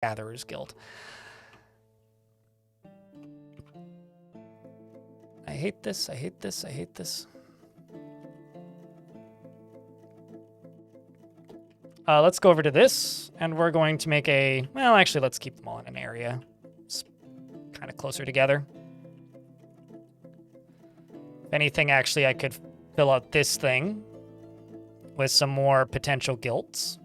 Gatherer's Guild. I hate this, I hate this, I hate this. Let's go over to this, and we're going to make a... Well, actually, let's keep them all in an area. It's kind of closer together. If anything, actually, I could fill out this thing with some more potential guilds.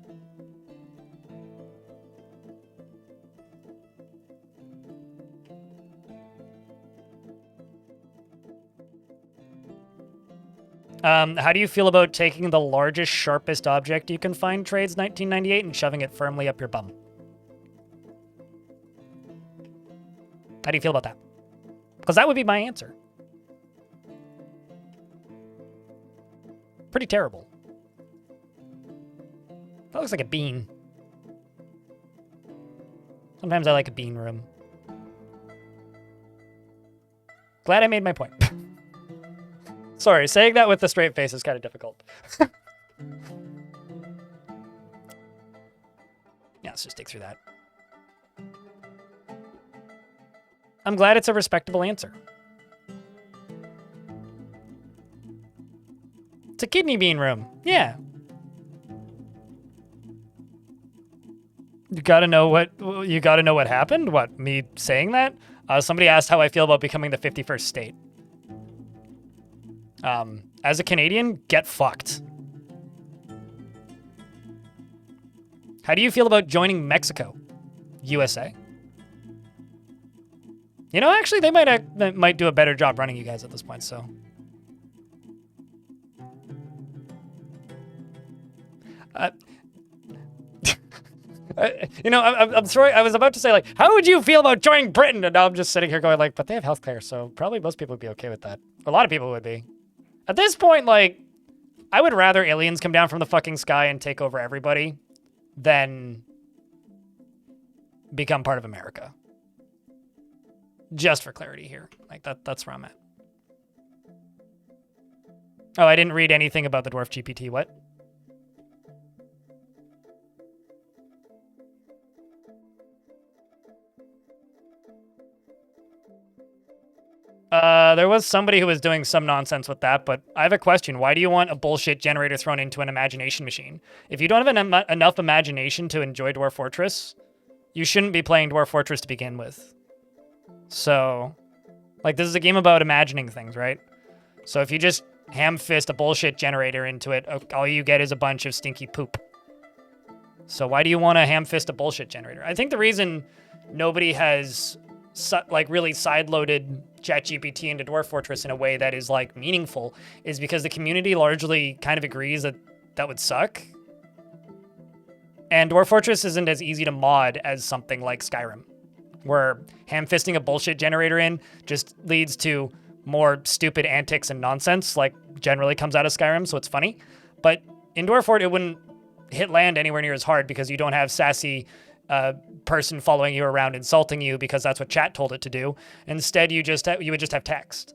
How do you feel about taking the largest, sharpest object you can find, Trades 1998, and shoving it firmly up your bum? How do you feel about that? Because that would be my answer. Pretty terrible. That looks like a bean. Sometimes I like a bean room. Glad I made my point. Sorry, saying that with a straight face is kind of difficult. Yeah, let's just dig through that. I'm glad it's a respectable answer. It's a kidney bean room. Yeah. You gotta know what happened? What, me saying that? Somebody asked how I feel about becoming the 51st state. As a Canadian, get fucked. How do you feel about joining Mexico? USA. You know, actually, they might do a better job running you guys at this point, so. You know, I'm sorry. I was about to say, like, how would you feel about joining Britain? And now I'm just sitting here going, like, but they have healthcare, so probably most people would be okay with that. A lot of people would be. At this point, like, I would rather aliens come down from the fucking sky and take over everybody than become part of America. Just for clarity here. Like, that's where I'm at. Oh, I didn't read anything about the Dwarf GPT. What? There was somebody who was doing some nonsense with that, but I have a question. Why do you want a bullshit generator thrown into an imagination machine? If you don't have enough imagination to enjoy Dwarf Fortress, you shouldn't be playing Dwarf Fortress to begin with. So, like, this is a game about imagining things, right? So if you just ham-fist a bullshit generator into it, all you get is a bunch of stinky poop. So why do you want to ham-fist a bullshit generator? I think the reason nobody has, like, really side-loaded ChatGPT into Dwarf Fortress in a way that is, like, meaningful is because the community largely kind of agrees that that would suck. And Dwarf Fortress isn't as easy to mod as something like Skyrim, where ham-fisting a bullshit generator in just leads to more stupid antics and nonsense, like generally comes out of Skyrim, so it's funny. But in Dwarf Fort, it wouldn't hit land anywhere near as hard because you don't have sassy person following you around insulting you because that's what chat told it to do. Instead, you would just have text.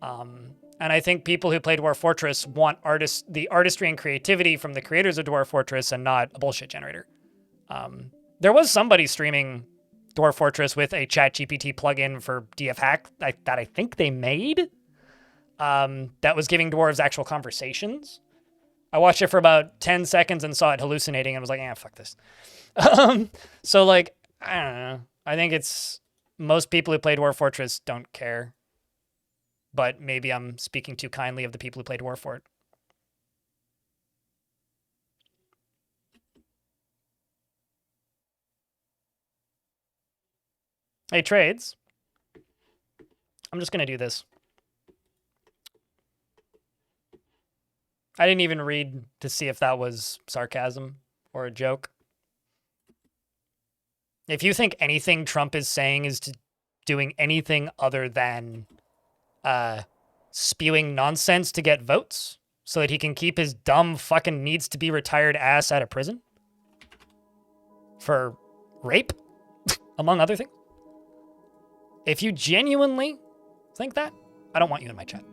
And I think people who play Dwarf Fortress want the artistry and creativity from the creators of Dwarf Fortress and not a bullshit generator. There was somebody streaming Dwarf Fortress with a ChatGPT plugin for DF Hack that I think they made that was giving dwarves actual conversations. I watched it for about 10 seconds and saw it hallucinating and was like, fuck this. So, like, I don't know. I think it's most people who play Dwarf Fortress don't care. But maybe I'm speaking too kindly of the people who play Dwarf Fort. Hey, Trades. I'm just going to do this. I didn't even read to see if that was sarcasm or a joke. If you think anything Trump is saying is doing anything other than spewing nonsense to get votes so that he can keep his dumb fucking needs to be retired ass out of prison for rape, among other things. If you genuinely think that, I don't want you in my chat.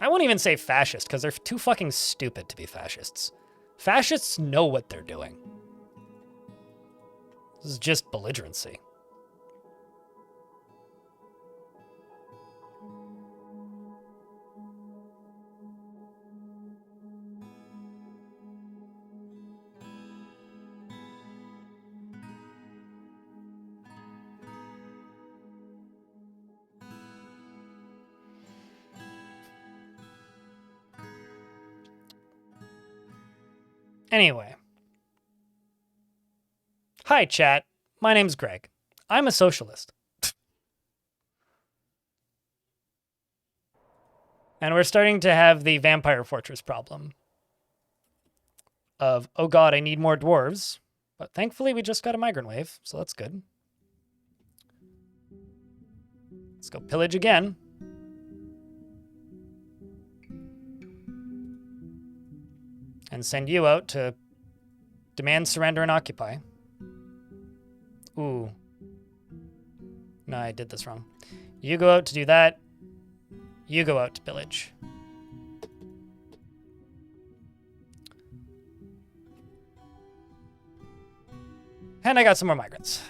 I won't even say fascist because they're too fucking stupid to be fascists. Fascists know what they're doing. This is just belligerency. Anyway. Hi, chat. My name's Greg. I'm a socialist. And we're starting to have the Vampire Fortress problem. Of, oh god, I need more dwarves. But thankfully we just got a migrant wave, so that's good. Let's go pillage again. And send you out to demand, surrender, and occupy. Ooh. No, I did this wrong. You go out to do that. You go out to pillage. And I got some more migrants.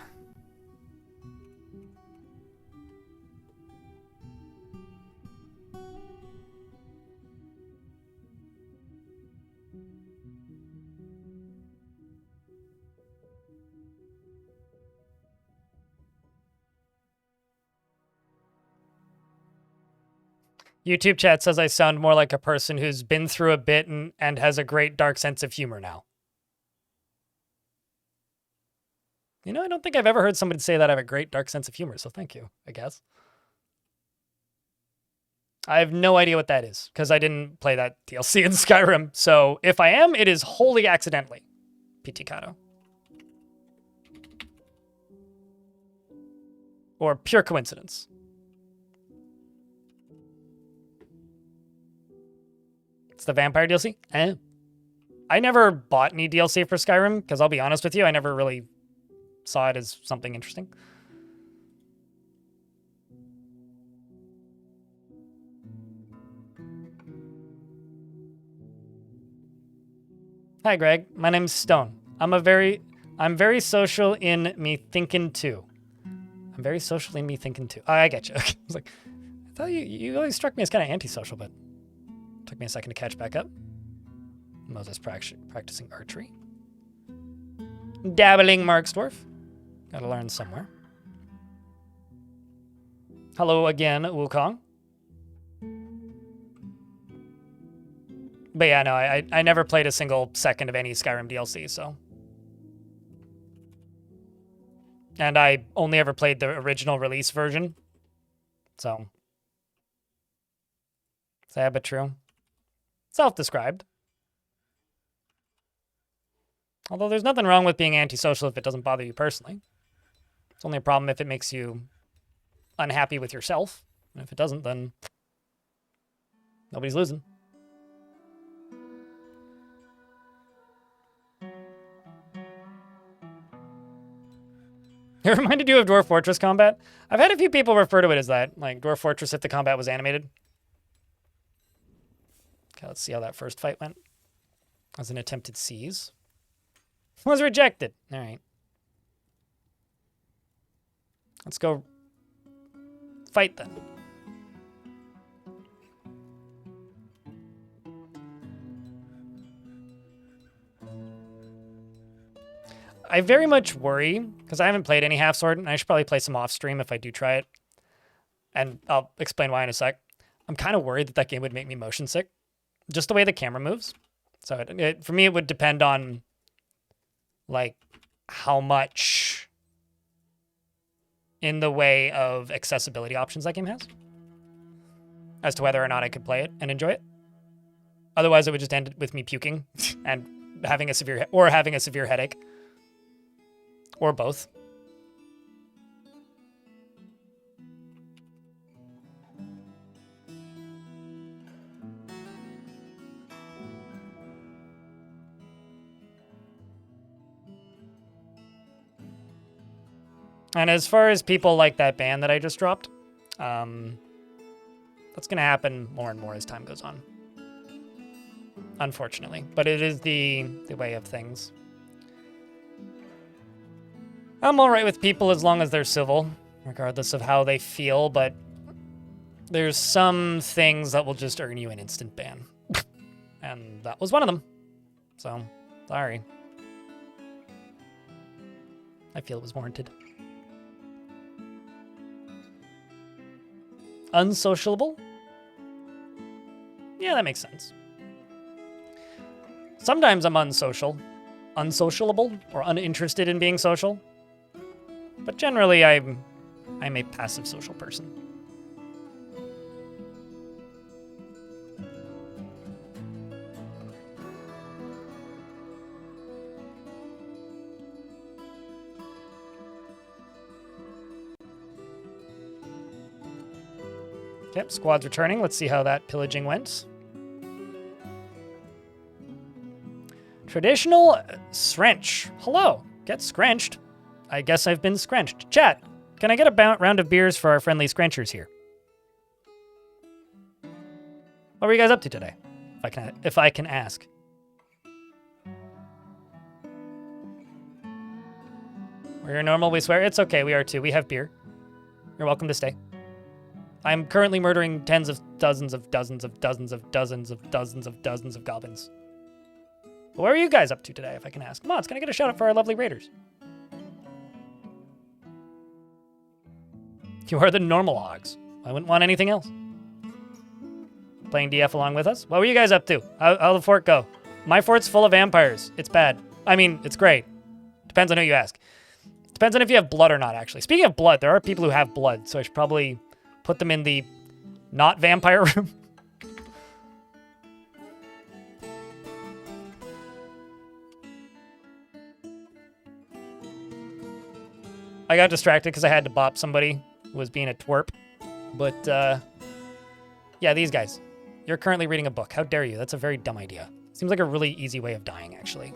YouTube chat says I sound more like a person who's been through a bit and has a great dark sense of humor now. You know, I don't think I've ever heard somebody say that I have a great dark sense of humor, so thank you, I guess. I have no idea what that is, because I didn't play that DLC in Skyrim, so if I am, it is wholly accidentally. Pizzicato. Or pure coincidence. It's the Vampire DLC? I never bought any DLC for Skyrim, because I'll be honest with you, I never really saw it as something interesting. Hi, Greg. My name's Stone. I'm very social in me thinking too. I'm very social in me thinking too. Oh, I get you. I was like, I thought you always struck me as kind of antisocial, but took me a second to catch back up. Moses practicing archery. Dabbling Marksdwarf. Gotta learn somewhere. Hello again, Wukong. But yeah, no, I never played a single second of any Skyrim DLC, so. And I only ever played the original release version. So. Sad but true. Self-described. Although there's nothing wrong with being antisocial if it doesn't bother you personally. It's only a problem if it makes you unhappy with yourself. And if it doesn't, then nobody's losing. It reminded you of Dwarf Fortress combat? I've had a few people refer to it as that, like Dwarf Fortress if the combat was animated. Okay, let's see how that first fight went. As an attempted seize. Was rejected. All right. Let's go fight then. I very much worry, because I haven't played any Half Sword, and I should probably play some off stream if I do try it. And I'll explain why in a sec. I'm kind of worried that that game would make me motion sick. Just the way the camera moves. So for me, it would depend on like how much in the way of accessibility options that game has as to whether or not I could play it and enjoy it. Otherwise, it would just end with me puking and having a severe headache or both. And as far as people like that ban that I just dropped, that's going to happen more and more as time goes on. unfortunately. But it is the way of things. I'm alright with people as long as they're civil, regardless of how they feel, but there's some things that will just earn you an instant ban. And that was one of them. So, sorry. I feel it was warranted. Unsociable? Yeah, that makes sense. Sometimes I'm unsociable, or uninterested in being social. But generally, I'm a passive social person. Yep, squad's returning. Let's see how that pillaging went. Traditional Scrench. Hello. Get screnched. I guess I've been screnched. Chat, can I get a round of beers for our friendly screnchers here? What were you guys up to today? If I can ask. We're normal, we swear. It's okay, we are too. We have beer. You're welcome to stay. I'm currently murdering tens of dozens of dozens of dozens of dozens of dozens of dozens of goblins. What are you guys up to today, if I can ask? Mods, can I get a shout out for our lovely raiders? You are the normal hogs. I wouldn't want anything else. Playing DF along with us? What were you guys up to? How'd the fort go? My fort's full of vampires. It's bad. I mean, it's great. Depends on who you ask. Depends on if you have blood or not, actually. Speaking of blood, there are people who have blood, so I should probably put them in the not vampire room. I got distracted because I had to bop somebody who was being a twerp. But, yeah, these guys. You're currently reading a book. How dare you? That's a very dumb idea. Seems like a really easy way of dying, actually.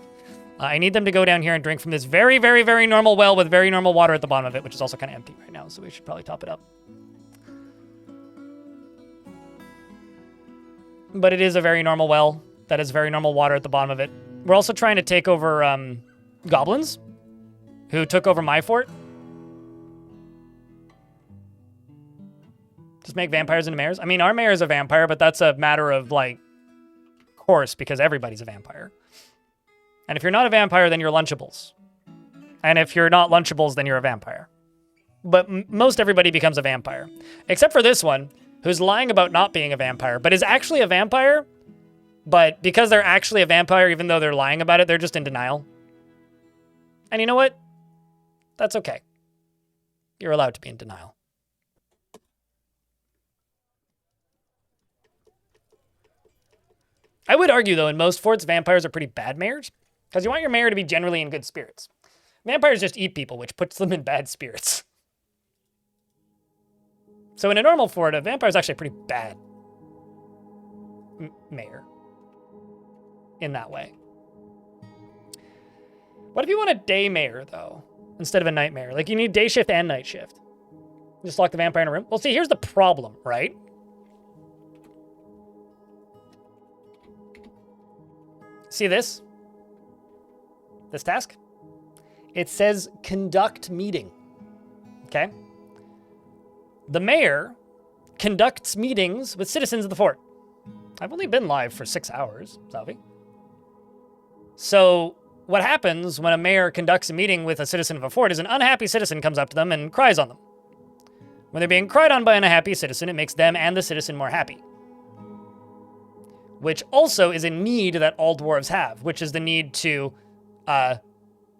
I need them to go down here and drink from this very, very, very normal well with very normal water at the bottom of it, which is also kind of empty right now, so we should probably top it up. But it is a very normal well that has very normal water at the bottom of it. We're also trying to take over goblins who took over my fort. Just make vampires into mayors. I mean, our mayor is a vampire, but that's a matter of, like, course, because everybody's a vampire. And if you're not a vampire, then you're Lunchables. And if you're not Lunchables, then you're a vampire. But most everybody becomes a vampire. Except for this one, who's lying about not being a vampire, but is actually a vampire. But because they're actually a vampire, even though they're lying about it, they're just in denial. And you know what? That's okay. You're allowed to be in denial. I would argue, though, in most forts, vampires are pretty bad mayors. Because you want your mayor to be generally in good spirits. Vampires just eat people, which puts them in bad spirits. So in a normal fort, a vampire is actually a pretty bad mayor. In that way. What if you want a day mayor, though, instead of a night mayor? Like, you need day shift and night shift. Just lock the vampire in a room? Well, see, here's the problem, right? See this? This task? It says conduct meeting. Okay? The mayor conducts meetings with citizens of the fort. I've only been live for 6 hours, Salvi. So what happens when a mayor conducts a meeting with a citizen of a fort is an unhappy citizen comes up to them and cries on them. When they're being cried on by an unhappy citizen, it makes them and the citizen more happy. Which also is a need that all dwarves have, which is the need to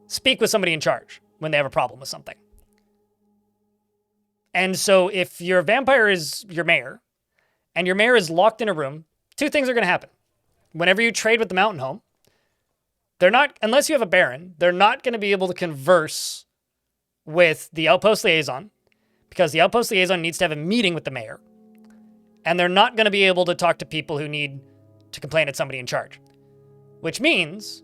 speak with somebody in charge when they have a problem with something. And so if your vampire is your mayor, and your mayor is locked in a room, two things are going to happen. Whenever you trade with the mountain home, they're not, unless you have a baron, they're not going to be able to converse with the outpost liaison, because the outpost liaison needs to have a meeting with the mayor. And they're not going to be able to talk to people who need to complain at somebody in charge. Which means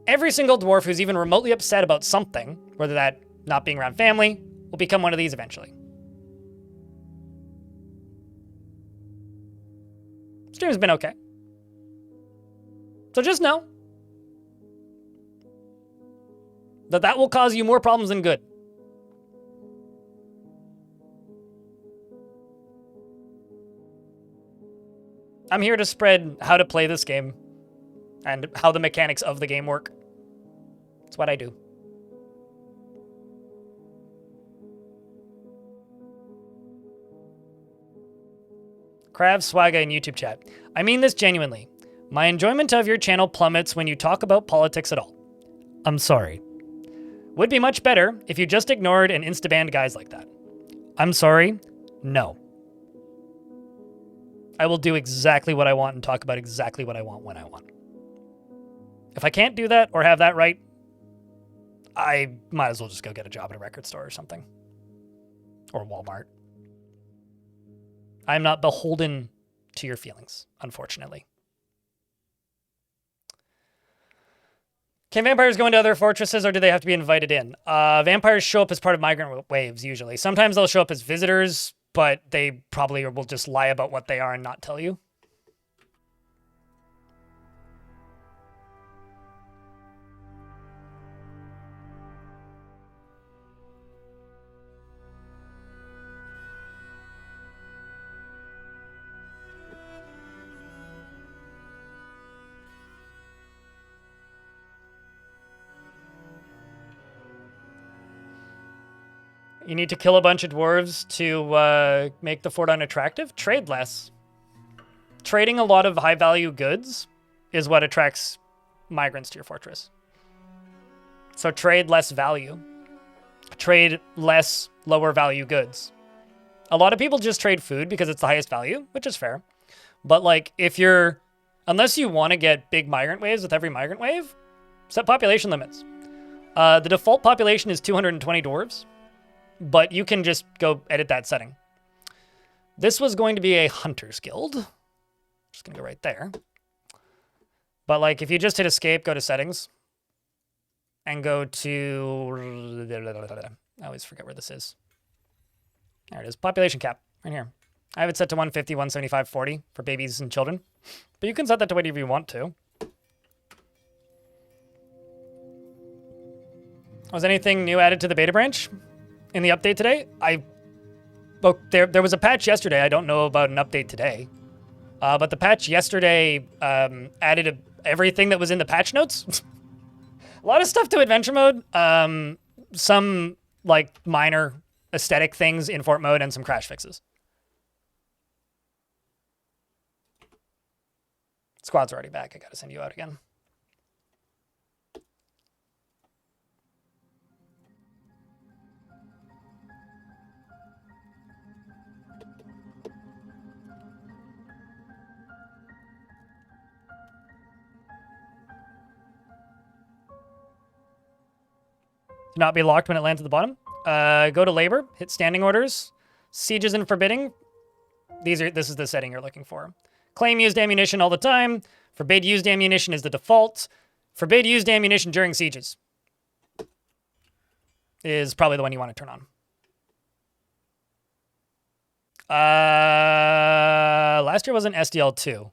every single dwarf who's even remotely upset about something, whether that not being around family, will become one of these eventually. Stream's been okay. So just know that that will cause you more problems than good. I'm here to spread how to play this game and how the mechanics of the game work. That's what I do. Krav Swaga in YouTube chat. I mean this genuinely. My enjoyment of your channel plummets when you talk about politics at all. I'm sorry. Would be much better if you just ignored and insta-banned guys like that. I'm sorry. No. I will do exactly what I want and talk about exactly what I want when I want. If I can't do that or have that right, I might as well just go get a job at a record store or something. Or Walmart. I'm not beholden to your feelings, unfortunately. Can vampires go into other fortresses or do they have to be invited in? Vampires show up as part of migrant waves, usually. Sometimes they'll show up as visitors, but they probably will just lie about what they are and not tell you. You need to kill a bunch of dwarves to make the fort unattractive? Trade less. Trading a lot of high-value goods is what attracts migrants to your fortress. So trade less value. Trade less lower-value goods. A lot of people just trade food because it's the highest value, which is fair. But, like, if you're... Unless you want to get big migrant waves with every migrant wave, set population limits. The default population is 220 dwarves. But you can just go edit that setting. This was going to be a hunter's guild. Just going to go right there. But like, if you just hit escape, go to settings. And go to... I always forget where this is. There it is. Population cap. Right here. I have it set to 150, 175, 40 for babies and children. But you can set that to whatever you want to. Was anything new added to the beta branch? In the update today, there was a patch yesterday. I don't know about an update today. But the patch yesterday added everything that was in the patch notes. A lot of stuff to adventure mode. Some like minor aesthetic things in fort mode and some crash fixes. Squad's already back. I gotta send you out again. Not be locked when it lands at the bottom. Go to labor, hit standing orders, sieges and forbidding. This is the setting you're looking for. Claim used ammunition all the time. Forbid used ammunition is the default. Forbid used ammunition during sieges is probably the one you want to turn on. Last year wasn't SDL2.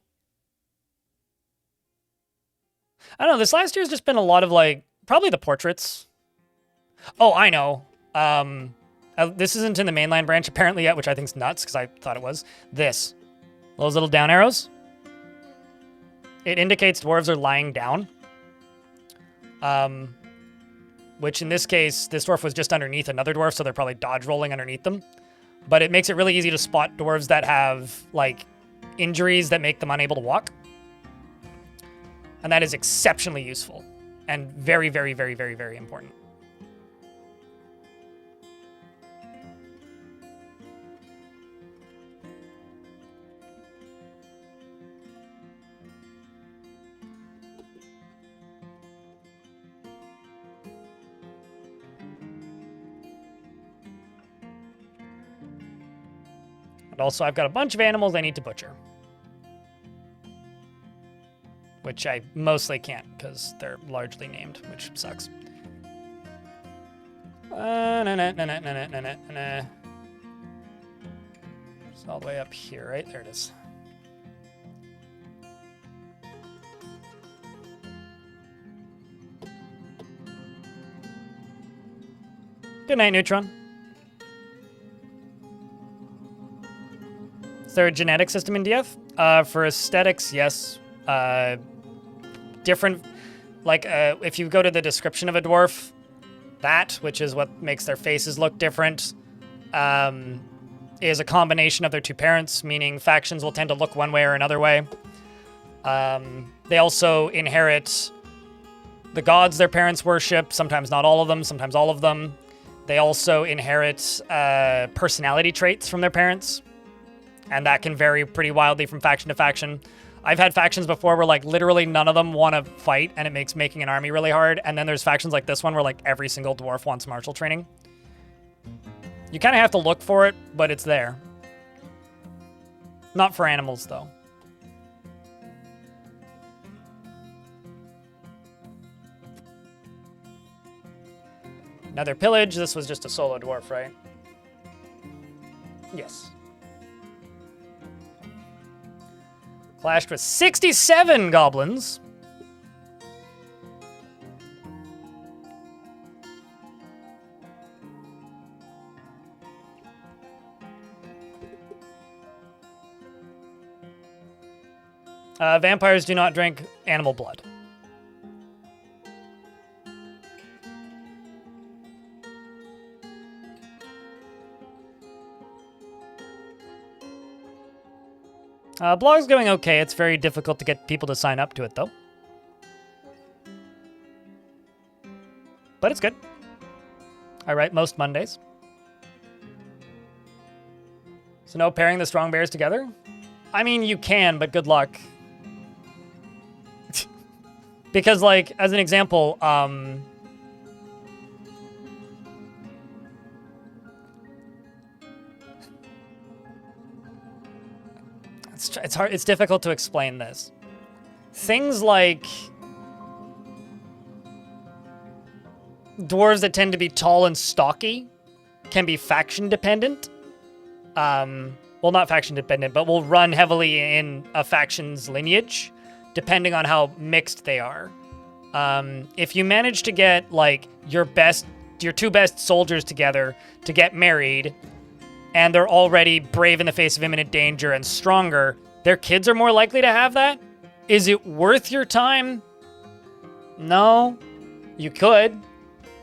I don't know. This last year's just been a lot of like, probably the portraits. Oh, I know. This isn't in the mainline branch apparently yet, which I think's nuts because I thought it was. Those little down arrows. It indicates dwarves are lying down. Which in this case, this dwarf was just underneath another dwarf, so they're probably dodge rolling underneath them. But it makes it really easy to spot dwarves that have like injuries that make them unable to walk. And that is exceptionally useful and very, very, very, very, very important. And also, I've got a bunch of animals I need to butcher. Which I mostly can't, because they're largely named, which sucks. It's all the way up here, right? There it is. Good night, Neutron. Is there a genetic system in DF? For aesthetics, yes. Different, like, if you go to the description of a dwarf, that, which is what makes their faces look different, is a combination of their two parents, meaning factions will tend to look one way or another way. They also inherit the gods their parents worship, sometimes not all of them, sometimes all of them. They also inherit personality traits from their parents, and that can vary pretty wildly from faction to faction. I've had factions before where, like, literally none of them want to fight, and it makes making an army really hard, and then there's factions like this one where, like, every single dwarf wants martial training. You kind of have to look for it, but it's there. Not for animals, though. Another pillage. This was just a solo dwarf, right? Yes. Clashed with 67 goblins. Vampires do not drink animal blood. Blog's going okay. It's very difficult to get people to sign up to it, though. But it's good. I write most Mondays. So no pairing the strong bears together? I mean, you can, but good luck. Because, like, as an example, it's hard. It's difficult to explain this. Things like dwarves that tend to be tall and stocky can be faction dependent. Well, not faction dependent, but will run heavily in a faction's lineage, depending on how mixed they are. If you manage to get, like, your two best soldiers together to get married, and they're already brave in the face of imminent danger and stronger, their kids are more likely to have that? Is it worth your time? No. You could.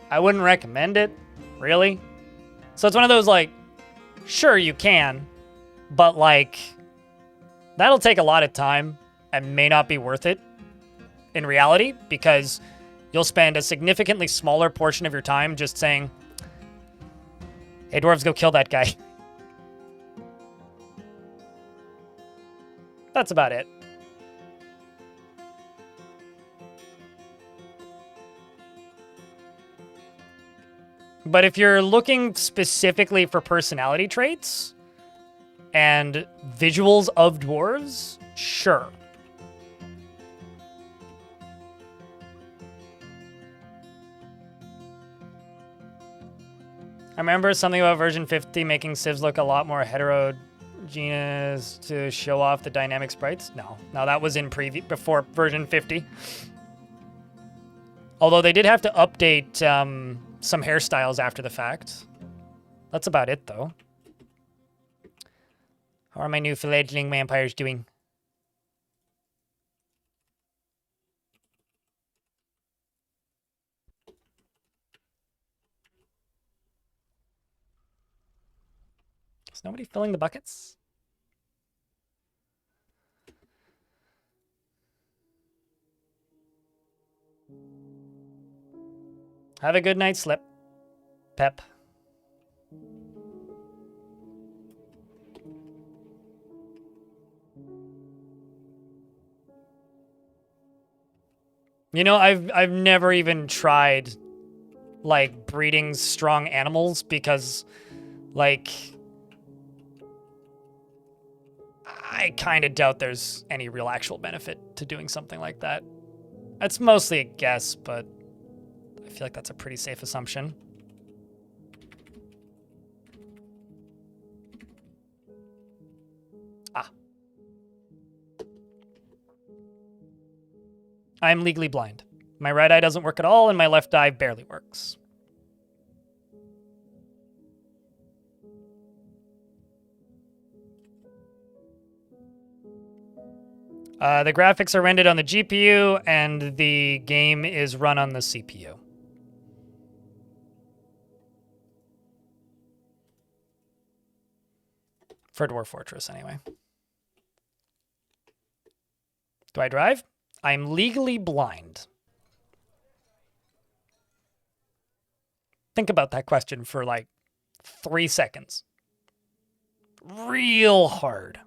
I wouldn't recommend it, really. So it's one of those, like, sure, you can, but, like, that'll take a lot of time and may not be worth it in reality, because you'll spend a significantly smaller portion of your time just saying, hey, dwarves, go kill that guy. That's about it. But if you're looking specifically for personality traits and visuals of dwarves, sure. I remember something about version 50 making civs look a lot more heterogeneous to show off the dynamic sprites. No, that was in before version 50. Although they did have to update some hairstyles after the fact. That's about it, though. How are my new fledgling vampires doing? Is nobody filling the buckets? Have a good night's slip, Pep. You know, I've never even tried, like, breeding strong animals because, like, I kind of doubt there's any real actual benefit to doing something like that. It's mostly a guess, but I feel like that's a pretty safe assumption. I'm legally blind. My right eye doesn't work at all, and my left eye barely works. The graphics are rendered on the GPU, and the game is run on the CPU. For Dwarf Fortress, anyway. Do I drive? I'm legally blind. Think about that question for like 3 seconds. Real hard.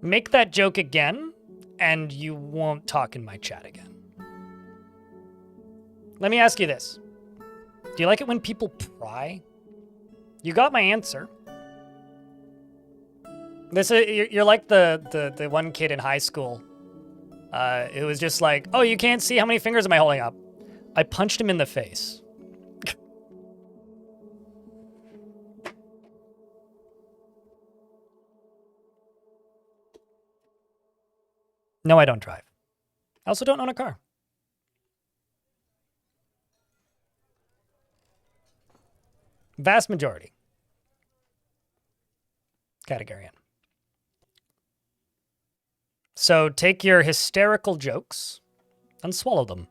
Make that joke again, and you won't talk in my chat again. Let me ask you this. Do you like it when people pry? You got my answer. You're like the one kid in high school. It was just like, oh, you can't see how many fingers am I holding up? I punched him in the face. No, I don't drive. I also don't own a car. Vast majority. Categorian. So take your hysterical jokes and swallow them.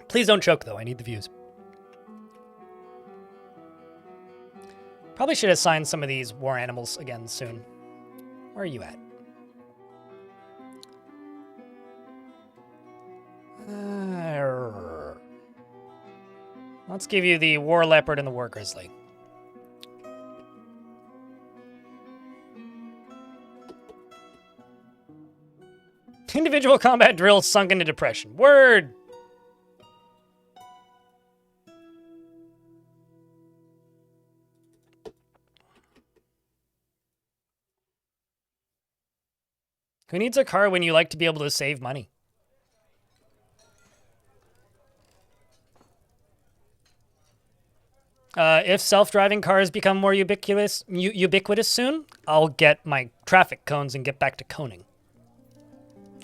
Please don't choke, though. I need the views. Probably should assign some of these war animals again soon. Where are you at? Let's give you the war leopard and the war grizzly. Individual combat drills sunk into depression. Word! Who needs a car when you like to be able to save money? If self-driving cars become more ubiquitous soon, I'll get my traffic cones and get back to coning.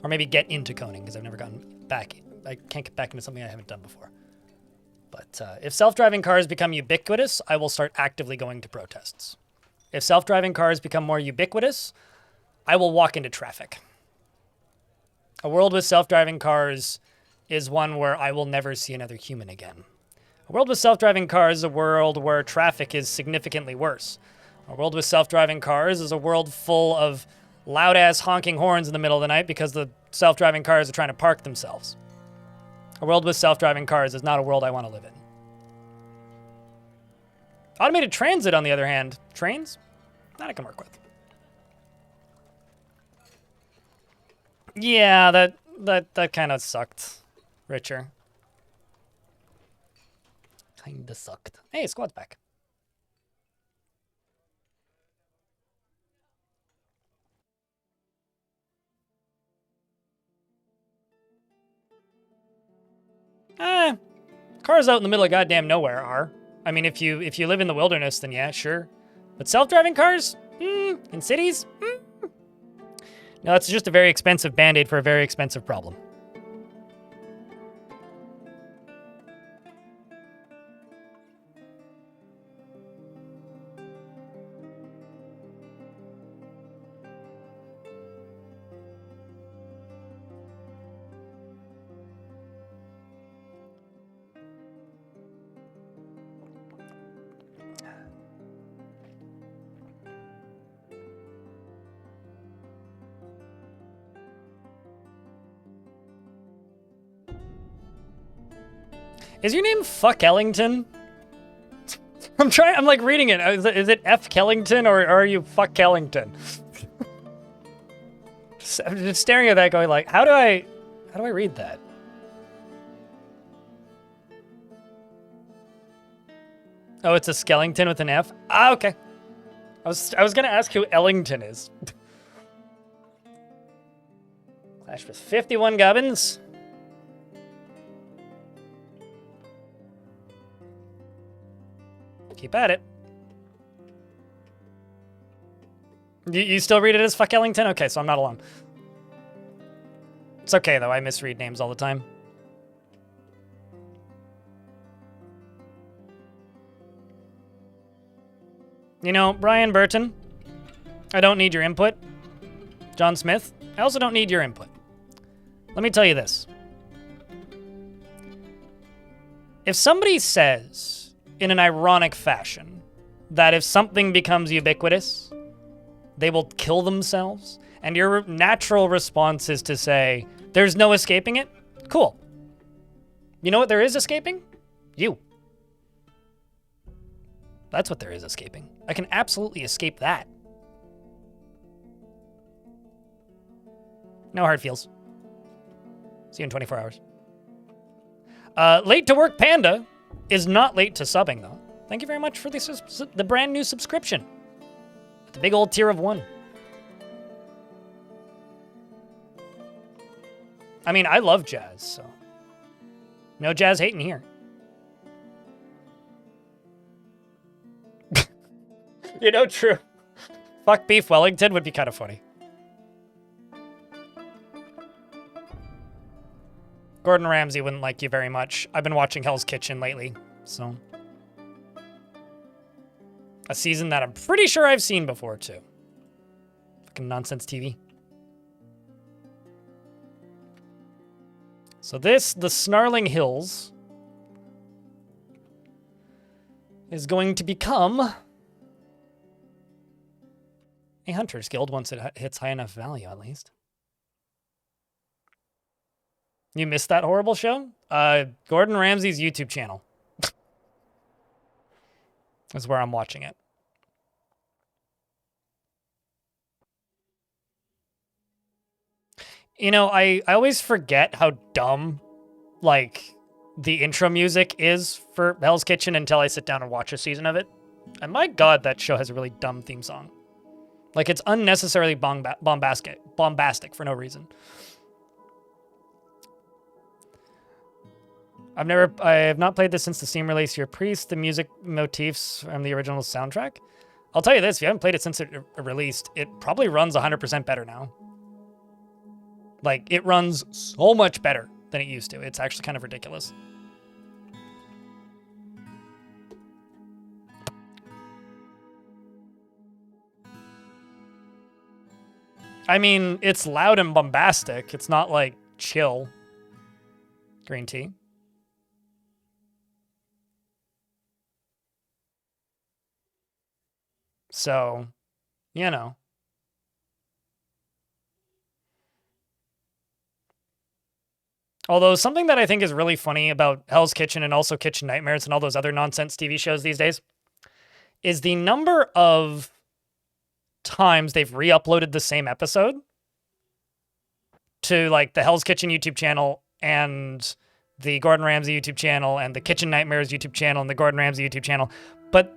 Or maybe get into coning, because I've never gotten back. I can't get back into something I haven't done before. But if self-driving cars become ubiquitous, I will start actively going to protests. If self-driving cars become more ubiquitous, I will walk into traffic. A world with self-driving cars is one where I will never see another human again. A world with self-driving cars is a world where traffic is significantly worse. A world with self-driving cars is a world full of loud-ass honking horns in the middle of the night because the self-driving cars are trying to park themselves. A world with self-driving cars is not a world I want to live in. Automated transit, on the other hand, trains? That I can work with. Yeah, that kind of sucked, Richer. Kinda sucked. Hey, squad's back. Cars out in the middle of goddamn nowhere are. I mean, if you live in the wilderness, then yeah, sure. But self-driving cars? In cities? No, that's just a very expensive band-aid for a very expensive problem. Is your name Fuck Ellington? I'm like reading it. Is it F. Kellington or are you Fuck Kellington? I'm just staring at that going like, how do I read that? Oh, it's a Skellington with an F? Ah, okay. I was gonna ask who Ellington is. Clash with 51 gubbins. Keep at it. You still read it as Fuck Ellington? Okay, so I'm not alone. It's okay, though. I misread names all the time. You know, Brian Burton, I don't need your input. John Smith, I also don't need your input. Let me tell you this. If somebody says, in an ironic fashion, that if something becomes ubiquitous, they will kill themselves, and your natural response is to say, there's no escaping it, cool. You know what there is escaping? You. That's what there is escaping. I can absolutely escape that. No hard feels. See you in 24 hours. Late to work Panda is not late to subbing, though. Thank you very much for the brand new subscription. The big old tier of 1. I mean, I love jazz, so no jazz hating here. You know, true. Fuck Beef Wellington would be kind of funny. Gordon Ramsay wouldn't like you very much. I've been watching Hell's Kitchen lately, so. A season that I'm pretty sure I've seen before, too. Fucking nonsense TV. So this, the Snarling Hills, is going to become a Hunter's Guild once it hits high enough value, at least. You missed that horrible show? Gordon Ramsay's YouTube channel. That's where I'm watching it. You know, I always forget how dumb, like, the intro music is for Hell's Kitchen until I sit down and watch a season of it. And my god, that show has a really dumb theme song. Like, it's unnecessarily bombastic for no reason. I have not played this since the Steam release. Your Priest, the music motifs from the original soundtrack. I'll tell you this, if you haven't played it since it released, it probably runs 100% better now. Like, it runs so much better than it used to. It's actually kind of ridiculous. I mean, it's loud and bombastic. It's not like chill. Green tea. So, you know. Although something that I think is really funny about Hell's Kitchen and also Kitchen Nightmares and all those other nonsense TV shows these days is the number of times they've re-uploaded the same episode to like the Hell's Kitchen YouTube channel and the Gordon Ramsay YouTube channel and the Kitchen Nightmares YouTube channel and the Gordon Ramsay YouTube channel. But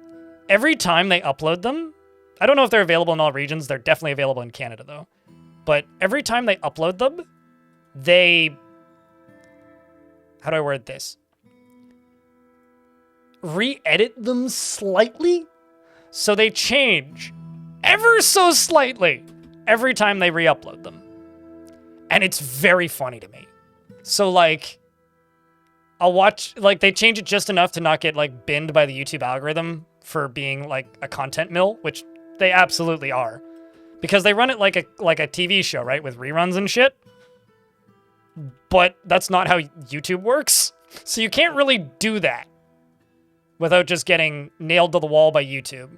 every time they upload them, I don't know if they're available in all regions. They're definitely available in Canada though. But every time they upload them, they, how do I word this? Re-edit them slightly. So they change ever so slightly every time they re-upload them. And it's very funny to me. So like, I'll watch, like they change it just enough to not get like binned by the YouTube algorithm for being like a content mill, which they absolutely are. Because they run it like a TV show, right? With reruns and shit. But that's not how YouTube works. So you can't really do that without just getting nailed to the wall by YouTube.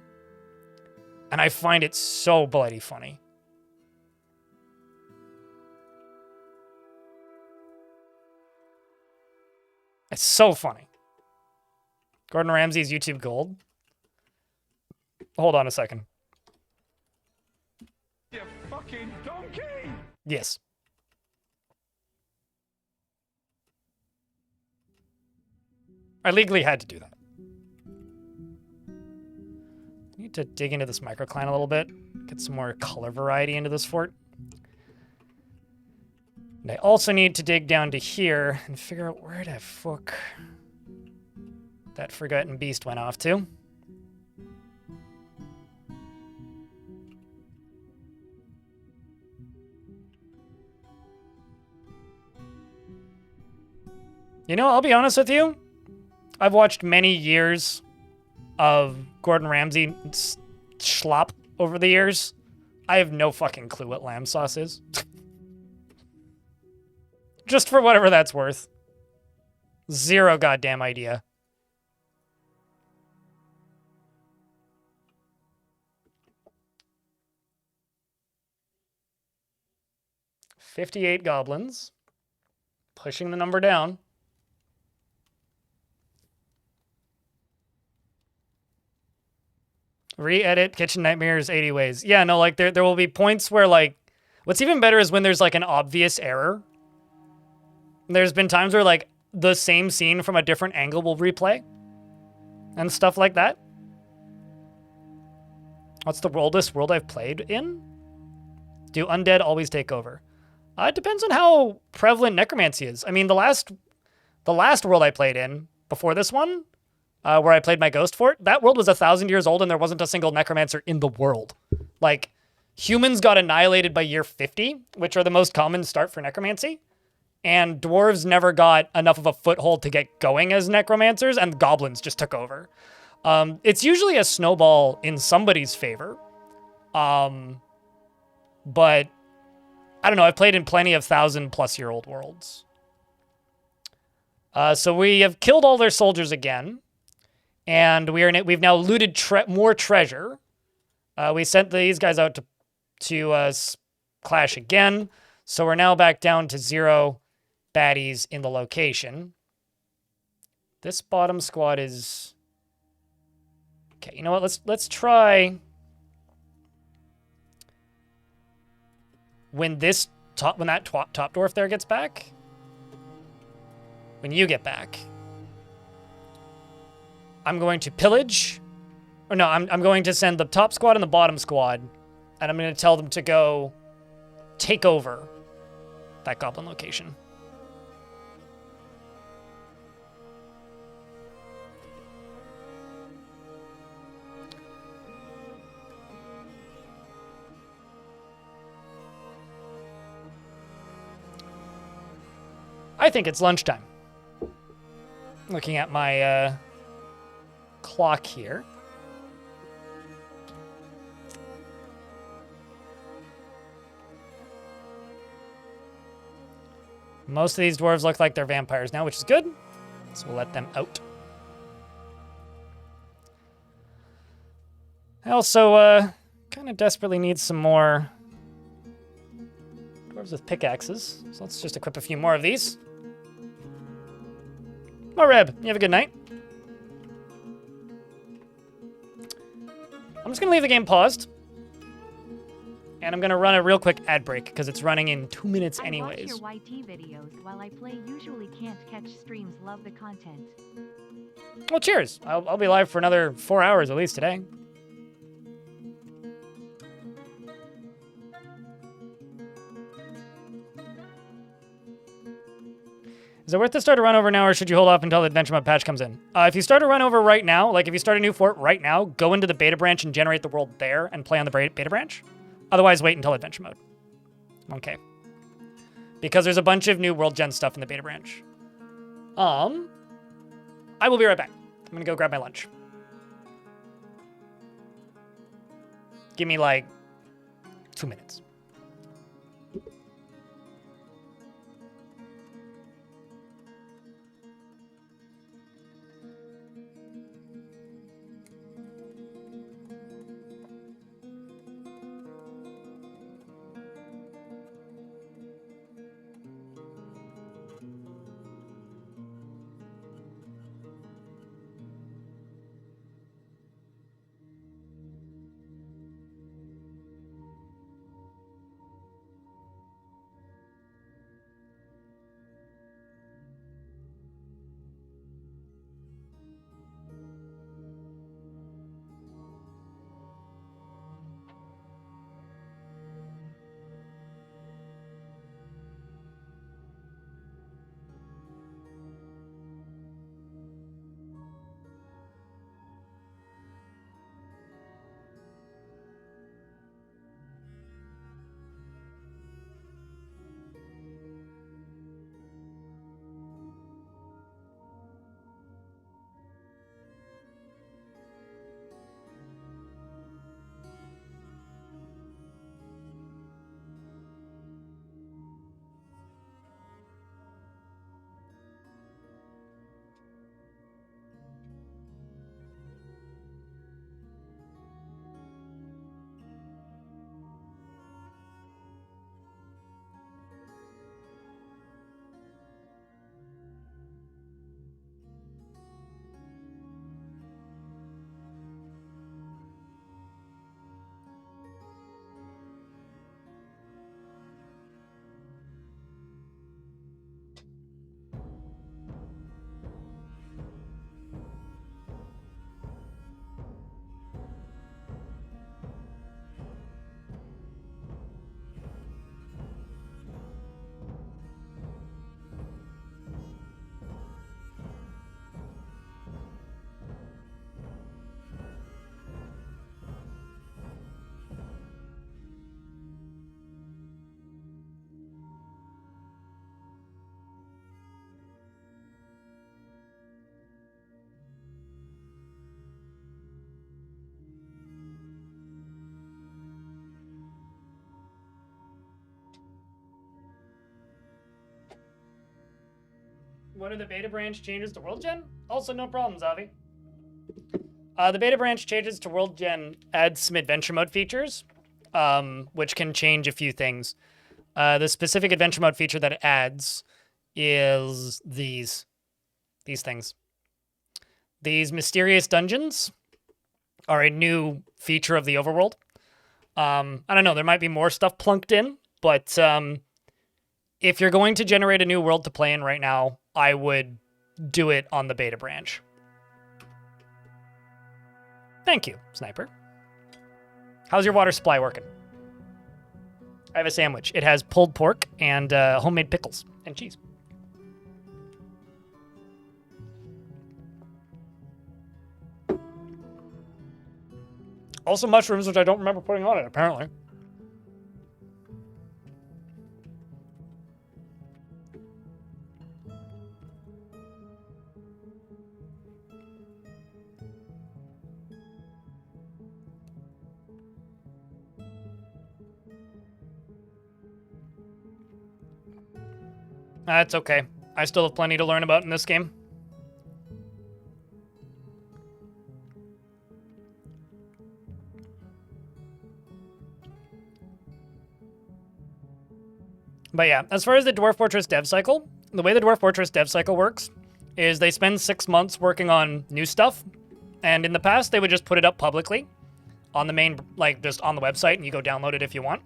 And I find it so bloody funny. It's so funny. Gordon Ramsay's YouTube Gold. Hold on a second. You fucking donkey! Yes. I legally had to do that. I need to dig into this microclan a little bit. Get some more color variety into this fort. And I also need to dig down to here and figure out where the fuck that Forgotten Beast went off to. You know, I'll be honest with you. I've watched many years of Gordon Ramsay schlop over the years. I have no fucking clue what lamb sauce is. Just for whatever that's worth. Zero goddamn idea. $58 goblins. Pushing the number down. Re-edit Kitchen Nightmares 80 ways. Yeah, no, like there will be points where like what's even better is when there's like an obvious error. There's been times where like the same scene from a different angle will replay and stuff like that. What's the oldest world I've played in? Do undead always take over? It depends on how prevalent necromancy is. I mean, the last world I played in before this one, where I played my ghost fort, that world was 1,000 years old and there wasn't a single necromancer in the world. Like, humans got annihilated by year 50, which are the most common start for necromancy. And dwarves never got enough of a foothold to get going as necromancers, and goblins just took over. It's usually a snowball in somebody's favor. But I don't know, I've played in plenty of 1,000-plus-year-old worlds. So we have killed all their soldiers again. And we've now looted more treasure. We sent these guys out to clash again. So we're now back down to 0 baddies in the location. This bottom squad is... Okay, you know what? Let's try... When that top dwarf there gets back. When you get back. I'm going to pillage. Or no, I'm going to send the top squad and the bottom squad. And I'm going to tell them to go take over that goblin location. I think it's lunchtime. Looking at my clock here. Most of these dwarves look like they're vampires now, which is good. So we'll let them out. I also kind of desperately need some more dwarves with pickaxes. So let's just equip a few more of these. Reb, you have a good night. I'm just going to leave the game paused. And I'm going to run a real quick ad break because it's running in 2 minutes anyways. I watch your YT videos while I play. Usually can't catch streams. Love the content. Well, cheers. I'll be live for another 4 hours at least today. Is it worth to start a run over now, or should you hold off until the adventure mode patch comes in? If you start a run over right now, like if you start a new fort right now, go into the beta branch and generate the world there and play on the beta branch. Otherwise, wait until adventure mode. Okay. Because there's a bunch of new world gen stuff in the beta branch. I will be right back. I'm gonna go grab my lunch. Give me like 2 minutes. What are the beta branch changes to World Gen? Also, no problem, Zavi. The beta branch changes to World Gen adds some adventure mode features, which can change a few things. The specific adventure mode feature that it adds is these things. These mysterious dungeons are a new feature of the overworld. I don't know, there might be more stuff plunked in, but if you're going to generate a new world to play in right now, I would do it on the beta branch. Thank you, Sniper. How's your water supply working? I have a sandwich. It has pulled pork and homemade pickles and cheese. Also mushrooms, which I don't remember putting on it, apparently. That's okay. I still have plenty to learn about in this game. But yeah, as far as the Dwarf Fortress dev cycle, the way the Dwarf Fortress dev cycle works is they spend 6 months working on new stuff. And in the past, they would just put it up publicly on the main, like just on the website, and you go download it if you want.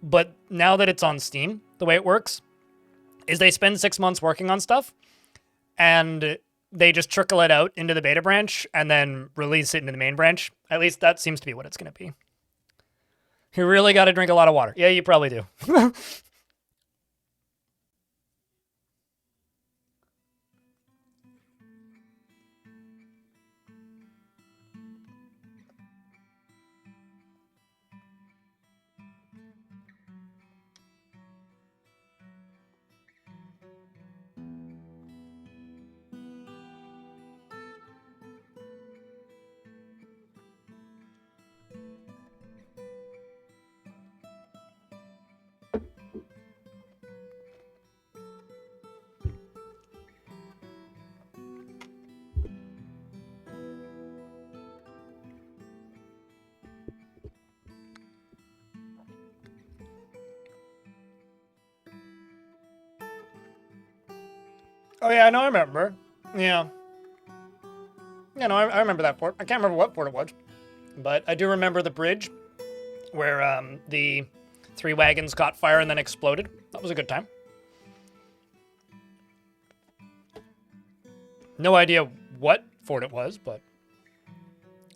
But now that it's on Steam, the way it works is they spend 6 months working on stuff and they just trickle it out into the beta branch and then release it into the main branch. At least that seems to be what it's going to be. You really got to drink a lot of water. Yeah, you probably do. Oh, yeah, no, I remember. Yeah. Yeah, no, I remember that fort. I can't remember what fort it was. But I do remember the bridge where the 3 wagons caught fire and then exploded. That was a good time. No idea what fort it was, but...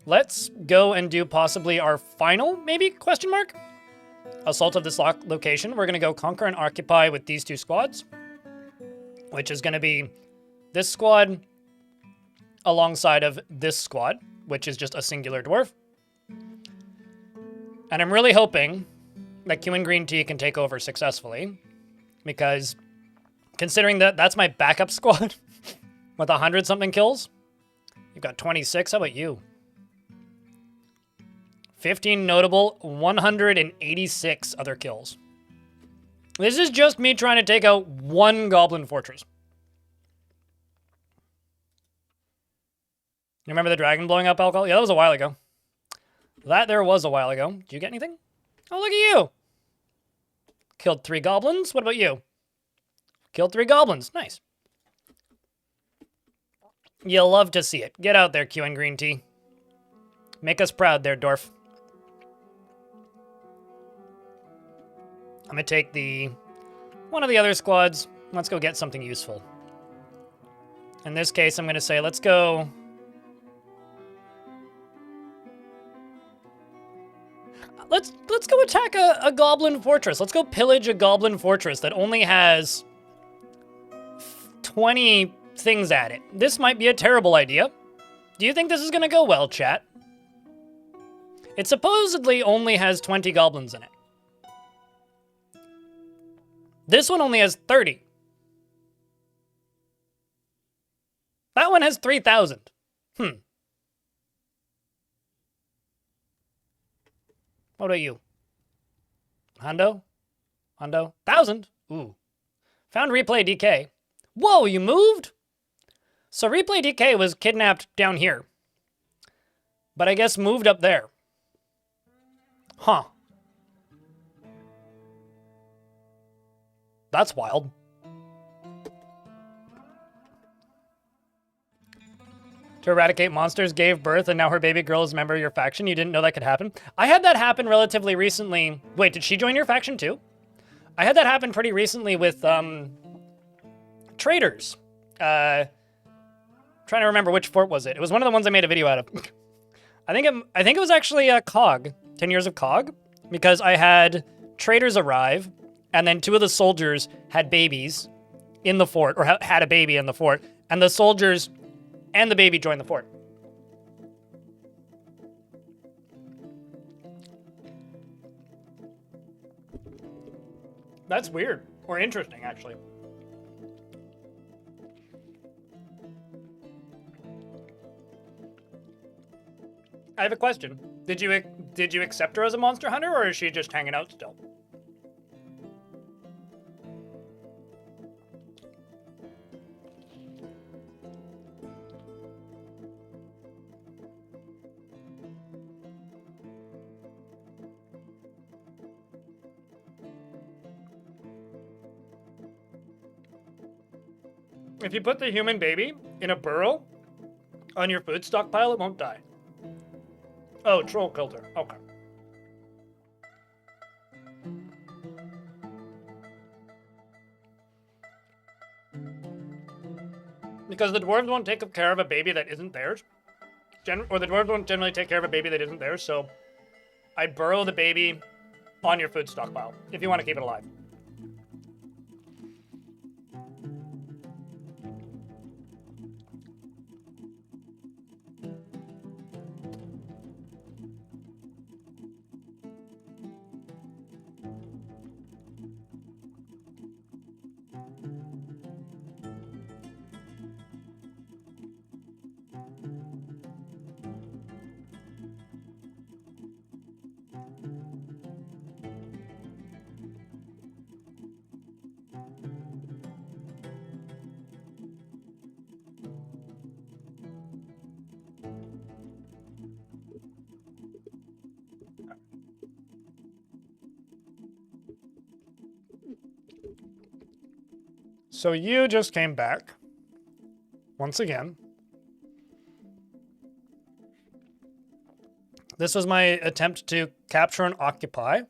Let's go and do possibly our final, maybe, question mark? Assault of this location. We're going to go conquer and occupy with these 2 squads. Which is going to be this squad alongside of this squad, which is just a singular dwarf. And I'm really hoping that Q and Green Tea can take over successfully, because considering that that's my backup squad with 100-something kills, you've got 26. How about you? 15 notable, 186 other kills. This is just me trying to take out 1 goblin fortress. You remember the dragon blowing up alcohol? Yeah, that was a while ago. That there was a while ago. Did you get anything? Oh, look at you. Killed 3 goblins. What about you? Killed 3 goblins. Nice. You'll love to see it. Get out there, Q and Green Tea. Make us proud there, Dwarf. I'm going to take one of the other squads. Let's go get something useful. In this case, I'm going to say, let's go... Let's go attack a goblin fortress. Let's go pillage a goblin fortress that only has 20 things at it. This might be a terrible idea. Do you think this is going to go well, chat? It supposedly only has 20 goblins in it. This one only has 30. That one has 3,000. What about you? Hondo? 1,000? Ooh. Found replay DK. Whoa, you moved? So Replay DK was kidnapped down here. But I guess moved up there. Huh. That's wild. To eradicate monsters, gave birth, and now her baby girl is a member of your faction. You didn't know that could happen? I had that happen relatively recently. Wait, did she join your faction too? I had that happen pretty recently with, traders. Trying to remember which fort was it. It was one of the ones I made a video out of. I think it was actually a COG, 10 years of COG, because I had traders arrive, and then 2 of the soldiers had babies in the fort, or had a baby in the fort, and the soldiers and the baby joined the fort. That's weird, or interesting, actually. I have a question. Did you accept her as a monster hunter, or is she just hanging out still? If you put the human baby in a burrow on your food stockpile, it won't die. Oh, troll killed her. Okay. Because the dwarves won't take care of a baby that isn't theirs. Or the dwarves won't generally take care of a baby that isn't theirs, so I'd burrow the baby on your food stockpile if you want to keep it alive. So you just came back. Once again. This was my attempt to capture and occupy.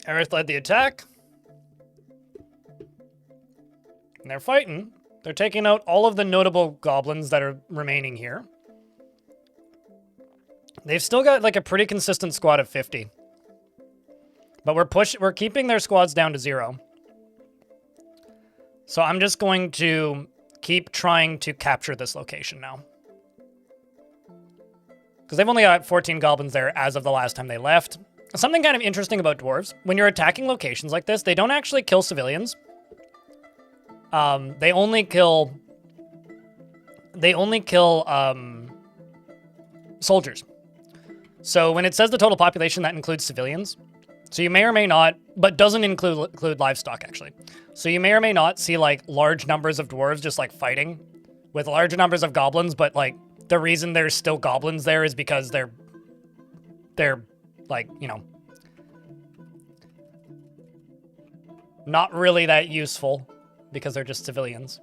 Aerith led the attack. And they're fighting. They're taking out all of the notable goblins that are remaining here. They've still got like a pretty consistent squad of 50. But we're keeping their squads down to 0. So I'm just going to keep trying to capture this location now. Because they've only got 14 goblins there as of the last time they left. Something kind of interesting about dwarves, when you're attacking locations like this, they don't actually kill civilians. They only kill soldiers. So when it says the total population, that includes civilians. So you may or may not, but doesn't include livestock, actually. So you may or may not see, like, large numbers of dwarves just, like, fighting with large numbers of goblins, but, like, the reason there's still goblins there is because they're like, you know, not really that useful because they're just civilians.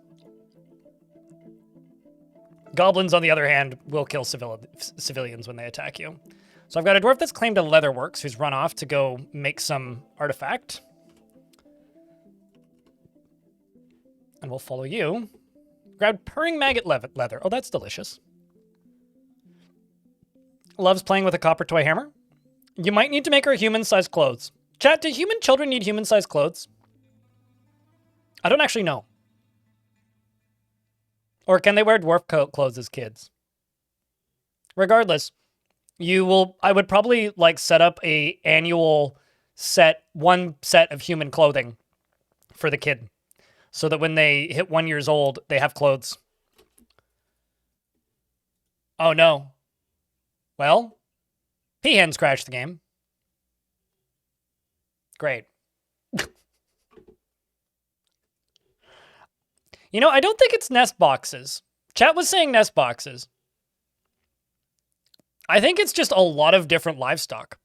Goblins, on the other hand, will kill civilians when they attack you. So I've got a dwarf that's claimed a leatherworks who's run off to go make some artifact. And we'll follow you. Grab purring maggot leather. Oh, that's delicious. Loves playing with a copper toy hammer. You might need to make her human-sized clothes. Chat, do human children need human-sized clothes? I don't actually know. Or can they wear dwarf clothes as kids? Regardless, I would probably like set up a annual one set of human clothing for the kid. So that when they hit 1 year old, they have clothes. Oh no. Well, Peahens crashed the game. Great. You know, I don't think it's nest boxes. Chat was saying nest boxes. I think it's just a lot of different livestock.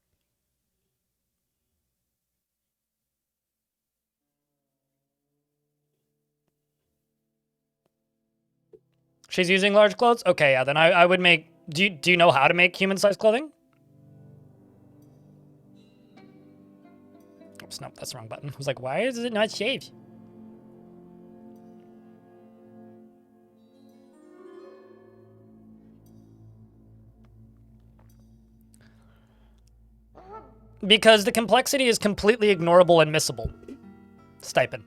She's using large clothes? Okay, yeah, then I would make... Do you know how to make human-sized clothing? Oops, no, that's the wrong button. I was like, why is it not shaved? Because the complexity is completely ignorable and missable. Stipend.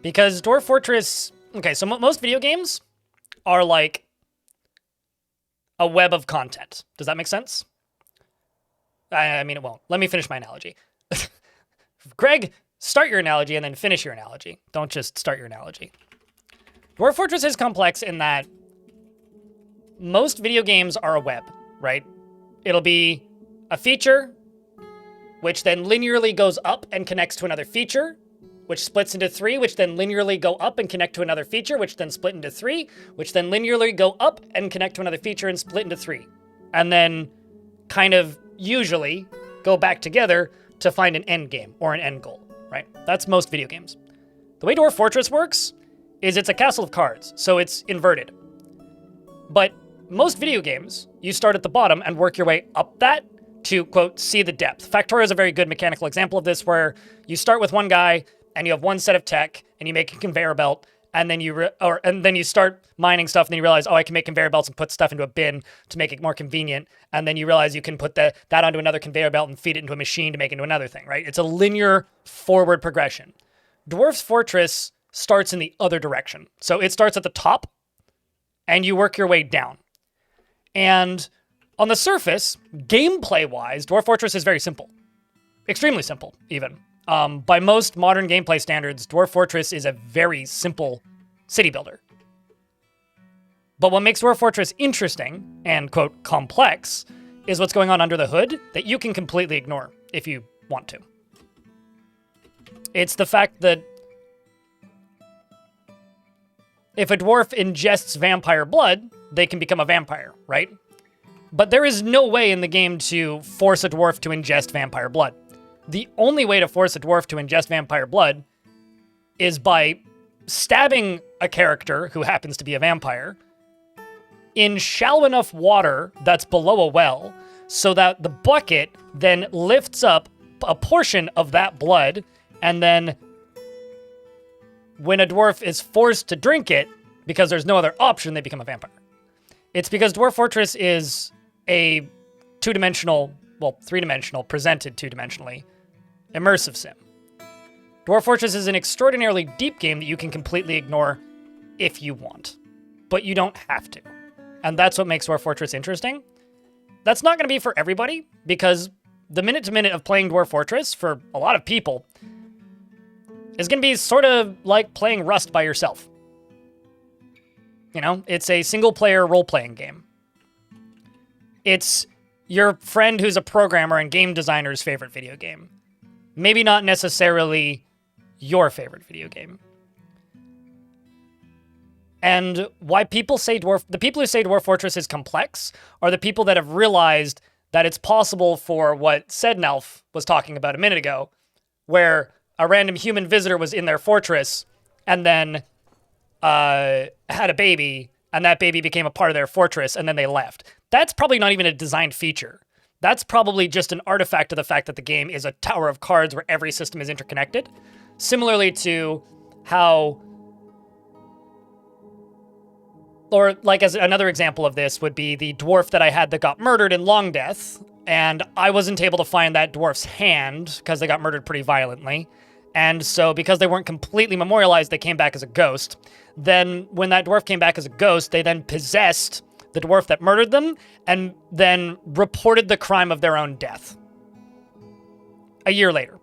Because Dwarf Fortress... Okay, so most video games are like a web of content. Does that make sense? I mean, it won't. Let me finish my analogy. Greg, start your analogy and then finish your analogy. Don't just start your analogy. Dwarf Fortress is complex in that most video games are a web, right? It'll be a feature, which then linearly goes up and connects to another feature, which splits into 3, which then linearly go up and connect to another feature, which then split into 3, which then linearly go up and connect to another feature and split into 3. And then kind of usually go back together to find an end game or an end goal, right? That's most video games. The way Dwarf Fortress works is it's a castle of cards, so it's inverted. But most video games, you start at the bottom and work your way up that to, quote, see the depth. Factorio is a very good mechanical example of this, where you start with one guy and you have one set of tech and you make a conveyor belt, and then you start mining stuff, and then you realize, oh, I can make conveyor belts and put stuff into a bin to make it more convenient, and then you realize you can put that onto another conveyor belt and feed it into a machine to make it into another thing, right? It's a linear forward progression. Dwarf's Fortress starts in the other direction. So it starts at the top, and you work your way down. And on the surface, gameplay-wise, Dwarf Fortress is very simple. Extremely simple, even. By most modern gameplay standards, Dwarf Fortress is a very simple city builder. But what makes Dwarf Fortress interesting and, quote, complex is what's going on under the hood that you can completely ignore if you want to. It's the fact that if a dwarf ingests vampire blood, they can become a vampire, right? But there is no way in the game to force a dwarf to ingest vampire blood. The only way to force a dwarf to ingest vampire blood is by stabbing a character who happens to be a vampire in shallow enough water that's below a well so that the bucket then lifts up a portion of that blood, and then when a dwarf is forced to drink it, because there's no other option, they become a vampire. It's because Dwarf Fortress is a three-dimensional, presented two-dimensionally, immersive sim. Dwarf Fortress is an extraordinarily deep game that you can completely ignore if you want, but you don't have to. And that's what makes Dwarf Fortress interesting. That's not going to be for everybody, because the minute-to-minute of playing Dwarf Fortress, for a lot of people, is going to be sort of like playing Rust by yourself. You know, it's a single-player role-playing game. It's your friend who's a programmer and game designer's favorite video game. Maybe not necessarily your favorite video game. And why people say the people who say Dwarf Fortress is complex are the people that have realized that it's possible for what Sednalf was talking about a minute ago, where a random human visitor was in their fortress and then had a baby, and that baby became a part of their fortress, and then they left. That's probably not even a designed feature. That's probably just an artifact of the fact that the game is a tower of cards where every system is interconnected. Similarly to how... Or, like, as another example of this would be the dwarf that I had that got murdered in Long Death, and I wasn't able to find that dwarf's hand because they got murdered pretty violently. And so, because they weren't completely memorialized, they came back as a ghost. Then, when that dwarf came back as a ghost, they then possessed the dwarf that murdered them, and then reported the crime of their own death. A year later.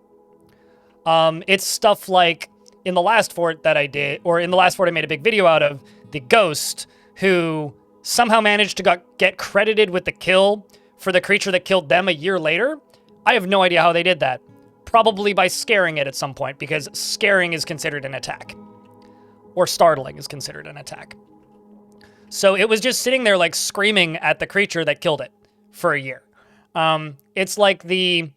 It's stuff like, in the last fort that I did, or in the last fort I made a big video out of, the ghost who somehow managed to get credited with the kill for the creature that killed them a year later. I have no idea how they did that. Probably by scaring it at some point, because scaring is considered an attack. or startling is considered an attack. So it was just sitting there like screaming at the creature that killed it for a year. It's like the,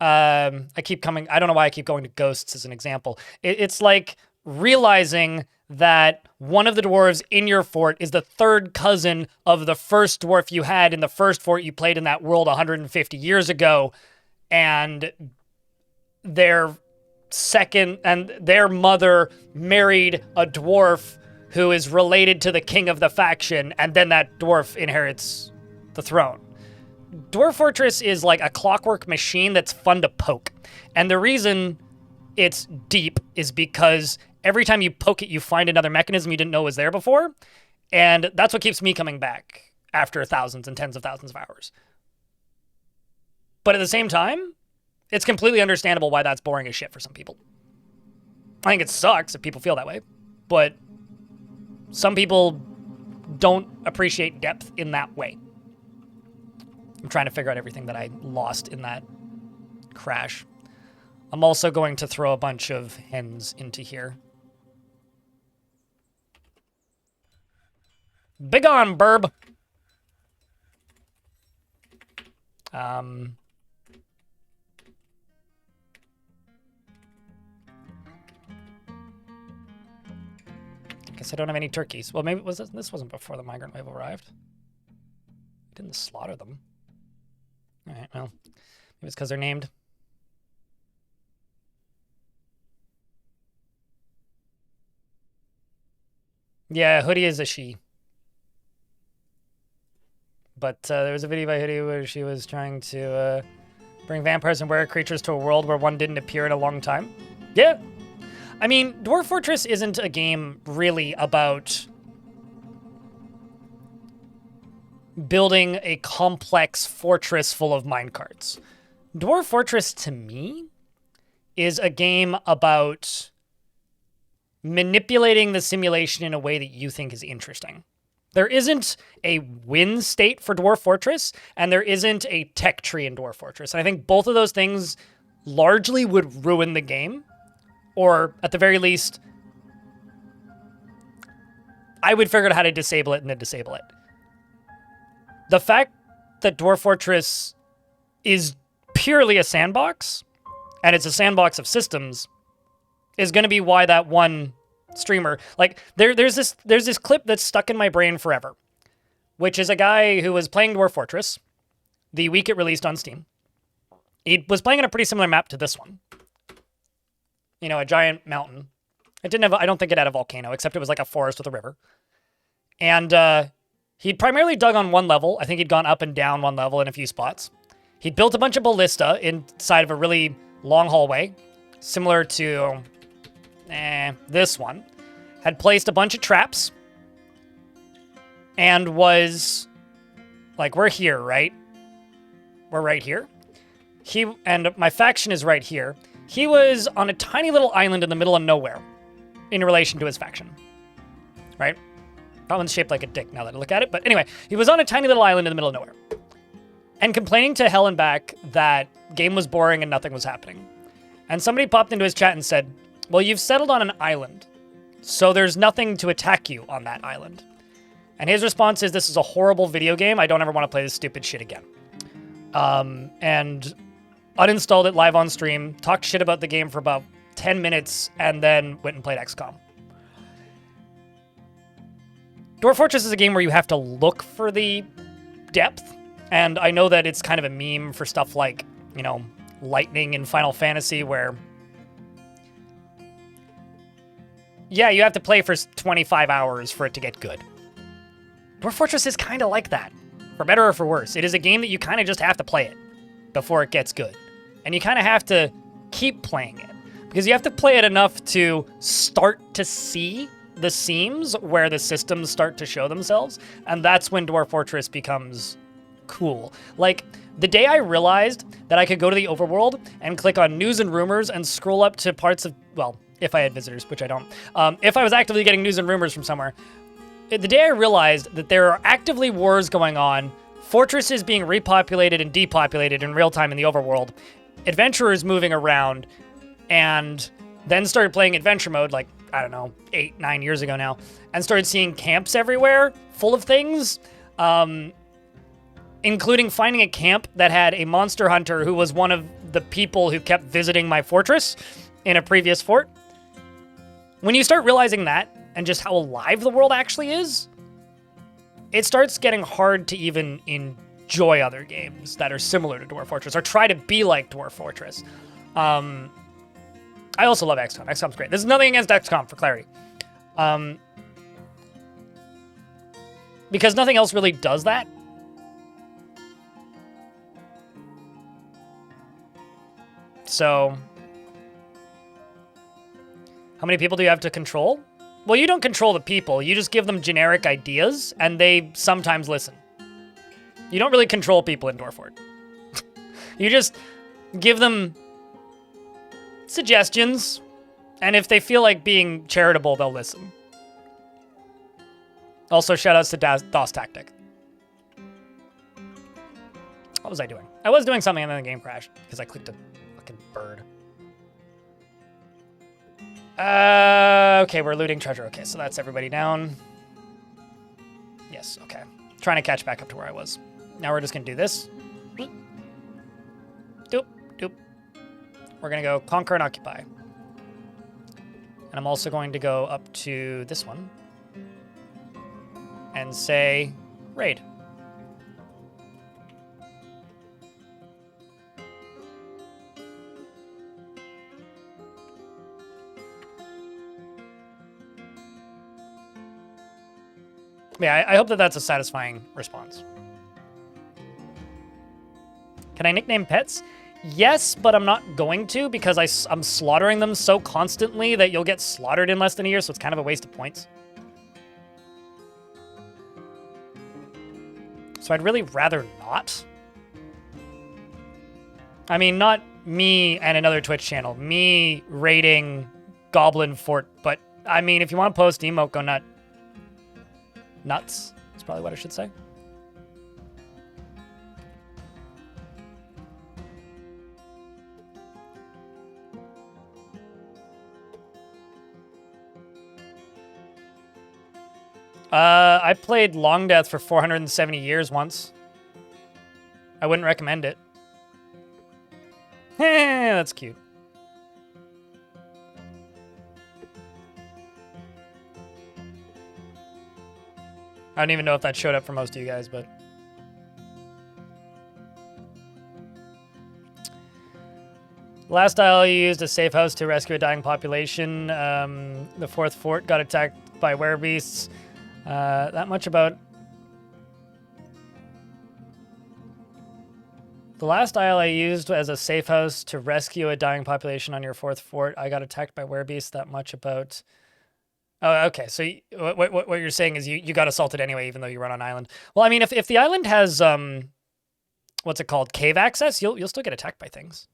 I don't know why I keep going to ghosts as an example. It's like realizing that one of the dwarves in your fort is the third cousin of the first dwarf you had in the first fort you played in that world 150 years ago, and their mother married a dwarf who is related to the king of the faction, and then that dwarf inherits the throne. Dwarf Fortress is like a clockwork machine that's fun to poke. And the reason it's deep is because every time you poke it, you find another mechanism you didn't know was there before. And that's what keeps me coming back after thousands and tens of thousands of hours. But at the same time, it's completely understandable why that's boring as shit for some people. I think it sucks if people feel that way. But some people don't appreciate depth in that way. I'm trying to figure out everything that I lost in that crash. I'm also going to throw a bunch of hens into here. Big on, burb. I guess I don't have any turkeys. Well, maybe this wasn't before the migrant wave arrived. I didn't slaughter them. All right, well, maybe it's because they're named. Yeah, Hoodie is a she. But there was a video by Hoodie where she was trying to bring vampires and were creatures to a world where one didn't appear in a long time. Yeah. I mean, Dwarf Fortress isn't a game really about building a complex fortress full of minecarts. Dwarf Fortress, to me, is a game about manipulating the simulation in a way that you think is interesting. There isn't a win state for Dwarf Fortress, and there isn't a tech tree in Dwarf Fortress. And I think both of those things largely would ruin the game, or at the very least, I would figure out how to disable it and then disable it. The fact that Dwarf Fortress is purely a sandbox, and it's a sandbox of systems, is going to be why that one streamer, like, there's this clip that's stuck in my brain forever, which is a guy who was playing Dwarf Fortress the week it released on Steam. He was playing on a pretty similar map to this one. You know, a giant mountain. It didn't have, I don't think it had a volcano, except it was like a forest with a river. And he'd primarily dug on one level. I think he'd gone up and down one level in a few spots. He'd built a bunch of ballista inside of a really long hallway, similar to this one. Had placed a bunch of traps and was like, we're here, right? We're right here. And my faction is right here. He was on a tiny little island in the middle of nowhere in relation to his faction, right? That one's shaped like a dick now that I look at it. But anyway, he was on a tiny little island in the middle of nowhere and complaining to hell and back that game was boring and nothing was happening. And somebody popped into his chat and said, well, you've settled on an island, so there's nothing to attack you on that island. And his response is, this is a horrible video game. I don't ever want to play this stupid shit again. And uninstalled it live on stream, talked shit about the game for about 10 minutes, and then went and played XCOM. Dwarf Fortress is a game where you have to look for the depth, and I know that it's kind of a meme for stuff like, you know, Lightning in Final Fantasy, where, yeah, you have to play for 25 hours for it to get good. Dwarf Fortress is kind of like that, for better or for worse. It is a game that you kind of just have to play it before it gets good. And you kind of have to keep playing it, because you have to play it enough to start to see the seams where the systems start to show themselves, and that's when Dwarf Fortress becomes cool. Like, the day I realized that I could go to the overworld and click on news and rumors and scroll up to parts of, well, if I had visitors, which I don't, if I was actively getting news and rumors from somewhere, the day I realized that there are actively wars going on, fortresses being repopulated and depopulated in real time in the overworld, adventurers moving around, and then started playing adventure mode, like I don't know, 8, 9 years ago now, and started seeing camps everywhere full of things, including finding a camp that had a monster hunter who was one of the people who kept visiting my fortress in a previous fort. When you start realizing that and just how alive the world actually is, it starts getting hard to even enjoy other games that are similar to Dwarf Fortress or try to be like Dwarf Fortress. I also love XCOM. XCOM's great. There's nothing against XCOM, for clarity. Because nothing else really does that. So, how many people do you have to control? Well, you don't control the people. You just give them generic ideas, and they sometimes listen. You don't really control people in Dwarf Fort. You just give them suggestions, and if they feel like being charitable, they'll listen. Also, shoutouts to DOS Tactic. What was I doing? I was doing something and then the game crashed because I clicked a fucking bird. Okay, we're looting treasure. Okay, so that's everybody down. Yes, okay. Trying to catch back up to where I was. Now we're just gonna do this. Doop, doop. We're gonna go conquer and occupy. And I'm also going to go up to this one and say raid. Yeah, I hope that that's a satisfying response. Can I nickname pets? Yes, but I'm not going to because I'm slaughtering them so constantly that you'll get slaughtered in less than a year, so it's kind of a waste of points. So I'd really rather not. I mean, not me and another Twitch channel. Me raiding Goblin Fort, but I mean, if you want to post emote, go nut. Nuts is probably what I should say. I played Long Death for 470 years once. I wouldn't recommend it. That's cute. I don't even know if that showed up for most of you guys, but... Last isle you used a safe house to rescue a dying population. The fourth fort got attacked by werebeasts. That much about... The last isle I used as a safe house to rescue a dying population on your fourth fort. I got attacked by werebeasts. That much about... Oh, okay. So what you're saying is you got assaulted anyway, even though you run on island. Well, I mean, if the island has what's it called, cave access, you'll still get attacked by things.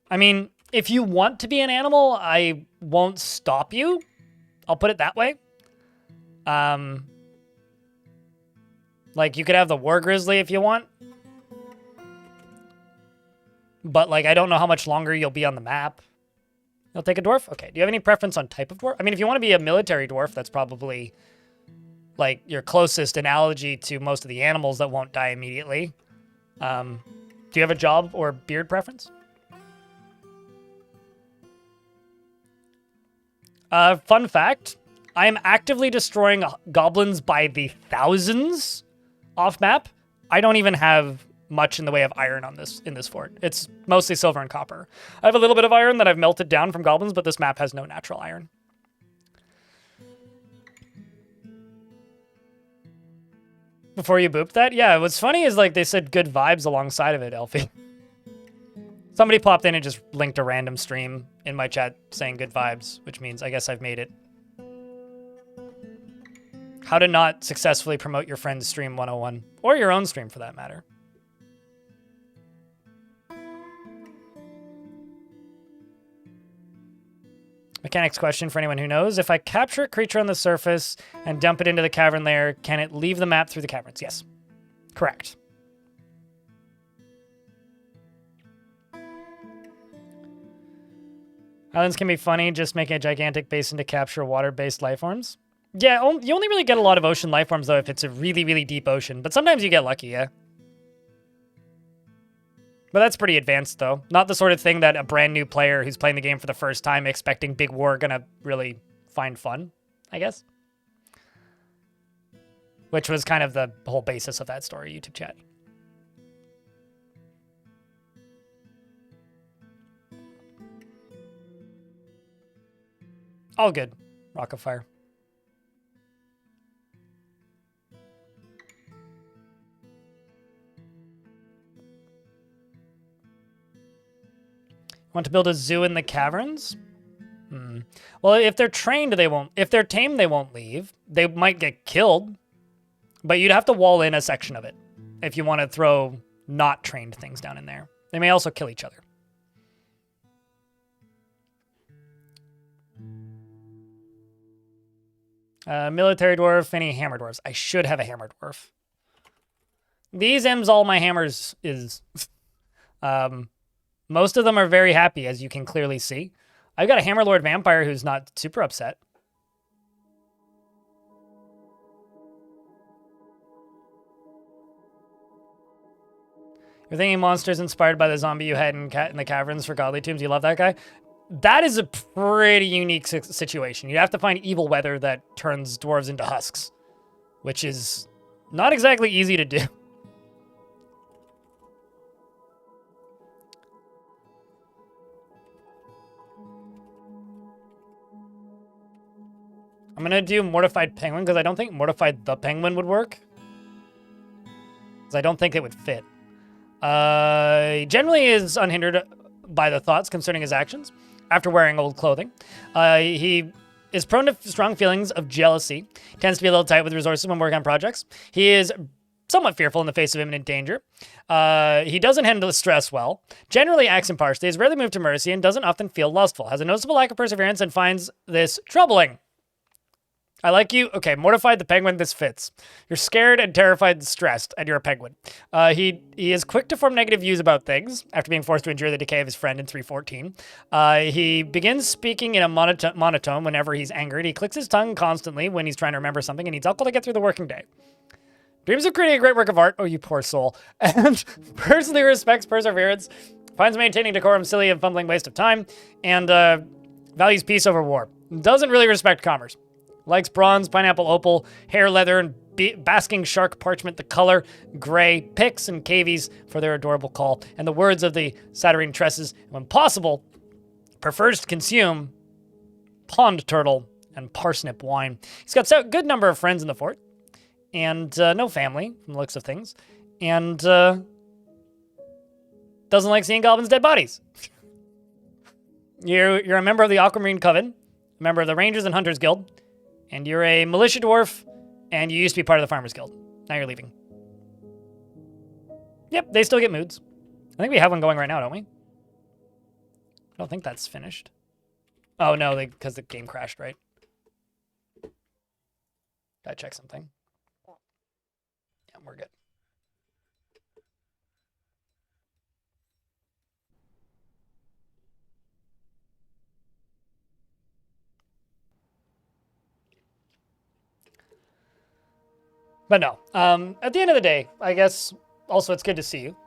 I mean, if you want to be an animal, I won't stop you. I'll put it that way. Like you could have the war grizzly if you want. But, like, I don't know how much longer you'll be on the map. You'll take a dwarf? Okay. Do you have any preference on type of dwarf? I mean, if you want to be a military dwarf, that's probably, like, your closest analogy to most of the animals that won't die immediately. Do you have a job or beard preference? Fun fact. I am actively destroying goblins by the thousands off map. I don't even have much in the way of iron on in this fort. It's mostly silver and copper. I have a little bit of iron that I've melted down from goblins, but this map has no natural iron. Before you booped that? Yeah, what's funny is like they said good vibes alongside of it, Elfie. Somebody popped in and just linked a random stream in my chat saying good vibes, which means I guess I've made it. How to not successfully promote your friend's stream 101, or your own stream for that matter. Mechanics question for anyone who knows. If I capture a creature on the surface and dump it into the cavern layer, can it leave the map through the caverns? Yes. Correct. Islands can be funny, just making a gigantic basin to capture water-based life forms. Yeah, you only really get a lot of ocean life forms, though, if it's a really, really deep ocean. But sometimes you get lucky, yeah. But that's pretty advanced, though. Not the sort of thing that a brand new player who's playing the game for the first time expecting big war gonna really find fun, I guess. Which was kind of the whole basis of that story, YouTube chat. All good. Rock of Fire. Want to build a zoo in the caverns? Well, if they're trained, they won't. If they're tamed, they won't leave. They might get killed. But you'd have to wall in a section of it if you want to throw not trained things down in there. They may also kill each other. Military dwarf, any hammer dwarves? I should have a hammer dwarf. These M's all my hammers is. Most of them are very happy, as you can clearly see. I've got a Hammerlord Vampire who's not super upset. You're thinking monsters inspired by the zombie you had in the caverns for Godly Tombs. You love that guy? That is a pretty unique situation. You have to find evil weather that turns dwarves into husks, which is not exactly easy to do. I'm going to do Mortified Penguin because I don't think Mortified the Penguin would work. Because I don't think it would fit. Generally is unhindered by the thoughts concerning his actions after wearing old clothing. He is prone to strong feelings of jealousy. Tends to be a little tight with resources when working on projects. He is somewhat fearful in the face of imminent danger. He doesn't handle stress well. Generally acts impartially, is rarely moved to mercy, and doesn't often feel lustful. Has a noticeable lack of perseverance and finds this troubling. I like you. Okay, Mortified the Penguin, this fits. You're scared and terrified and stressed, and you're a penguin. He is quick to form negative views about things after being forced to endure the decay of his friend in 314. He begins speaking in a monotone whenever he's angered. He clicks his tongue constantly when he's trying to remember something and needs alcohol to get through the working day. Dreams of creating a great work of art. Oh, you poor soul. And personally respects perseverance. Finds maintaining decorum silly and fumbling waste of time. And values peace over war. Doesn't really respect commerce. Likes bronze, pineapple opal, hair leather, and basking shark parchment, the color gray, picks and cavies for their adorable call, and the words of the saturnine tresses, when possible, prefers to consume pond turtle and parsnip wine. He's got a good number of friends in the fort, and no family, from the looks of things, and doesn't like seeing goblins' dead bodies. You're a member of the Aquamarine Coven, a member of the Rangers and Hunters Guild, and you're a militia dwarf, and you used to be part of the Farmers Guild. Now you're leaving. Yep, they still get moods. I think we have one going right now, don't we? I don't think that's finished. Oh, no, because the game crashed, right? Gotta check something. Yeah, we're good. But no, at the end of the day, I guess also it's good to see you.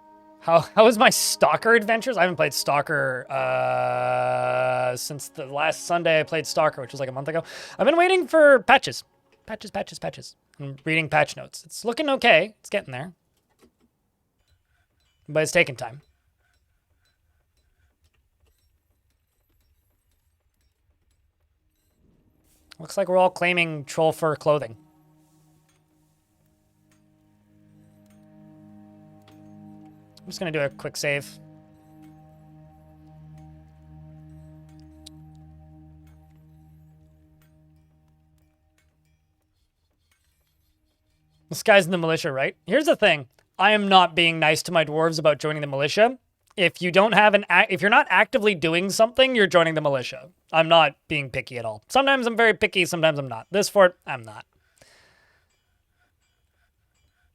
How was my Stalker adventures? I haven't played Stalker since the last Sunday I played Stalker, which was like a month ago. I've been waiting for patches. Patches. I'm reading patch notes. It's looking okay. It's getting there. But it's taking time. Looks like we're all claiming troll fur clothing. I'm just going to do a quick save. This guy's in the militia, right? Here's the thing. I am not being nice to my dwarves about joining the militia. If you don't have if you're not actively doing something, you're joining the militia. I'm not being picky at all. Sometimes I'm very picky, sometimes I'm not. This fort, I'm not.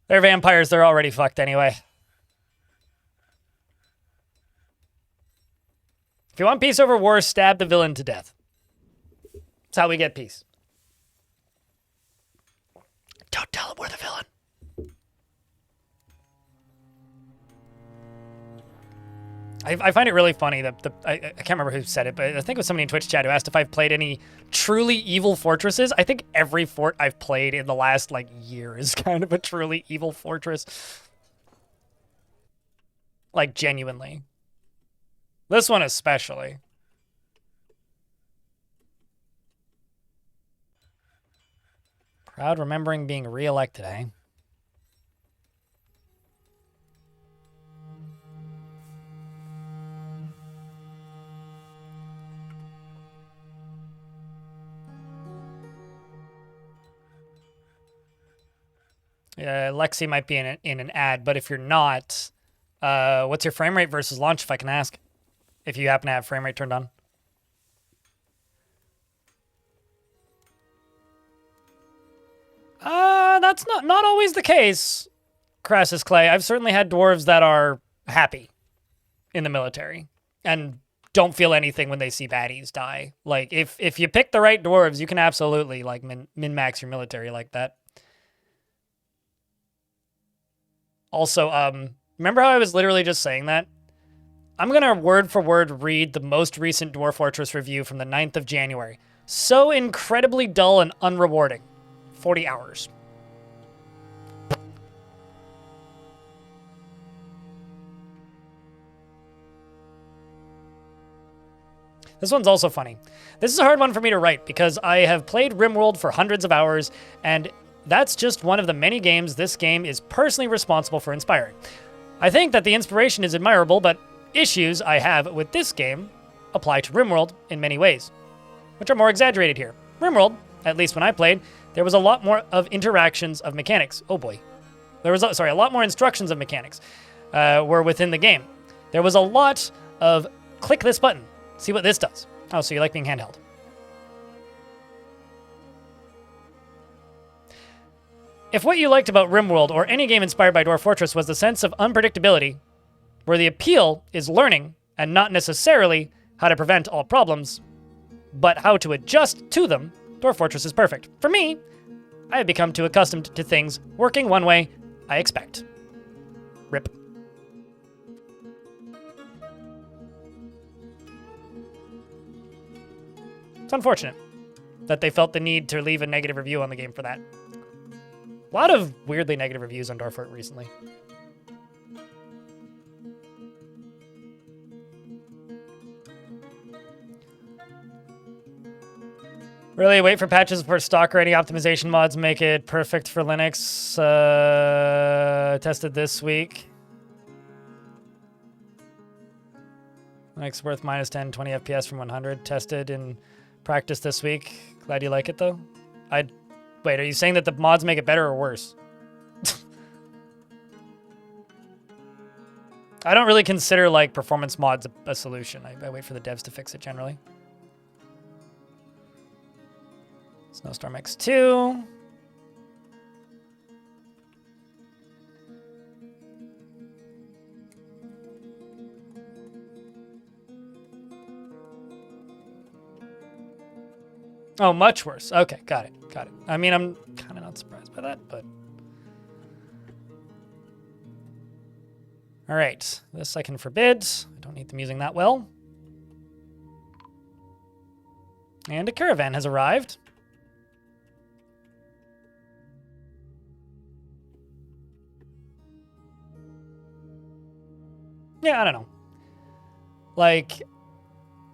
They're vampires, they're already fucked anyway. If you want peace over war, stab the villain to death. That's how we get peace. Don't tell him we're the villain. I find it really funny that I can't remember who said it, but I think it was somebody in Twitch chat who asked if I've played any truly evil fortresses. I think every fort I've played in the last like year is kind of a truly evil fortress. Like genuinely. This one especially. Proud remembering being re-elected, eh? Lexi might be in an ad, but if you're not, what's your frame rate versus launch, if I can ask? If you happen to have frame rate turned on. That's not always the case, Crassus Clay. I've certainly had dwarves that are happy in the military and don't feel anything when they see baddies die. Like, if you pick the right dwarves, you can absolutely, like, min-max your military like that. Also, remember how I was literally just saying that? I'm going to word for word read the most recent Dwarf Fortress review from the 9th of January. So incredibly dull and unrewarding. 40 hours. This one's also funny. This is a hard one for me to write because I have played RimWorld for hundreds of hours, and that's just one of the many games this game is personally responsible for inspiring. I think that the inspiration is admirable, but issues I have with this game apply to RimWorld in many ways, which are more exaggerated here. RimWorld, at least when I played, there was a lot more of interactions of mechanics. Oh boy. There was, a lot more instructions of mechanics were within the game. There was a lot of click this button, see what this does. Oh, so you like being handheld. If what you liked about RimWorld or any game inspired by Dwarf Fortress was the sense of unpredictability, where the appeal is learning and not necessarily how to prevent all problems, but how to adjust to them, Dwarf Fortress is perfect. For me, I have become too accustomed to things working one way I expect. RIP. It's unfortunate that they felt the need to leave a negative review on the game for that. A lot of weirdly negative reviews on Dwarf Fort recently. Really, wait for patches for stock ready optimization mods, make it perfect for Linux. Tested this week. Linux worth minus 10, 20 FPS from 100. Tested in practice this week. Glad you like it though. Wait, are you saying that the mods make it better or worse? I don't really consider like performance mods a solution. I wait for the devs to fix it generally. Snowstorm X2. Oh, much worse. Okay, got it. Got it. I mean, I'm kind of not surprised by that, but... All right, this I can forbid. I don't need them using that well. And a caravan has arrived. Yeah, I don't know. Like,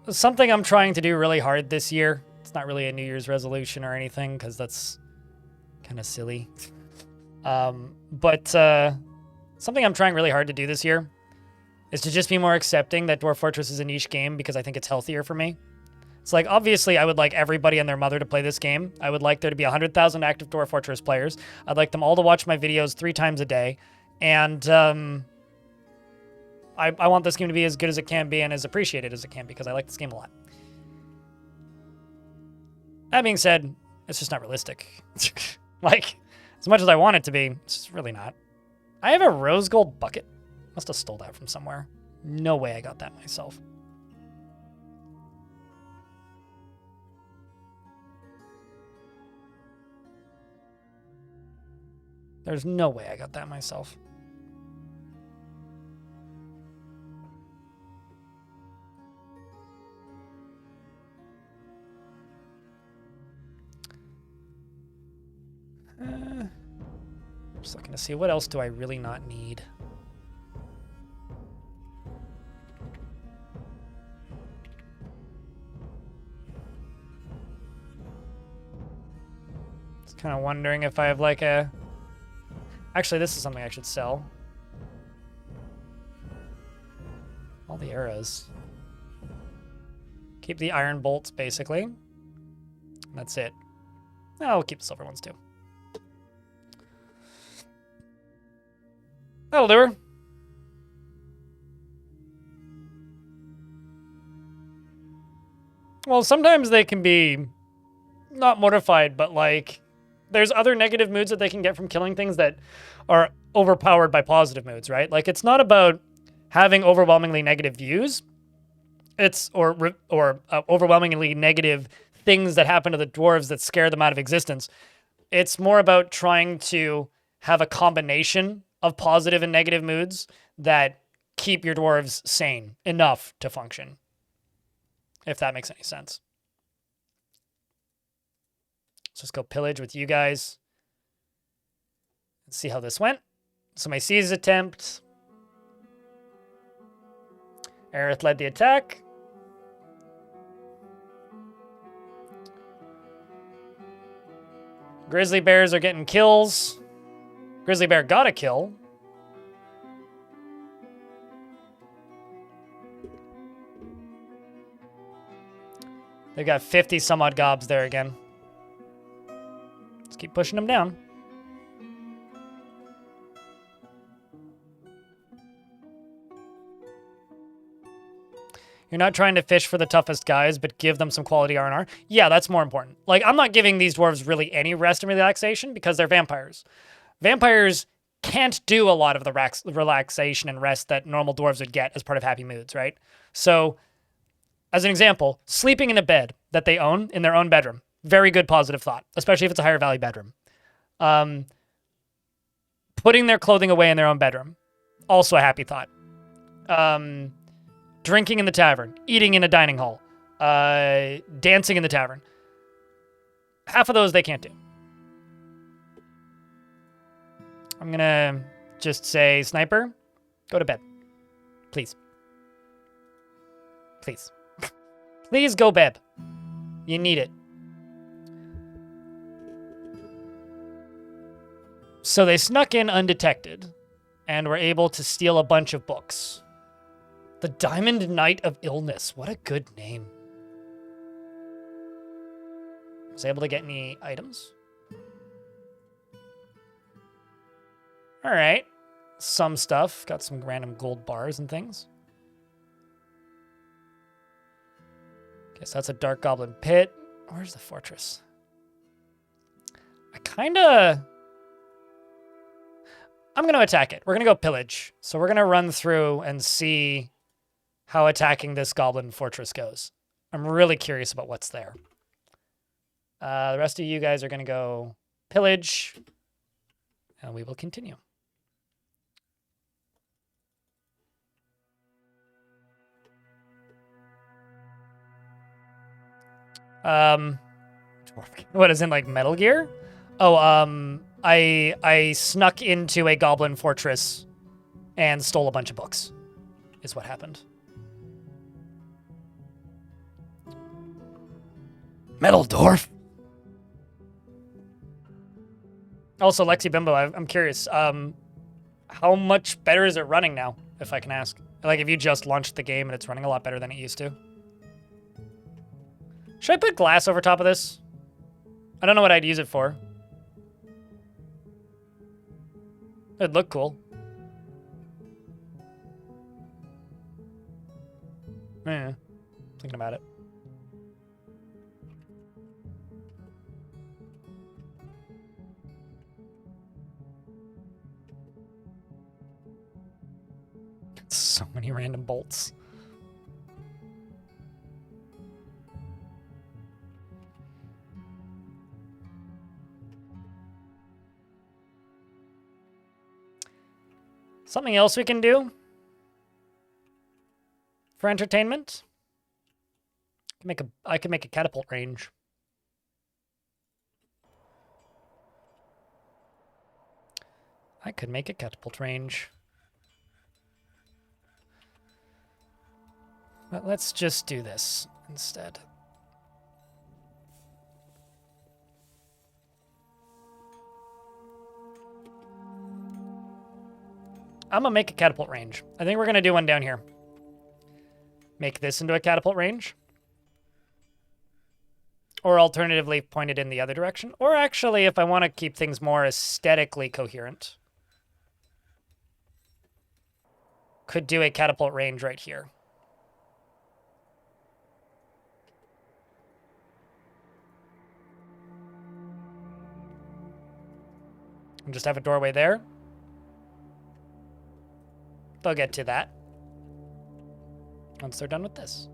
something I'm trying to do really hard this year. It's not really a New Year's resolution or anything, because that's kind of silly. But something I'm trying really hard to do this year is to just be more accepting that Dwarf Fortress is a niche game because I think it's healthier for me. It's like, obviously, I would like everybody and their mother to play this game. I would like there to be 100,000 active Dwarf Fortress players. I'd like them all to watch my videos 3 times a day. And I want this game to be as good as it can be and as appreciated as it can because I like this game a lot. That being said, it's just not realistic. Like, as much as I want it to be, it's just really not. I have a rose gold bucket. Must have stole that from somewhere. No way I got that myself. There's no way I got that myself. Just looking to see what else do I really not need. Just kind of wondering if I have like a... Actually, this is something I should sell. All the arrows. Keep the iron bolts, basically. That's it. I'll keep the silver ones, too. That'll do her. Well, sometimes they can be not mortified, but like there's other negative moods that they can get from killing things that are overpowered by positive moods, right? Like it's not about having overwhelmingly negative views. It's or overwhelmingly negative things that happen to the dwarves that scare them out of existence. It's more about trying to have a combination of positive and negative moods that keep your dwarves sane enough to function. If that makes any sense. Let's just go pillage with you guys. Let's see how this went. So my seize attempt. Aerith led the attack. Grizzly bears are getting kills. Grizzly bear got a kill. They've got 50 some odd gobs there again. Let's keep pushing them down. You're not trying to fish for the toughest guys, but give them some quality R&R. Yeah, that's more important. Like, I'm not giving these dwarves really any rest and relaxation because they're vampires. Vampires can't do a lot of the relaxation and rest that normal dwarves would get as part of happy moods, right? So, as an example, sleeping in a bed that they own in their own bedroom. Very good positive thought, especially if it's a higher value bedroom. Putting their clothing away in their own bedroom. Also a happy thought. Drinking in the tavern. Eating in a dining hall. Dancing in the tavern. Half of those they can't do. I'm going to just say, Sniper, go to bed. Please. Please. Please go bed. You need it. So they snuck in undetected and were able to steal a bunch of books. The Diamond Knight of Illness. What a good name. Was able to get any items? All right. Some stuff. Got some random gold bars and things. Guess that's a Dark Goblin pit. Where's the fortress? I'm going to attack it. We're going to go pillage. So we're going to run through and see how attacking this goblin fortress goes. I'm really curious about what's there. The rest of you guys are going to go pillage. And we will continue. What is in like Metal Gear? Oh, I snuck into a goblin fortress and stole a bunch of books, is what happened. Metal Dwarf. Also, Lexi Bimbo, I'm curious, how much better is it running now, if I can ask? Like, if you just launched the game and it's running a lot better than it used to. Should I put glass over top of this? I don't know what I'd use it for. It'd look cool. Yeah, thinking about it. So many random bolts. Something else we can do for entertainment? I can make a catapult range. I could make a catapult range. But let's just do this instead. I'm gonna make a catapult range. I think we're gonna do one down here. Make this into a catapult range. Or alternatively, point it in the other direction. Or actually, if I want to keep things more aesthetically coherent, could do a catapult range right here. And just have a doorway there. They'll get to that once they're done with this.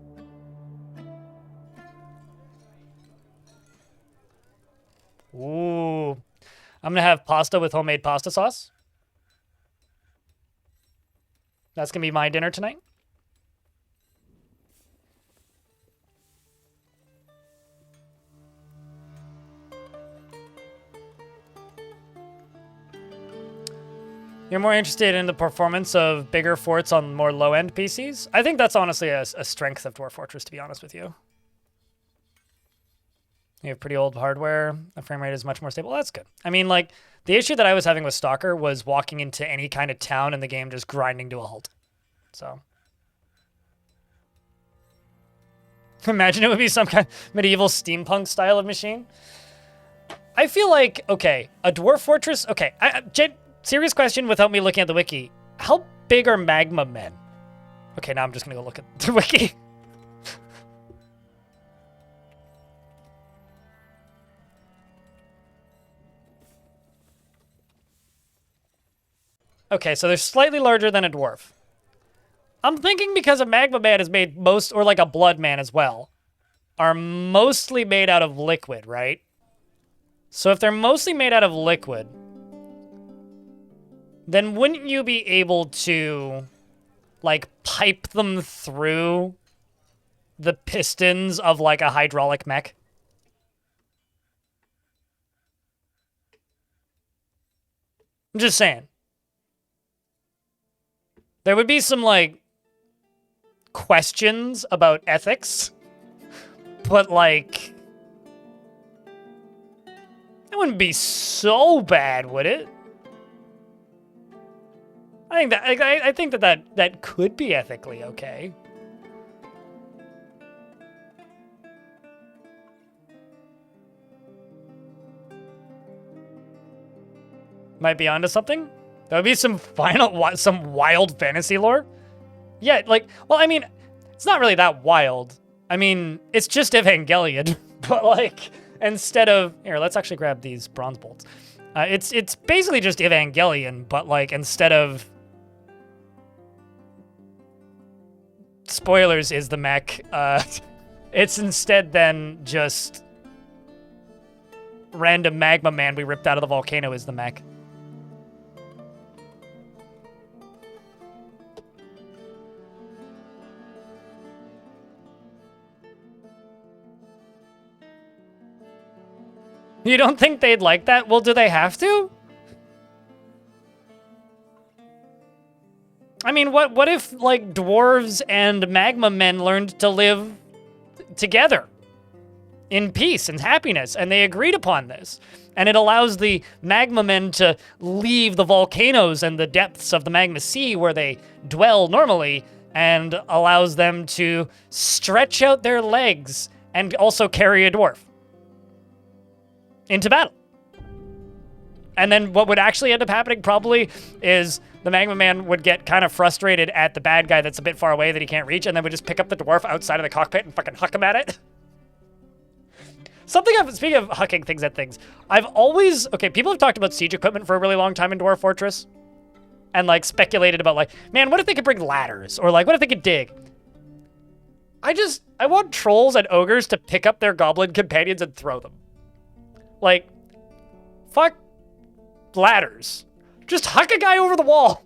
Ooh. I'm gonna have pasta with homemade pasta sauce. That's gonna be my dinner tonight. You're more interested in the performance of bigger forts on more low-end PCs? I think that's honestly a strength of Dwarf Fortress, to be honest with you. You have pretty old hardware. The frame rate is much more stable. That's good. I mean, like, the issue that I was having with Stalker was walking into any kind of town and the game just grinding to a halt. So. Imagine it would be some kind of medieval steampunk style of machine. I feel like, okay, a Dwarf Fortress... Okay, serious question without me looking at the wiki. How big are magma men? Okay, now I'm just going to go look at the wiki. Okay, so they're slightly larger than a dwarf. I'm thinking because a magma man is made most, or like a blood man as well, are mostly made out of liquid, right? So if they're mostly made out of liquid, then wouldn't you be able to, like, pipe them through the pistons of, like, a hydraulic mech? I'm just saying. There would be some, like, questions about ethics, but, like, it wouldn't be so bad, would it? I think that could be ethically okay. Might be onto something. That would be some wild fantasy lore. Yeah, like, well, I mean, it's not really that wild. I mean, it's just Evangelion, but like, instead of here, let's actually grab these bronze bolts. It's basically just Evangelion, but like instead of spoilers is the mech, it's instead then just random magma man we ripped out of the volcano is the mech. You don't think they'd like that? Well, do they have to? I mean, what if, like, dwarves and magma men learned to live together in peace and happiness, and they agreed upon this? And it allows the magma men to leave the volcanoes and the depths of the magma sea where they dwell normally, and allows them to stretch out their legs and also carry a dwarf into battle. And then what would actually end up happening probably is the magma man would get kind of frustrated at the bad guy that's a bit far away that he can't reach, and then would just pick up the dwarf outside of the cockpit and fucking huck him at it. Speaking of hucking things at things, okay, people have talked about siege equipment for a really long time in Dwarf Fortress, and like speculated about like, man, what if they could bring ladders? Or like, what if they could dig? I want trolls and ogres to pick up their goblin companions and throw them. Like, fuck ladders. Just huck a guy over the wall.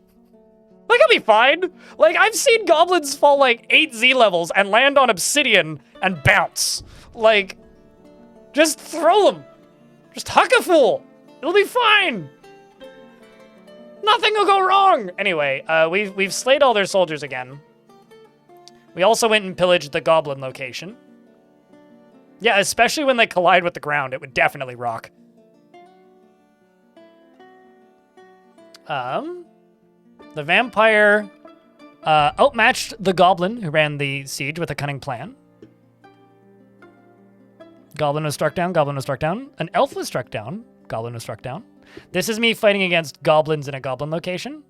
Like, I'll be fine. Like, I've seen goblins fall like 8 Z levels and land on obsidian and bounce. Like, just throw them. Just huck a fool. It'll be fine. Nothing will go wrong. Anyway, we've slayed all their soldiers again. We also went and pillaged the goblin location. Yeah, especially when they collide with the ground, it would definitely rock. The vampire outmatched the goblin who ran the siege with a cunning plan. Goblin was struck down, goblin was struck down. An elf was struck down, goblin was struck down. This is me fighting against goblins in a goblin location.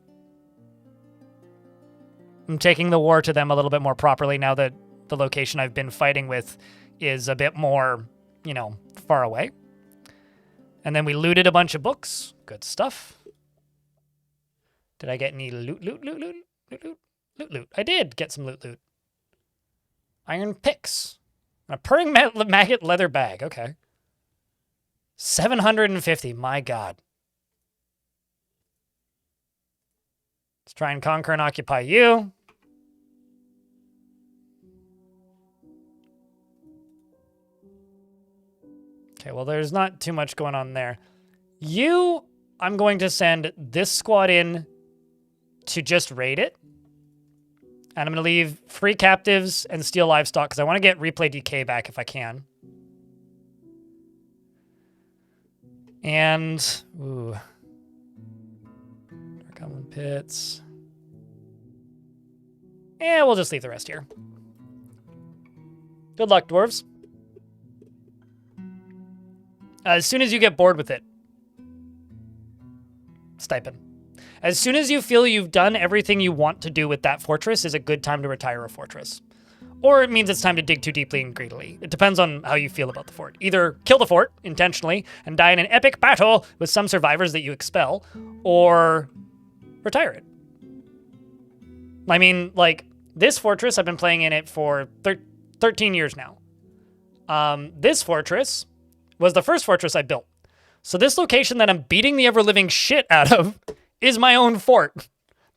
I'm taking the war to them a little bit more properly now that the location I've been fighting with is a bit more, you know, far away. And then we looted a bunch of books. Good stuff. Did I get any loot? I did get some loot. Iron picks. A purring maggot leather bag. Okay. 750. My God. Let's try and conquer and occupy you. Okay, well, there's not too much going on there. You, I'm going to send this squad in to just raid it. And I'm going to leave free captives and steal livestock because I want to get replay DK back if I can. And, ooh. Dark Goblin Pits. Yeah, we'll just leave the rest here. Good luck, dwarves. As soon as you get bored with it, stipend. As soon as you feel you've done everything you want to do with that fortress is a good time to retire a fortress. Or it means it's time to dig too deeply and greedily. It depends on how you feel about the fort. Either kill the fort intentionally and die in an epic battle with some survivors that you expel, or retire it. I mean, like, this fortress, I've been playing in it for 13 years now. This fortress was the first fortress I built. So this location that I'm beating the ever-living shit out of is my own fort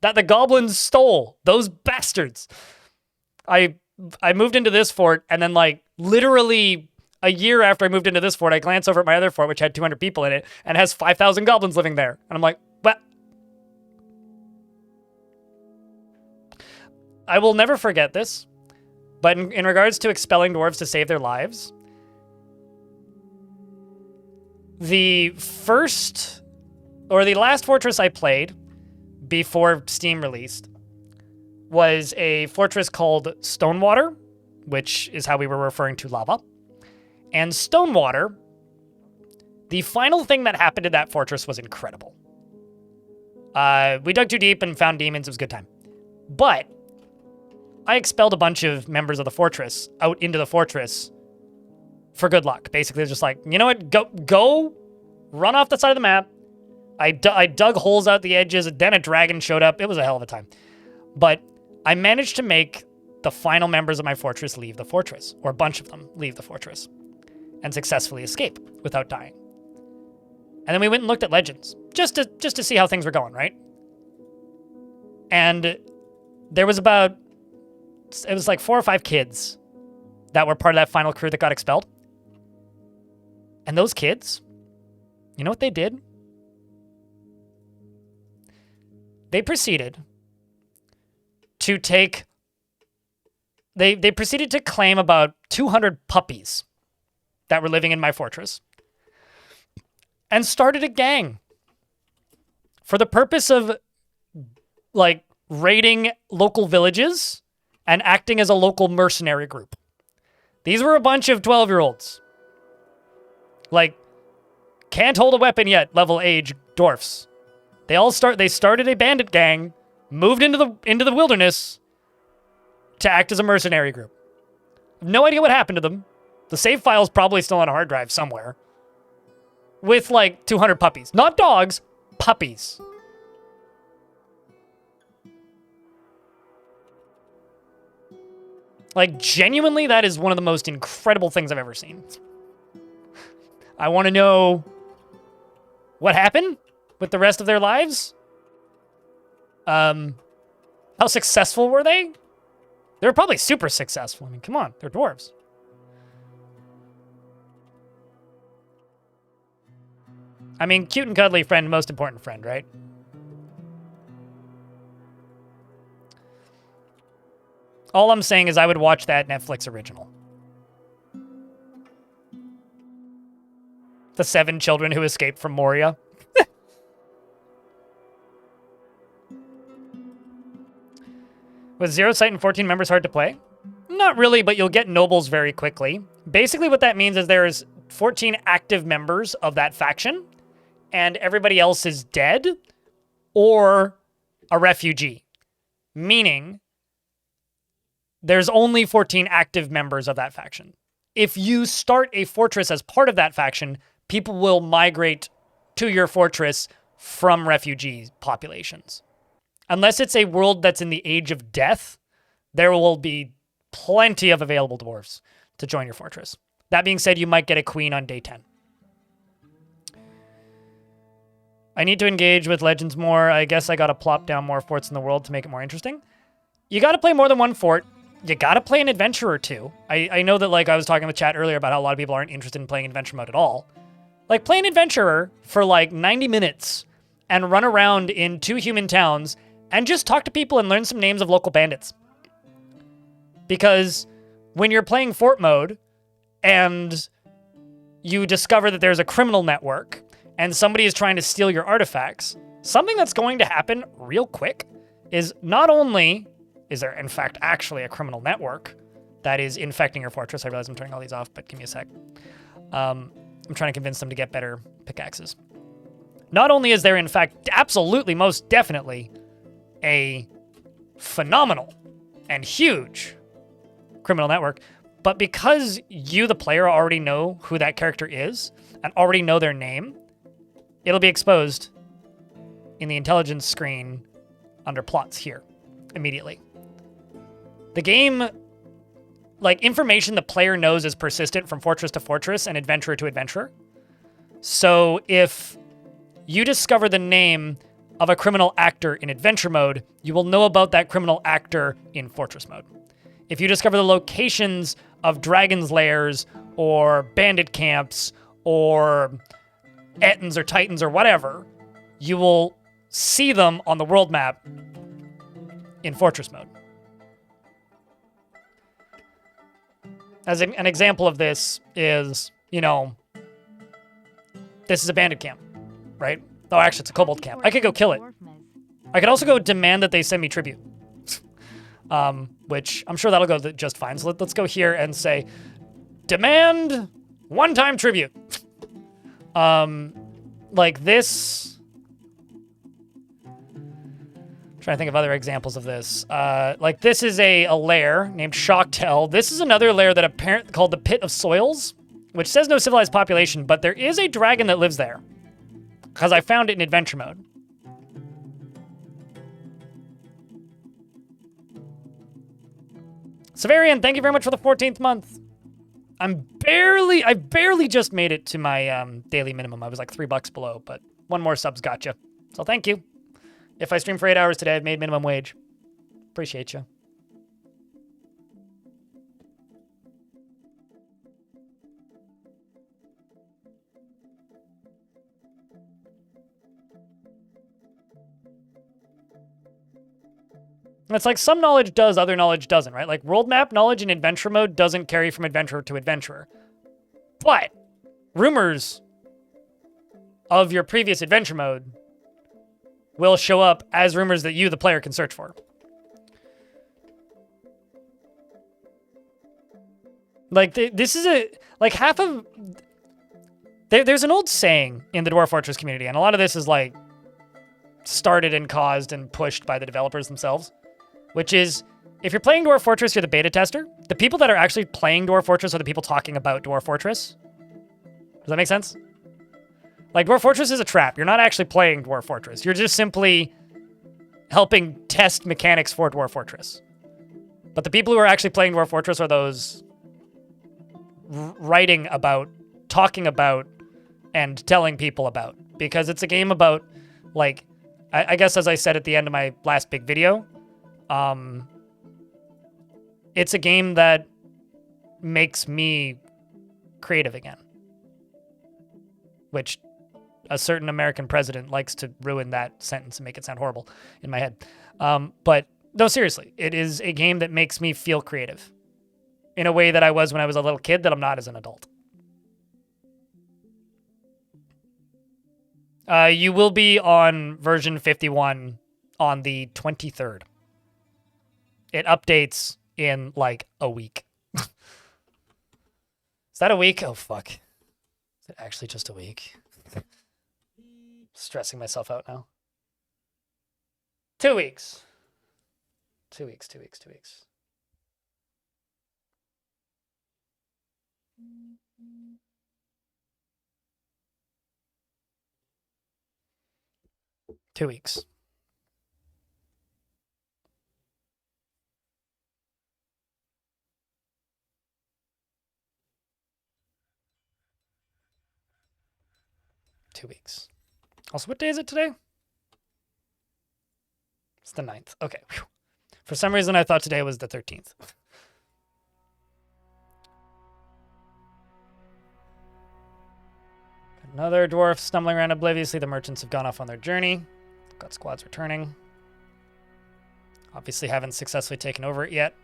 that the goblins stole. Those bastards. I moved into this fort, and then, like, literally a year after I moved into this fort, I glance over at my other fort, which had 200 people in it, and has 5,000 goblins living there. And I'm like, what? I will never forget this, but in regards to expelling dwarves to save their lives, the first, or the last fortress I played before Steam released was a fortress called Stonewater, which is how we were referring to lava. And Stonewater, the final thing that happened to that fortress was incredible. We dug too deep and found demons. It was a good time. But I expelled a bunch of members of the fortress out into the fortress for good luck. Basically, it's just like, you know what? Go run off the side of the map. I dug holes out the edges, then a dragon showed up. It was a hell of a time. But I managed to make the final members of my fortress leave the fortress, or a bunch of them leave the fortress, and successfully escape without dying. And then we went and looked at legends, just to see how things were going, right? And there was it was like 4 or 5 kids that were part of that final crew that got expelled. And those kids, you know what they did? They proceeded to they proceeded to claim about 200 puppies that were living in my fortress and started a gang for the purpose of, like, raiding local villages and acting as a local mercenary group. These were a bunch of 12-year-olds. Like, can't hold a weapon yet, level age dwarfs. They started a bandit gang, moved into the wilderness to act as a mercenary group. I have no idea what happened to them. The save file's probably still on a hard drive somewhere. With like 200 puppies. Not dogs, puppies. Like, genuinely, that is one of the most incredible things I've ever seen. I want to know what happened with the rest of their lives. How successful were they? They were probably super successful. I mean, come on, they're dwarves. I mean, cute and cuddly friend, most important friend, right? All I'm saying is I would watch that Netflix original. The 7 children who escaped from Moria. Was Zero Sight and 14 members hard to play? Not really, but you'll get nobles very quickly. Basically what that means is there's 14 active members of that faction, and everybody else is dead or a refugee. Meaning, there's only 14 active members of that faction. If you start a fortress as part of that faction, people will migrate to your fortress from refugee populations. Unless it's a world that's in the age of death, there will be plenty of available dwarves to join your fortress. That being said, you might get a queen on day 10. I need to engage with legends more. I guess I gotta plop down more forts in the world to make it more interesting. You gotta play more than one fort. You gotta play an adventure or two. I know that, like, I was talking with chat earlier about how a lot of people aren't interested in playing adventure mode at all. Like, play an adventurer for like 90 minutes and run around in 2 human towns and just talk to people and learn some names of local bandits. Because when you're playing fort mode and you discover that there's a criminal network and somebody is trying to steal your artifacts, something that's going to happen real quick is not only is there, in fact, actually a criminal network that is infecting your fortress. I realize I'm turning all these off, but give me a sec. I'm trying to convince them to get better pickaxes. Not only is there, in fact, absolutely, most definitely, a phenomenal and huge criminal network, but because you, the player, already know who that character is and already know their name, it'll be exposed in the intelligence screen under plots here immediately. The game, like, information the player knows is persistent from fortress to fortress and adventurer to adventurer. So if you discover the name of a criminal actor in adventure mode, you will know about that criminal actor in fortress mode. If you discover the locations of dragons' lairs or bandit camps or Ettins or Titans or whatever, you will see them on the world map in fortress mode. As an example of this is, you know, this is a bandit camp, right? Oh, actually, it's a kobold camp. I could go kill it. I could also go demand that they send me tribute, which I'm sure that'll go just fine. So let's go here and say, demand one-time tribute. Like this. I'm trying to think of other examples of this. Like this is a lair named Shocktail. This is another lair that apparently called the Pit of Soils, which says no civilized population, but there is a dragon that lives there. Because I found it in adventure mode. Severian, thank you very much for the 14th month. I barely just made it to my daily minimum. I was like $3 below, but one more sub's got you. So thank you. If I stream for 8 hours today, I've made minimum wage. Appreciate you. It's like some knowledge does, other knowledge doesn't, right? Like world map knowledge in adventure mode doesn't carry from adventurer to adventurer. But rumors of your previous adventure mode will show up as rumors that you, the player, can search for. Like, this is like half of... There's an old saying in the Dwarf Fortress community, and a lot of this is like started and caused and pushed by the developers themselves, which is, if you're playing Dwarf Fortress, you're the beta tester. The people that are actually playing Dwarf Fortress are the people talking about Dwarf Fortress. Does that make sense? Like, Dwarf Fortress is a trap. You're not actually playing Dwarf Fortress. You're just simply helping test mechanics for Dwarf Fortress. But the people who are actually playing Dwarf Fortress are those writing about, talking about, and telling people about. Because it's a game about, like, I guess as I said at the end of my last big video, It's a game that makes me creative again, which a certain American president likes to ruin that sentence and make it sound horrible in my head. But no, seriously, it is a game that makes me feel creative in a way that I was when I was a little kid that I'm not as an adult. You will be on version 51 on the 23rd. It updates in like a week. Is that a week? Oh, fuck. Is it actually just a week? Stressing myself out now. 2 weeks. 2 weeks, 2 weeks, 2 weeks. Two weeks. Also, what day is it today? It's the 9th. Okay. Whew. For some reason, I thought today was the 13th. Another dwarf stumbling around obliviously. The merchants have gone off on their journey. Got squads returning. Obviously haven't successfully taken over it yet.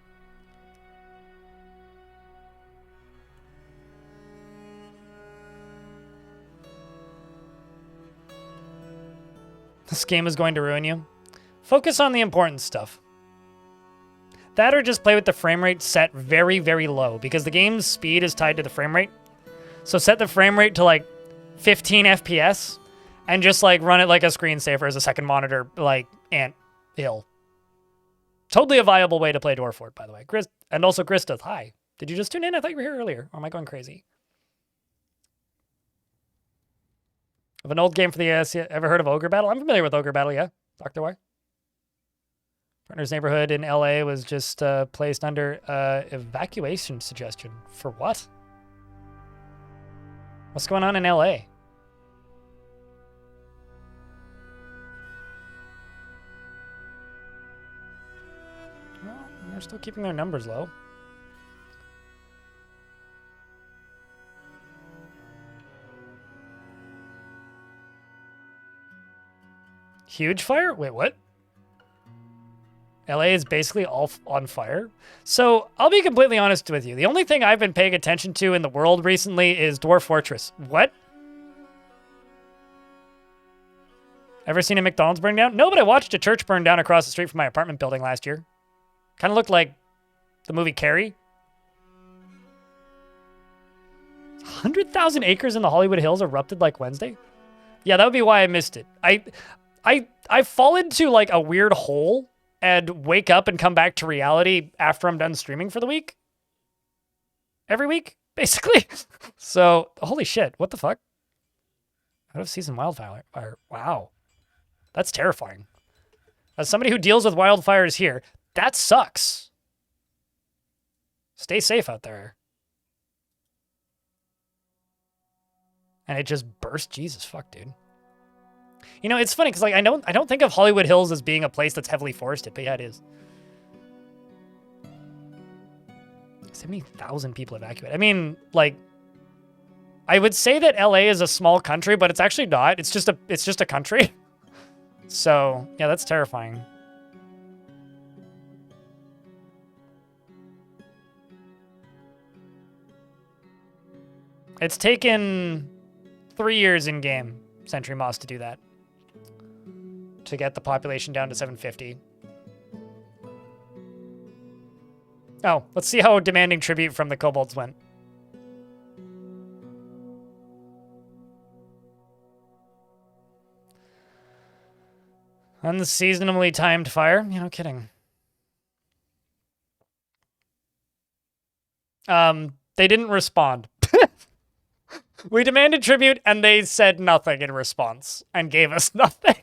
This game is going to ruin you. Focus on the important stuff. That or just play with the frame rate set very, very low because the game's speed is tied to the frame rate. So set the frame rate to like 15 FPS and just like run it like a screensaver as a second monitor, like ant hill. Totally a viable way to play Dwarf Fort, by the way. And also Krista, hi. Did you just tune in? I thought you were here earlier. Or am I going crazy? Of an old game for the AS, ever heard of Ogre Battle? I'm familiar with Ogre Battle, yeah. Dr. Y. Partner's neighborhood in LA was just placed under evacuation suggestion. For what? What's going on in LA? Well, they're still keeping their numbers low. Huge fire? Wait, what? LA is basically all on fire. So I'll be completely honest with you. The only thing I've been paying attention to in the world recently is Dwarf Fortress. What? Ever seen a McDonald's burn down? No, but I watched a church burn down across the street from my apartment building last year. Kind of looked like the movie Carrie. 100,000 acres in the Hollywood Hills erupted like Wednesday? Yeah, that would be why I missed it. I fall into like a weird hole and wake up and come back to reality after I'm done streaming for the week. Every week, basically. So, holy shit, what the fuck? Out of season wildfire. Wow. That's terrifying. As somebody who deals with wildfires here, that sucks. Stay safe out there. And it just burst. Jesus fuck, dude. You know, it's funny because like I don't think of Hollywood Hills as being a place that's heavily forested, but yeah, it is. 70,000 people evacuated. I mean, like, I would say that LA is a small country, but it's actually not. It's just a country. So yeah, that's terrifying. It's taken 3 years in game, Century Moss, to do that. To get the population down to 750. Oh, let's see how demanding tribute from the kobolds went. Unseasonably timed fire? Yeah, no kidding. They didn't respond. We demanded tribute and they said nothing in response and gave us nothing.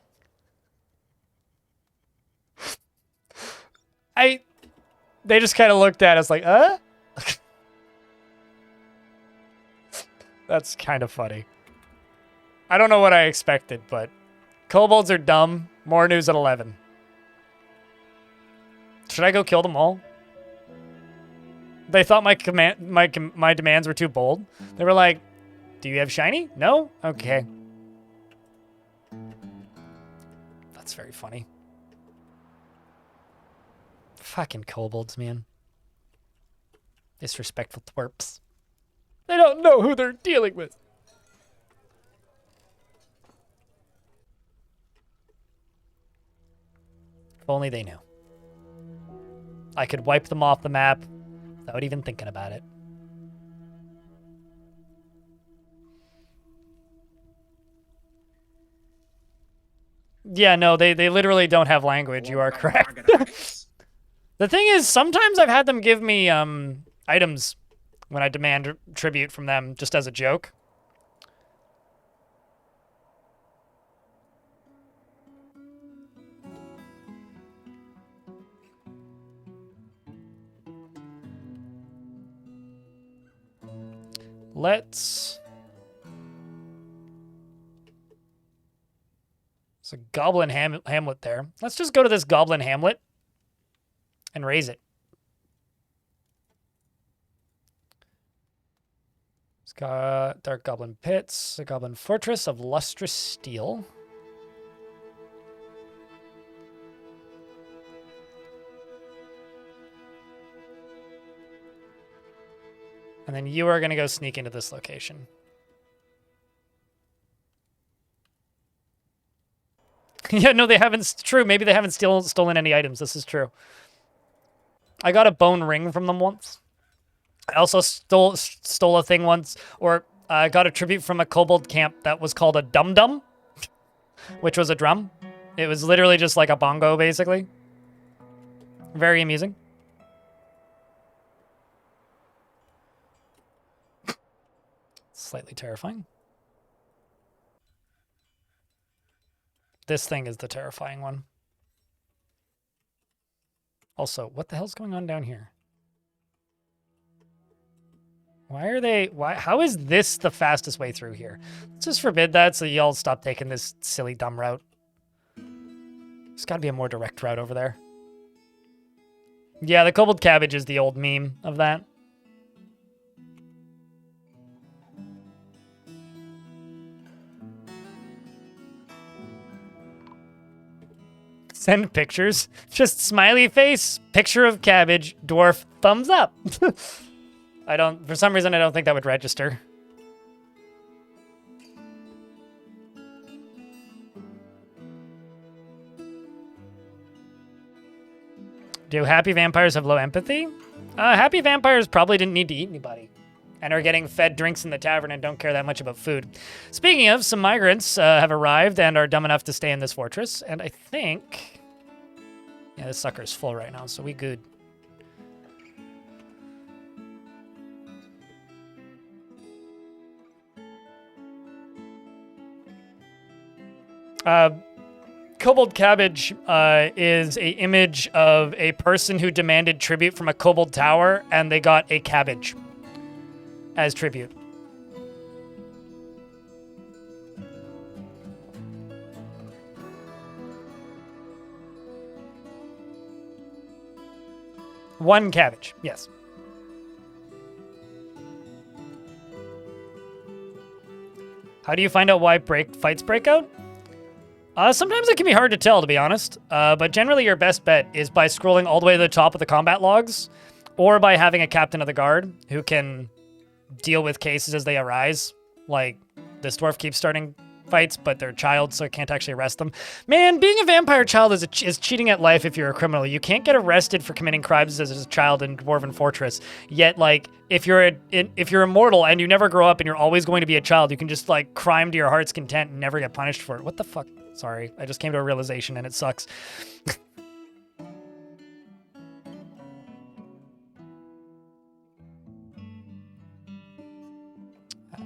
They just kind of looked at us like, That's kind of funny. I don't know what I expected, but kobolds are dumb. More news at 11. Should I go kill them all? They thought my demands were too bold. They were like, "Do you have shiny? No? Okay." That's very funny. Fucking kobolds, man. Disrespectful twerps. They don't know who they're dealing with. If only they knew. I could wipe them off the map without even thinking about it. Yeah, no, they literally don't have language. You are correct. The thing is, sometimes I've had them give me items when I demand tribute from them, just as a joke. Let's... There's a goblin hamlet there. Let's just go to this goblin hamlet and raise it. It's got dark goblin pits, a goblin fortress of lustrous steel. And then you are going to go sneak into this location. Yeah, no, they haven't. True, maybe they haven't stolen any items. This is true. I got a bone ring from them once. I also stole a thing once, or got a tribute from a kobold camp that was called a dum-dum, which was a drum. It was literally just like a bongo, basically. Very amusing. Slightly terrifying. This thing is the terrifying one. Also, what the hell's going on down here? How is this the fastest way through here? Let's just forbid that so y'all stop taking this silly dumb route. There's gotta be a more direct route over there. Yeah, the kobold cabbage is the old meme of that. Send pictures. Just smiley face, picture of cabbage, dwarf, thumbs up. For some reason, I don't think that would register. Do happy vampires have low empathy? Happy vampires probably didn't need to eat anybody and are getting fed drinks in the tavern and don't care that much about food. Speaking of, some migrants have arrived and are dumb enough to stay in this fortress, and I think... Yeah, this sucker's full right now, so we good. Kobold cabbage is a image of a person who demanded tribute from a kobold tower, and they got a cabbage as tribute. One cabbage, yes. How do you find out why fights break out? Sometimes it can be hard to tell, to be honest. But generally your best bet is by scrolling all the way to the top of the combat logs, or by having a captain of the guard who can deal with cases as they arise. Like, this dwarf keeps starting fights, but they're a child, so I can't actually arrest them. Man, being a vampire child is cheating at life if you're a criminal. You can't get arrested for committing crimes as a child in Dwarven Fortress. Yet, like, if you're immortal and you never grow up and you're always going to be a child, you can just, like, crime to your heart's content and never get punished for it. What the fuck? Sorry, I just came to a realization and it sucks.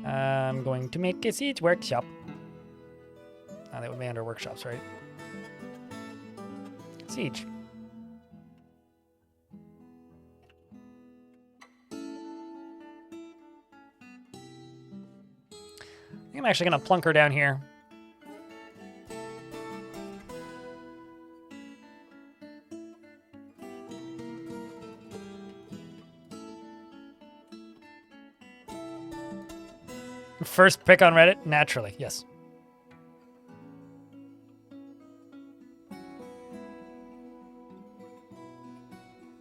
I'm going to make a siege workshop. That would be under workshops, right? Siege. I think I'm actually going to plunk her down here. First pick on Reddit? Naturally, yes.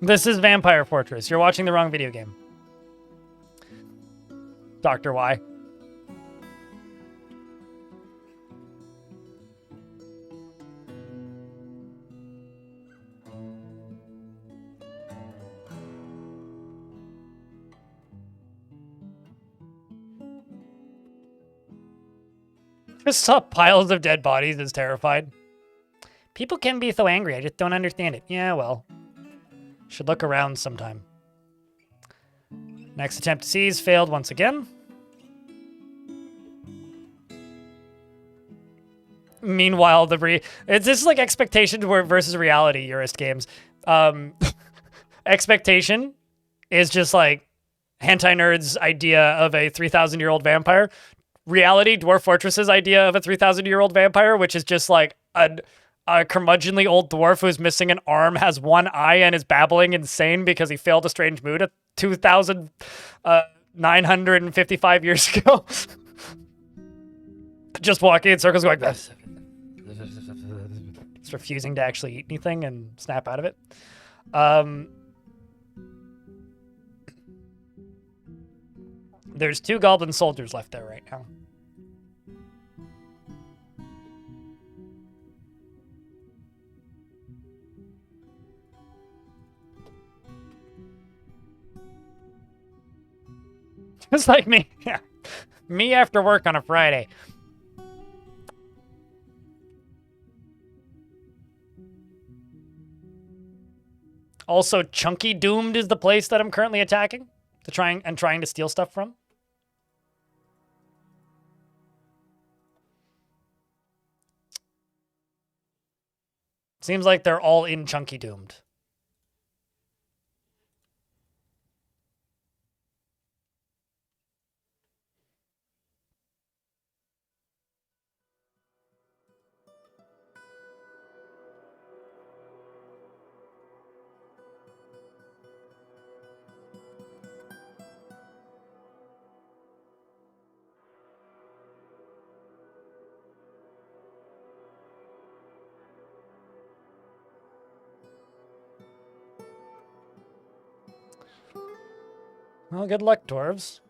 This is Vampire Fortress. You're watching the wrong video game. Dr. Y. Just saw piles of dead bodies is terrified. People can be so angry. I just don't understand it. Yeah, well. Should look around sometime. Next attempt to seize failed once again. Meanwhile, it's just like expectation versus reality, Eurist games. Expectation is just like hentai nerds' idea of a 3,000-year-old vampire. Reality, Dwarf Fortress's idea of a 3,000-year-old vampire, which is just like a curmudgeonly old dwarf who's missing an arm, has one eye, and is babbling insane because he failed a strange mood at 2,955 years ago. Just walking in circles going, just refusing to actually eat anything and snap out of it. There's 2 goblin soldiers left there right now. Just like me. Yeah. Me after work on a Friday. Also, Chunky Doomed is the place that I'm currently attacking trying to steal stuff from. Seems like they're all in Chunky Doomed. Well, good luck, dwarves.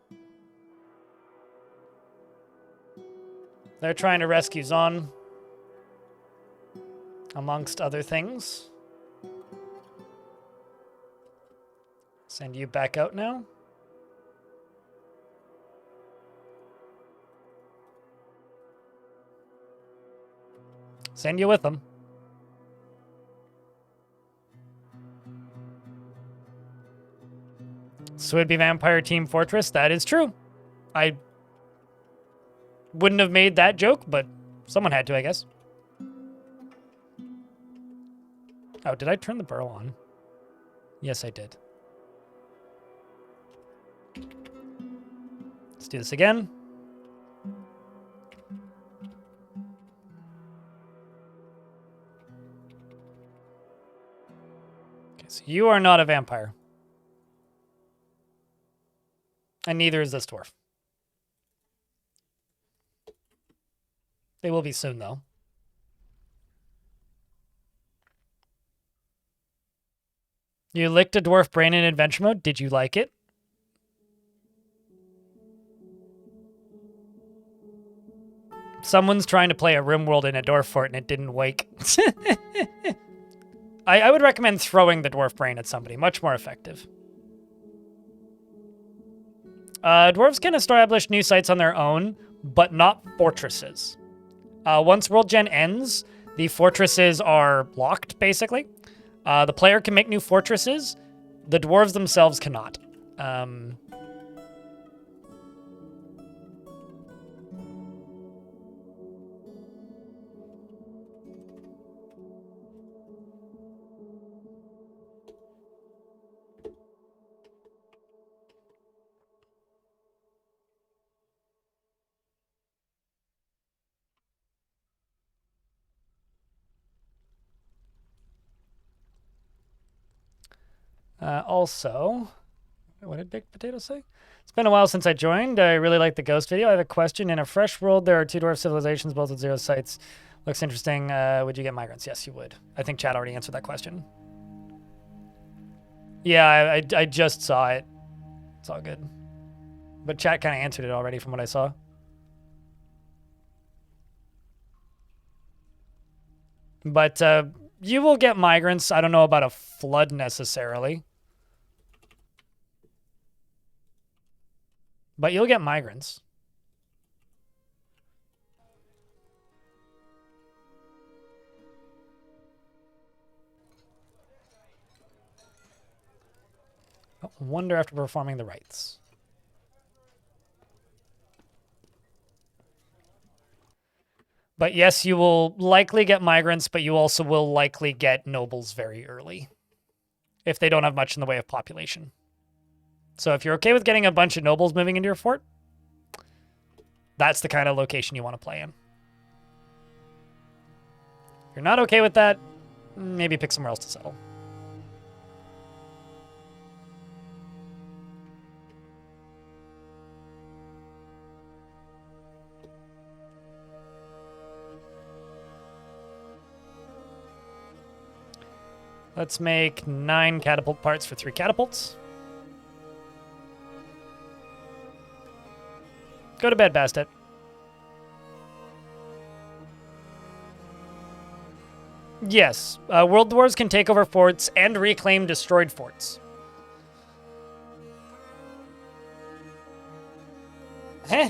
They're trying to rescue Zon, amongst other things. Send you back out now. Send you with them. So it'd be Vampire Team Fortress. That is true. I wouldn't have made that joke, but someone had to, I guess. Oh, did I turn the burrow on? Yes, I did. Let's do this again. Okay, so you are not a vampire. And neither is this dwarf. They will be soon, though. You licked a dwarf brain in adventure mode. Did you like it? Someone's trying to play a RimWorld in a dwarf fort and it didn't wake. I would recommend throwing the dwarf brain at somebody. Much more effective. Dwarves can establish new sites on their own, but not fortresses. Once World Gen ends, the fortresses are locked, basically. The player can make new fortresses. The dwarves themselves cannot. Also, What did Baked Potato say? It's been a while since I joined. I really like the Ghost video. I have a question. In a fresh world, there are 2 dwarf civilizations, both with 0 sites. Looks interesting. Would you get migrants? Yes, you would. I think Chad already answered that question. Yeah, I just saw it. It's all good. But chat kind of answered it already from what I saw. But you will get migrants. I don't know about a flood necessarily. But you'll get migrants. Wonder after performing the rites. But yes, you will likely get migrants, but you also will likely get nobles very early if they don't have much in the way of population. So if you're okay with getting a bunch of nobles moving into your fort, that's the kind of location you want to play in. If you're not okay with that, maybe pick somewhere else to settle. Let's make 9 catapult parts for 3 catapults. Go to bed, Bastet. Yes, World Dwarves can take over forts and reclaim destroyed forts. Heh.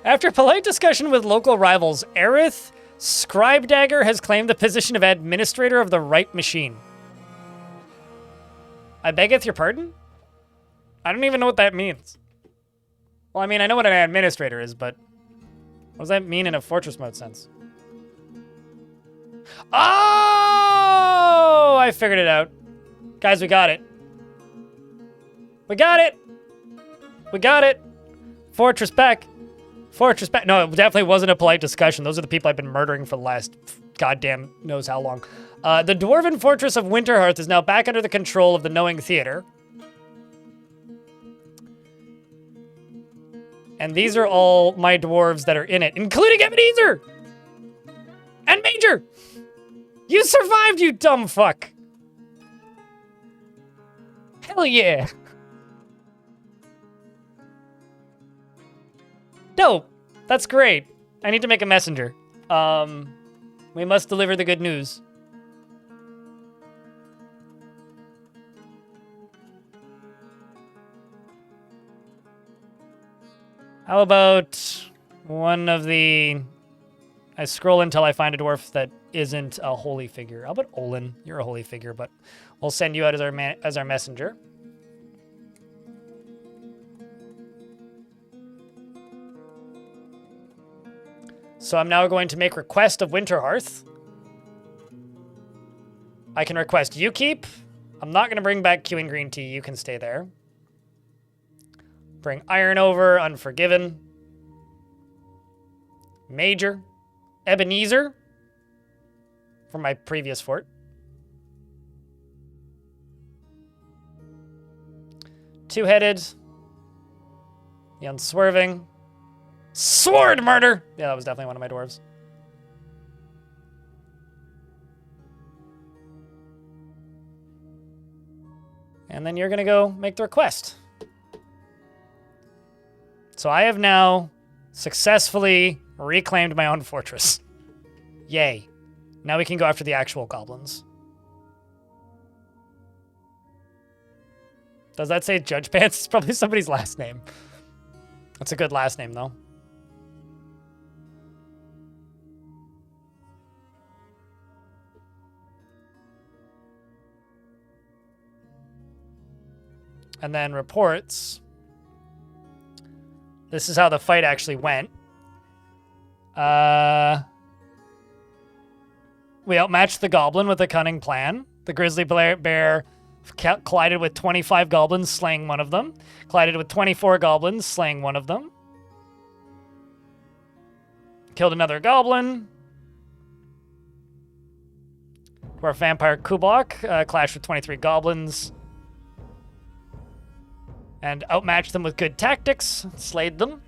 After polite discussion with local rivals, Aerith Scribe Dagger has claimed the position of administrator of the right machine. I beggeth your pardon? I don't even know what that means. Well, I mean, I know what an administrator is, but what does that mean in a fortress mode sense? Oh! I figured it out. Guys, we got it. We got it! We got it! Fortress back. Fortress back. No, it definitely wasn't a polite discussion. Those are the people I've been murdering for the last goddamn knows how long. The Dwarven Fortress of Winterhearth is now back under the control of the Knowing Theater. And these are all my dwarves that are in it, including Ebenezer! And Major! You survived, you dumb fuck! Hell yeah! Dope! That's great. I need to make a messenger. We must deliver the good news. How about one of the... I scroll until I find a dwarf that isn't a holy figure. How about Olin? You're a holy figure, but we'll send you out as our messenger. So I'm now going to make request of Winterhearth. I can request you keep. I'm not going to bring back queuing green tea. You can stay there. Bring Iron over, Unforgiven. Major. Ebenezer. From my previous fort. Two-headed. The Unswerving. Sword Murder! Yeah, that was definitely one of my dwarves. And then you're going to go make the request. So I have now successfully reclaimed my own fortress. Yay. Now we can go after the actual goblins. Does that say Judge Pants? It's probably somebody's last name. That's a good last name, though. And then reports. This is how the fight actually went. We outmatched the goblin with a cunning plan. The grizzly bear collided with 25 goblins, slaying one of them. Collided with 24 goblins, slaying one of them. Killed another goblin. Dwarf vampire Kubok clashed with 23 goblins. and outmatched them with good tactics, slayed them.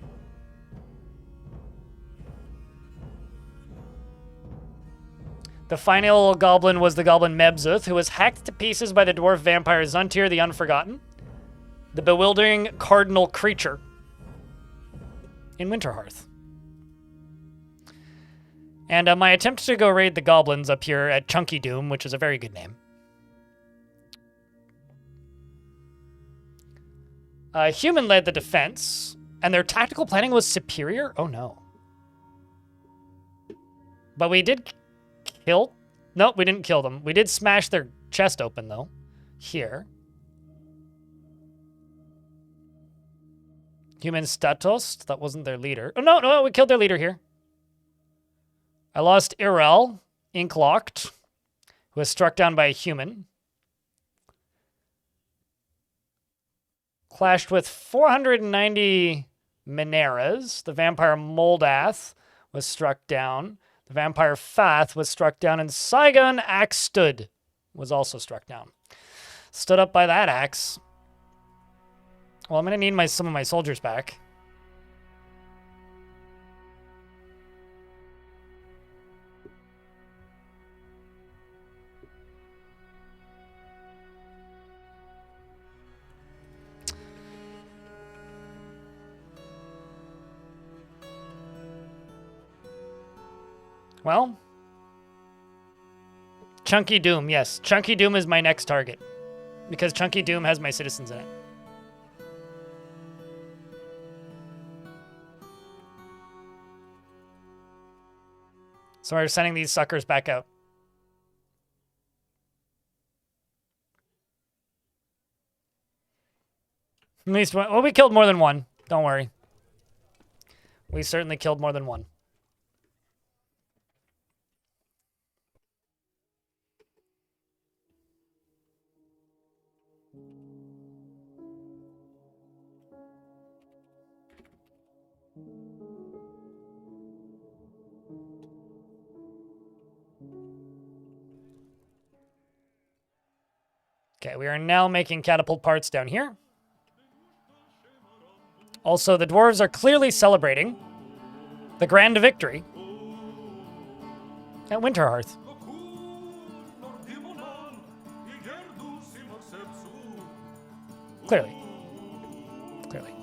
The final goblin was the goblin Mebzuth, who was hacked to pieces by the dwarf vampire Zuntir the Unforgotten, the bewildering cardinal creature in Winterhearth. And my attempt to go raid the goblins up here at Chunky Doom, which is a very good name. Human led the defense, and their tactical planning was superior? Oh no. But we did kill... Nope, we didn't kill them. We did smash their chest open, though. Here. Human Statos, that wasn't their leader. Oh, no, we killed their leader here. I lost Irel, Inklocked, who was struck down by a human. Clashed with 490 Mineras. The vampire Moldath was struck down. The vampire Fath was struck down, and Saigon Axstud was also struck down. Stood up by that axe. Well, I'm going to need some of my soldiers back. Well, Chunky Doom, yes. Chunky Doom is my next target, because Chunky Doom has my citizens in it. So we're sending these suckers back out. At least one. Well, we killed more than one. Don't worry. We certainly killed more than one. Okay, we are now making catapult parts down here. Also, the dwarves are clearly celebrating the grand victory at Winterhearth. Clearly. Clearly.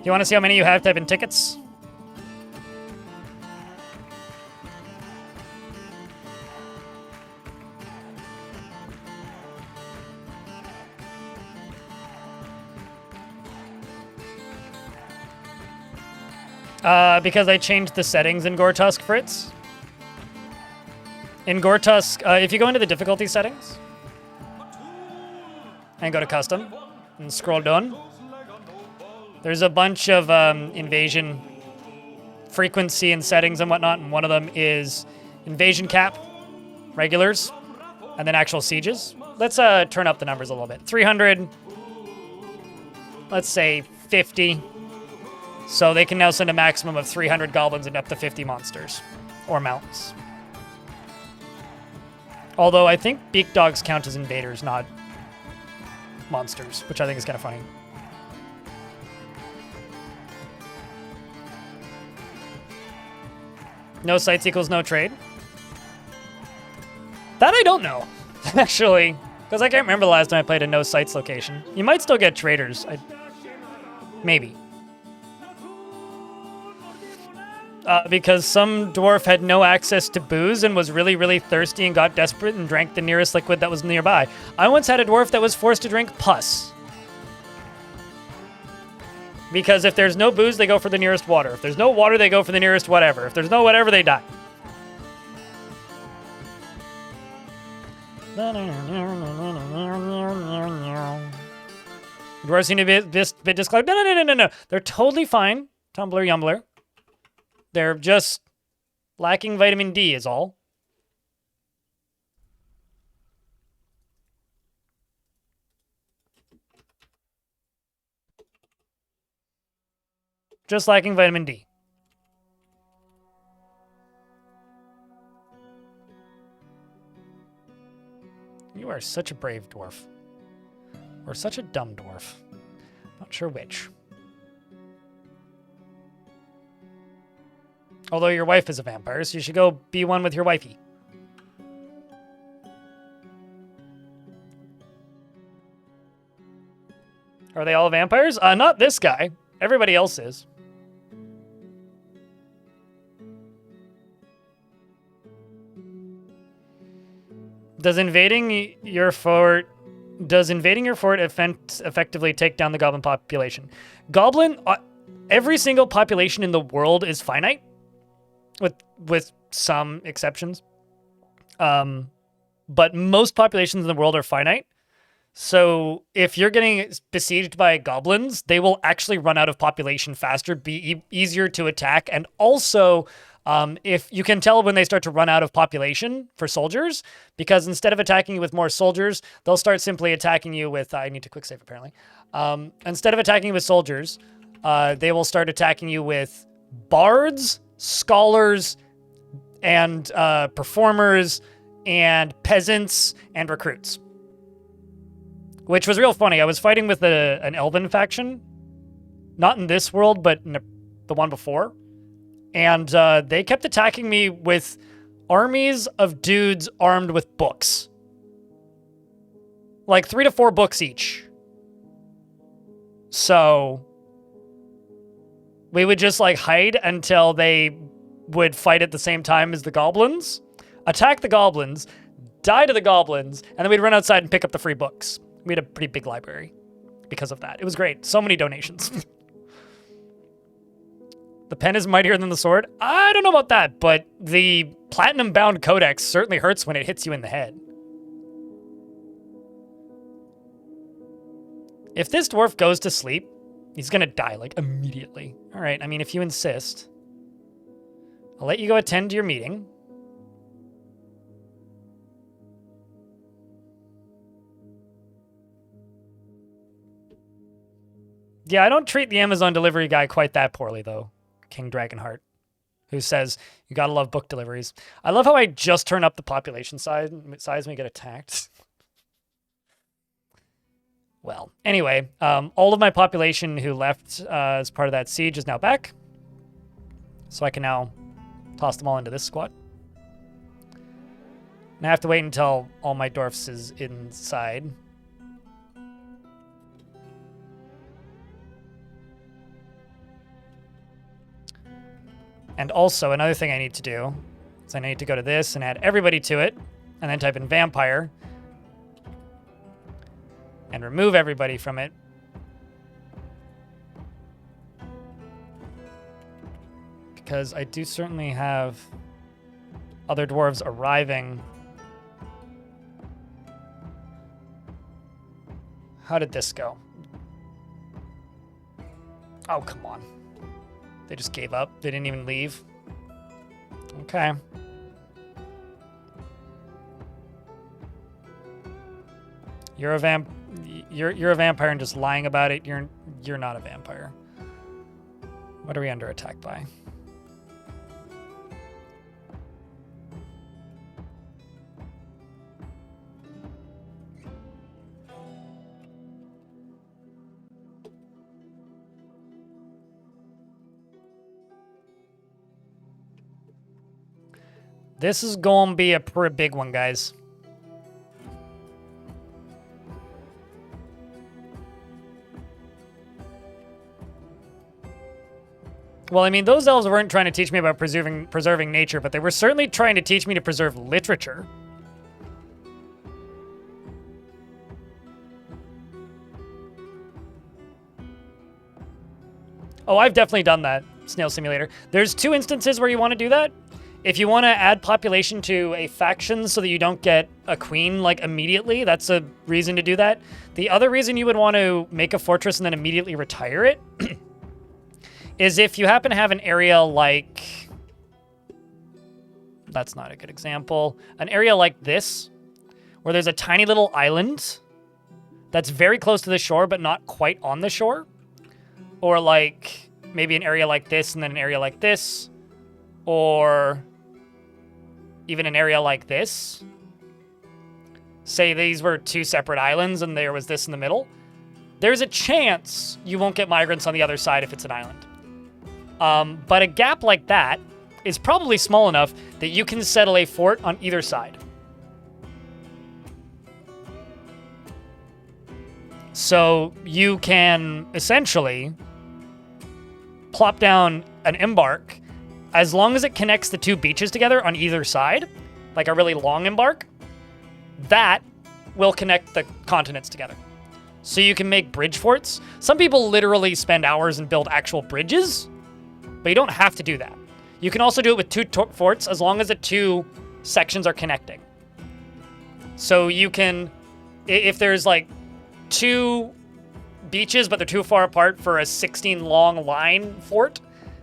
You want to see how many you have type in tickets? Because I changed the settings in Gortusk, Fritz. In Gortusk, if you go into the difficulty settings and go to custom and scroll down, there's a bunch of invasion frequency and settings and whatnot, and one of them is invasion cap, regulars, and then actual sieges. Let's turn up the numbers a little bit. 300, let's say 50. So they can now send a maximum of 300 goblins and up to 50 monsters. Or mounts. Although I think beak dogs count as invaders, not monsters, which I think is kind of funny. No sites equals no trade. That I don't know, actually. Because I can't remember the last time I played a no sites location. You might still get traders. Maybe. Because some dwarf had no access to booze and was really, really thirsty and got desperate and drank the nearest liquid that was nearby. I once had a dwarf that was forced to drink pus. Because if there's no booze, they go for the nearest water. If there's no water, they go for the nearest whatever. If there's no whatever, they die. Dwarves seem to be a bit discolored. No. They're totally fine. Tumbler Yumbler. They're just lacking vitamin D is all. Just lacking vitamin D. You are such a brave dwarf. Or such a dumb dwarf. Not sure which. Although your wife is a vampire, so you should go be one with your wifey. Are they all vampires? Not this guy. Everybody else is. Does invading your fort effectively take down the goblin population? Every single population in the world is finite, with some exceptions. But most populations in the world are finite. So if you're getting besieged by goblins, they will actually run out of population faster, be easier to attack, and also if you can tell when they start to run out of population for soldiers, because instead of attacking you with more soldiers, they'll start simply attacking you with, I need to quick save apparently. Instead of attacking you with soldiers, they will start attacking you with bards, scholars, and performers, and peasants, and recruits. Which was real funny. I was fighting with an elven faction. Not in this world, but in the one before. And they kept attacking me with armies of dudes armed with books. Like 3 to 4 books each. So we would just like hide until they would fight at the same time as the goblins, attack the goblins, die to the goblins, and then we'd run outside and pick up the free books. We had a pretty big library because of that. It was great. So many donations. The pen is mightier than the sword? I don't know about that, but the platinum-bound codex certainly hurts when it hits you in the head. If this dwarf goes to sleep, he's gonna die, like, immediately. All right, I mean, if you insist. I'll let you go attend to your meeting. Yeah, I don't treat the Amazon delivery guy quite that poorly, though. King Dragonheart, who says, you gotta love book deliveries. I love how I just turn up the population size when we get attacked. Well, anyway, all of my population who left as part of that siege is now back. So I can now toss them all into this squad. And I have to wait until all my dwarfs is inside. And also, another thing I need to do is I need to go to this and add everybody to it, and then type in vampire, and remove everybody from it. Because I do certainly have other dwarves arriving. How did this go? Oh, come on. They just gave up. They didn't even leave. Okay. You're a vampire and just lying about it. You're not a vampire. What are we under attack by? This is going to be a pretty big one, guys. Well, I mean, those elves weren't trying to teach me about preserving nature, but they were certainly trying to teach me to preserve literature. Oh, I've definitely done that, Snail Simulator. There's 2 instances where you want to do that. If you want to add population to a faction so that you don't get a queen, like, immediately, that's a reason to do that. The other reason you would want to make a fortress and then immediately retire it is if you happen to have an area like... That's not a good example. An area like this, where there's a tiny little island that's very close to the shore but not quite on the shore. Or, like, maybe an area like this and then an area like this. Or... even an area like this. Say these were 2 separate islands and there was this in the middle. there's a chance you won't get migrants on the other side if it's an island. But a gap like that is probably small enough that you can settle a fort on either side. So you can essentially plop down an embark as long as it connects the two beaches together on either side, like a really long embark, that will connect the continents together. So you can make bridge forts. Some people literally spend hours and build actual bridges, but you don't have to do that. You can also do it with two forts as long as the two sections are connecting. So you can, if there's like two beaches, but they're too far apart for a 16 long line fort,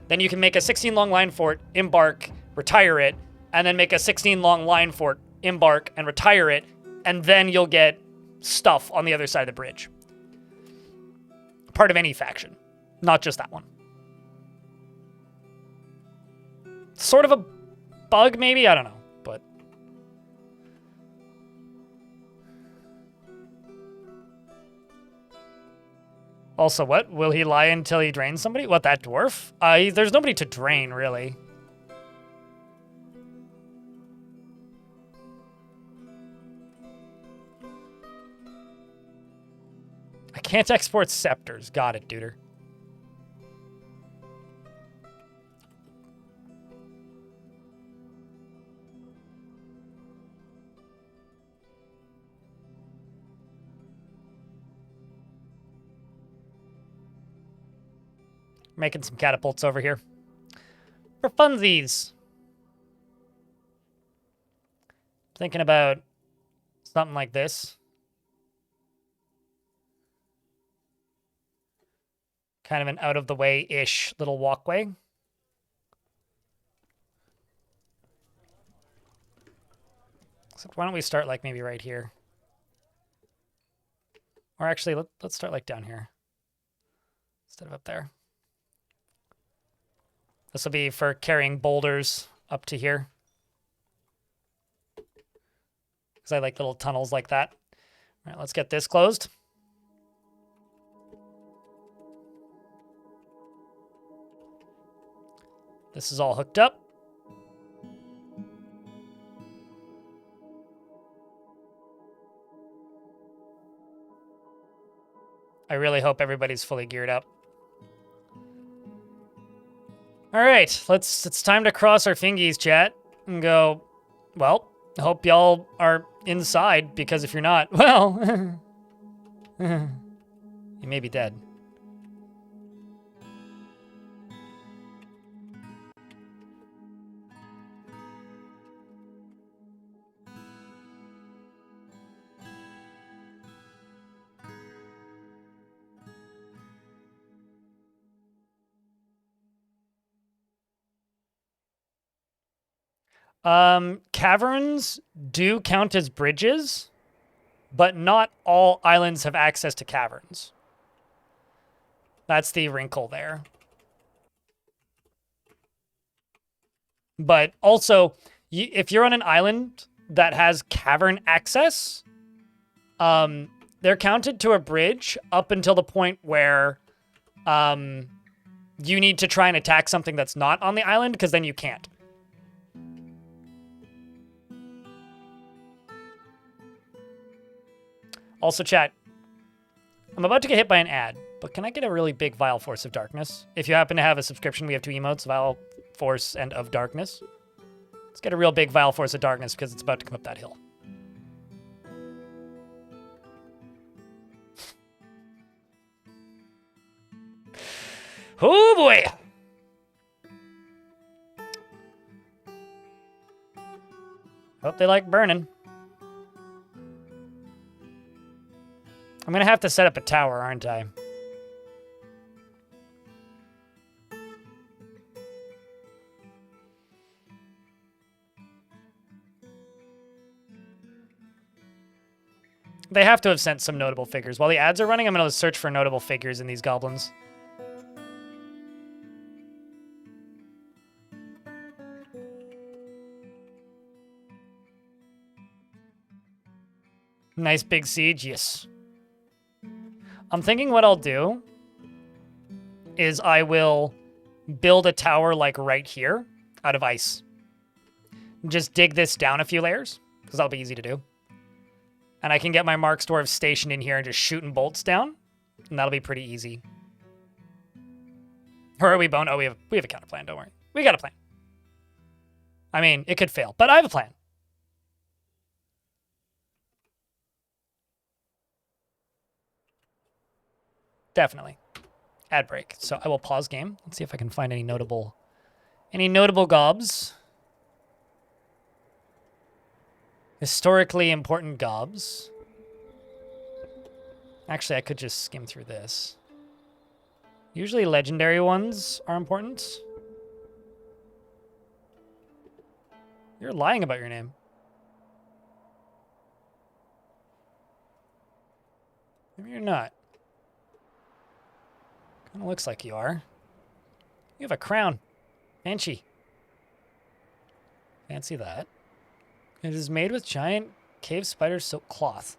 then you can make a 16 long line fort, embark, retire it, and then make a 16 long line fort, embark, and retire it, and then you'll get stuff on the other side of the bridge. Part of any faction, not just that one. Sort of a bug, maybe? I don't know, but... Also, what? Will he lie until he drains somebody? What, that dwarf? There's nobody to drain, really. I can't export scepters. Got it, duder. Making some catapults over here. For funsies. Thinking about something like this. Kind of an out-of-the-way-ish little walkway. So why don't we start, like, maybe right here? Or actually, let's start, like, down here. Instead of up there. This will be for carrying boulders up to here. Because I like little tunnels like that. All right, let's get this closed. This is all hooked up. I really hope everybody's fully geared up. All right, it's time to cross our fingies, chat, and go, well, hope y'all are inside, because if you're not, well, you may be dead. Caverns do count as bridges, but not all islands have access to caverns. That's the wrinkle there. But also, if you're on an island that has cavern access, they're counted to a bridge up until the point where you need to try and attack something that's not on the island, because then you can't. Also, chat, I'm about to get hit by an ad, but can I get a really big Vile Force of Darkness? If you happen to have a subscription, we have two emotes, Vile Force and of Darkness. Let's get a real big Vile Force of Darkness, because it's about to come up that hill. Oh boy! Hope they like burning. I'm gonna have to set up a tower, aren't I? They have to have sent some notable figures. While the ads are running, I'm gonna search for notable figures in these goblins. Nice big siege, yes. I'm thinking what I'll do is I will build a tower like right here out of ice. Just dig this down a few layers, because that'll be easy to do. And I can get my Marks Dwarves stationed in here and just shooting bolts down, and that'll be pretty easy. Or are we bone? Oh, we have a counter plan, don't worry. We got a plan. I mean, it could fail, but I have a plan. Definitely. Ad break. So I will pause game. Let's see if I can find any notable gobs. Historically important gobs. Actually, I could just skim through this. Usually legendary ones are important. You're lying about your name. Maybe you're not. Kind of looks like you are. You have a crown. Banshee. Fancy that. It is made with giant cave spider silk cloth.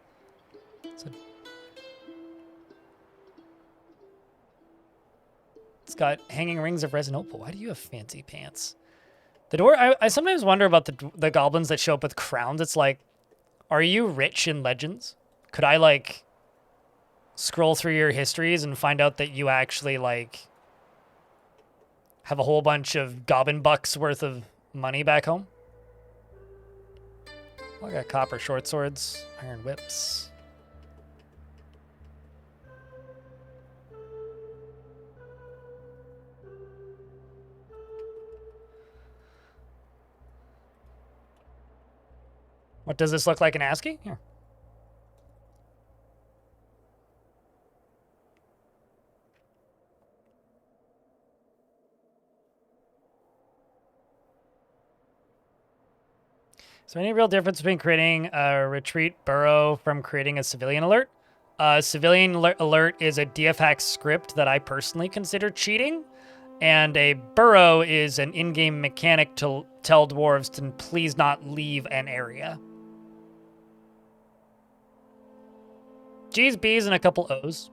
It's got hanging rings of resin opal. Why do you have fancy pants? The door. I sometimes wonder about the goblins that show up with crowns. It's like, are you rich in legends? Could I like scroll through your histories and find out that you actually like have a whole bunch of goblin bucks worth of money back home? I got copper short swords, iron whips. What does this look like in ASCII? Here. Is there any real difference between creating a retreat burrow from creating a civilian alert? Civilian alert is a DF hack script that I personally consider cheating, and a burrow is an in-game mechanic to tell dwarves to please not leave an area. G's, B's, and a couple O's.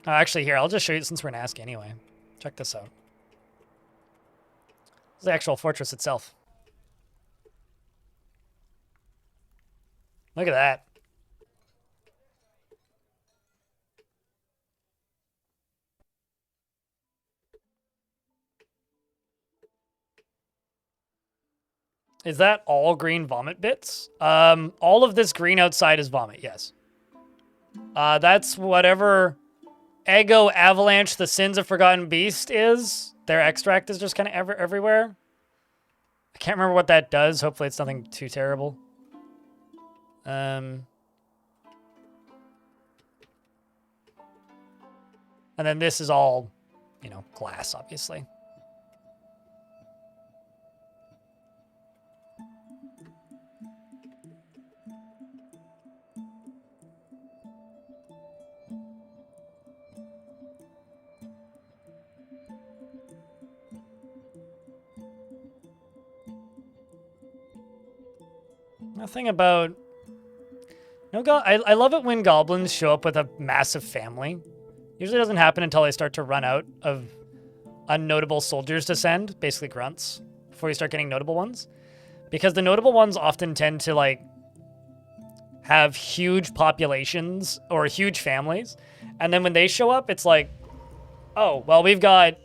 Oh, actually, here, I'll just show you since we're in ASCII anyway. Check this out. This is the actual fortress itself. Look at that. Is that all green vomit bits? All of this green outside is vomit, yes. That's whatever Ego Avalanche, the Sins of Forgotten Beast is. Their extract is just kind of everywhere. I can't remember what that does. Hopefully it's nothing too terrible. And then this is all, you know, glass, obviously. Nothing about... No, I love it when goblins show up with a massive family. Usually doesn't happen until they start to run out of unnotable soldiers to send, basically grunts, before you start getting notable ones. Because the notable ones often tend to, like, have huge populations or huge families. And then when they show up, it's like, oh, well, we've got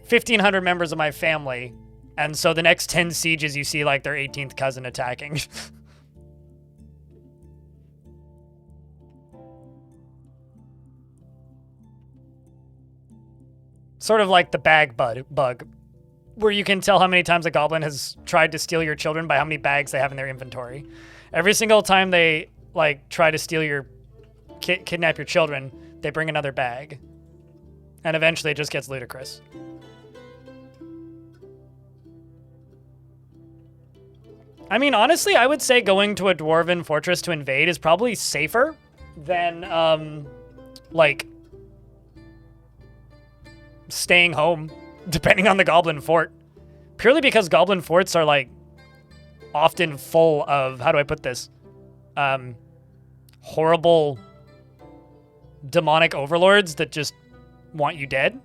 1,500 members of my family. And so the next 10 sieges, you see, like, their 18th cousin attacking. Sort of like the bag bug, where you can tell how many times a goblin has tried to steal your children by how many bags they have in their inventory. Every single time they, like, try to steal your... kidnap your children, they bring another bag. And eventually it just gets ludicrous. I mean, honestly, I would say going to a dwarven fortress to invade is probably safer than, like, staying home, depending on the goblin fort. Purely because goblin forts are, like, often full of, how do I put this? horrible demonic overlords that just want you dead.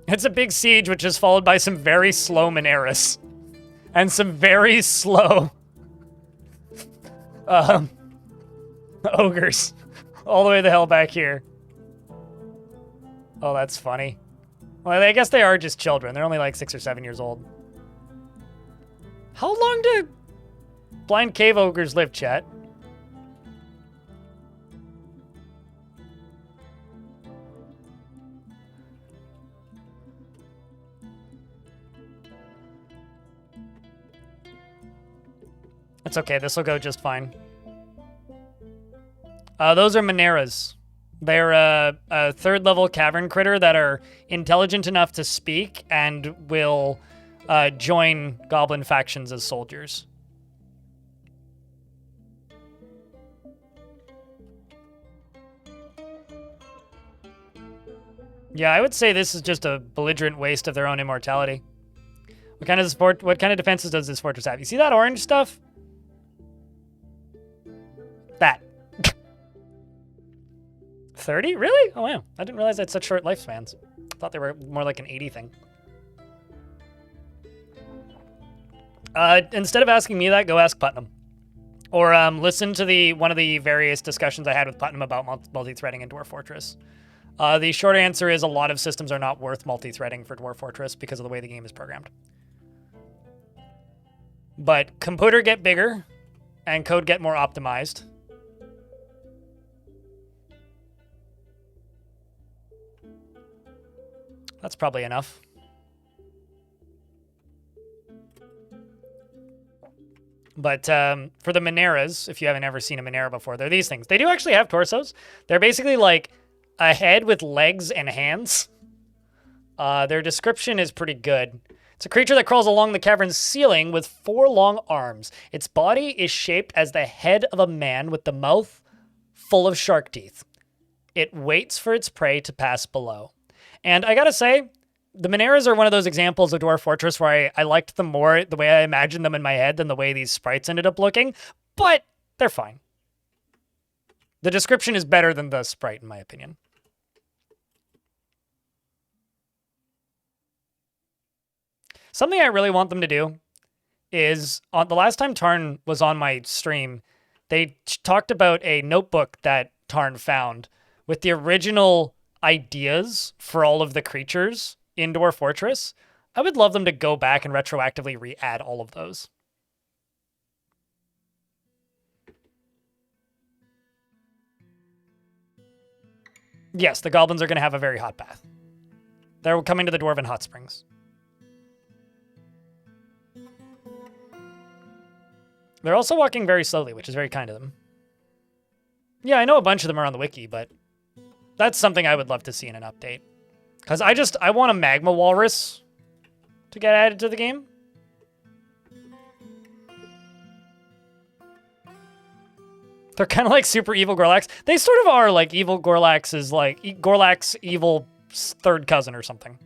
It's a big siege, which is followed by some very slow Mineras. And some very slow ogres. All the way the hell back here. Oh, that's funny. Well, I guess they are just children. They're only like 6 or 7 years old. How long do blind cave ogres live, chat? It's okay. This will go just fine. Those are Mineras. They're a third-level cavern critter that are intelligent enough to speak and will join goblin factions as soldiers. Yeah, I would say this is just a belligerent waste of their own immortality. What kind of defenses does this fortress have? You see that orange stuff? That. 30? Really? Oh, wow. I didn't realize they had such short lifespans. I thought they were more like an 80 thing. Instead of asking me that, go ask Putnam. Or listen to one of the various discussions I had with Putnam about multi-threading in Dwarf Fortress. The short answer is a lot of systems are not worth multi-threading for Dwarf Fortress because of the way the game is programmed. But computer get bigger and code get more optimized. That's probably enough. But for the Mineras, if you haven't ever seen a Minera before, they're these things. They do actually have torsos. They're basically like a head with legs and hands. Their description is pretty good. It's a creature that crawls along the cavern's ceiling with 4 long arms. Its body is shaped as the head of a man with the mouth full of shark teeth. It waits for its prey to pass below. And I gotta say, the Mineras are one of those examples of Dwarf Fortress where I liked them more the way I imagined them in my head than the way these sprites ended up looking, but they're fine. The description is better than the sprite, in my opinion. Something I really want them to do is, the last time Tarn was on my stream, they talked about a notebook that Tarn found with the original ideas for all of the creatures in Dwarf Fortress. I would love them to go back and retroactively re-add all of those. Yes, the goblins are going to have a very hot bath. They're coming to the Dwarven Hot Springs. They're also walking very slowly, which is very kind of them. Yeah, I know a bunch of them are on the wiki, but that's something I would love to see in an update. Because I want a magma walrus to get added to the game. They're kind of like super evil Gorlax. They sort of are like evil Gorlax's, like Gorlax's evil third cousin or something.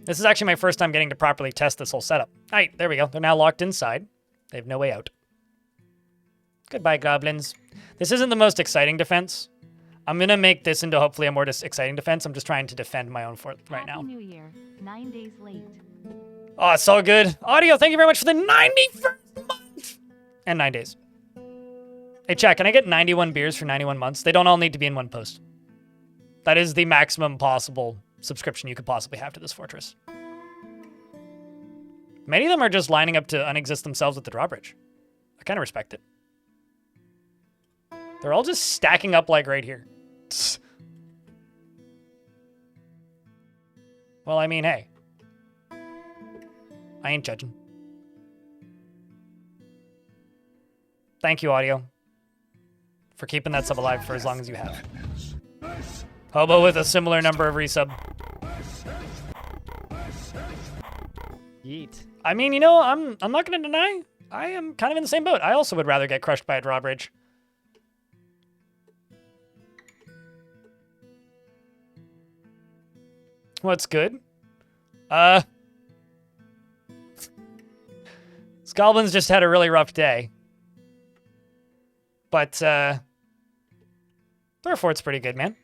This is actually my first time getting to properly test this whole setup. All right, there we go. They're now locked inside. They have no way out. Goodbye, goblins. This isn't the most exciting defense. I'm going to make this into hopefully a more exciting defense. I'm just trying to defend my own fort right now. Happy New Year. 9 days late. Oh, it's so good. Audio, thank you very much for the 91st month. And 9 days. Hey, chat, can I get 91 beers for 91 months? They don't all need to be in one post. That is the maximum possible subscription you could possibly have to this fortress. Many of them are just lining up to unexist themselves with the drawbridge. I kind of respect it. They're all just stacking up like right here. Well, I mean, hey. I ain't judging. Thank you, Audio, for keeping that sub alive for as long as you have. Hobo with a similar number of resub. Yeet. I mean, you know, I'm not going to deny. I am kind of in the same boat. I also would rather get crushed by a drawbridge. What's good? This goblin's just had a really rough day. But, Dwarf Fort's pretty good, man.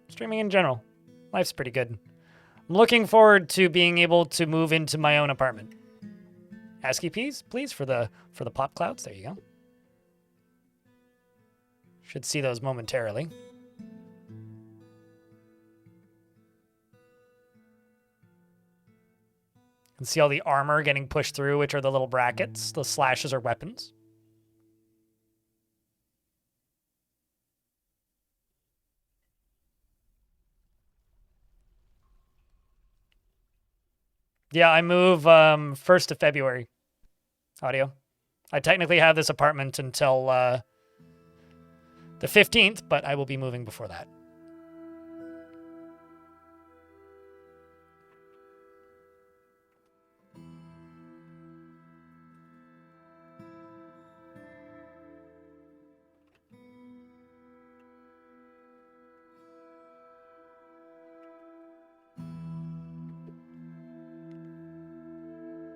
Streaming in general. Life's pretty good. I'm looking forward to being able to move into my own apartment. ASCII please, for the pop clouds. There you go. Should see those momentarily. You can see all the armor getting pushed through, which are the little brackets. The slashes are weapons. Yeah, I move 1st of February. Audio. I technically have this apartment until the 15th, but I will be moving before that.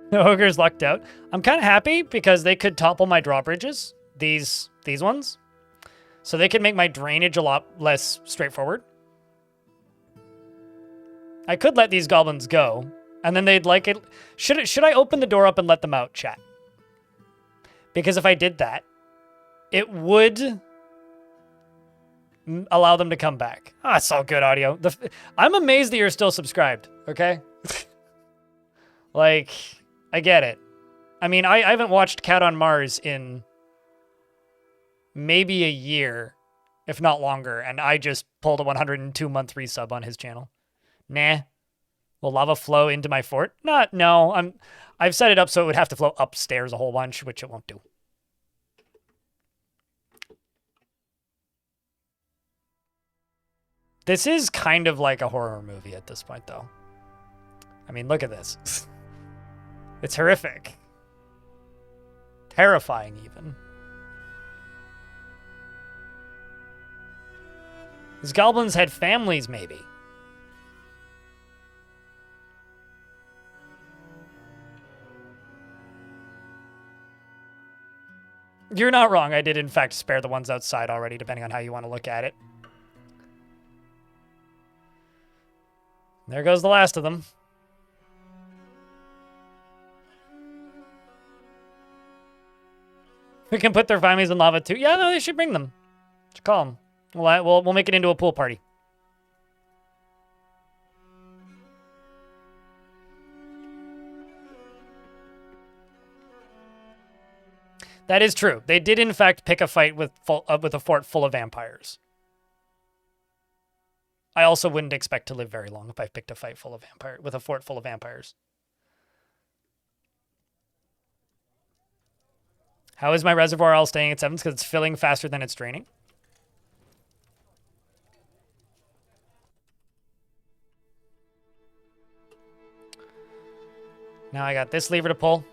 The ogre's lucked out. I'm kind of happy because they could topple my drawbridges, these ones. So they could make my drainage a lot less straightforward. I could let these goblins go, and then they'd like it. Should I open the door up and let them out, chat? Because if I did that, it would allow them to come back. Ah, it's all good audio. I'm amazed that you're still subscribed, okay? Like, I get it. I mean, I haven't watched Cat on Mars in maybe a year, if not longer, and I just pulled a 102-month resub on his channel. Nah. Will lava flow into my fort? No. I've set it up so it would have to flow upstairs a whole bunch, which it won't do. This is kind of like a horror movie at this point, though. I mean, look at this. It's horrific. Terrifying, even. These goblins had families, maybe. You're not wrong. I did, in fact, spare the ones outside already, depending on how you want to look at it. There goes the last of them. We can put their families in lava too. Yeah, no, they should bring them. Should call them. We'll make it into a pool party. That is true. They did, in fact, pick a fight with a fort full of vampires. I also wouldn't expect to live very long if I picked a fight with a fort full of vampires. How is my reservoir all staying at 7s? Because it's filling faster than it's draining. Now I got this lever to pull.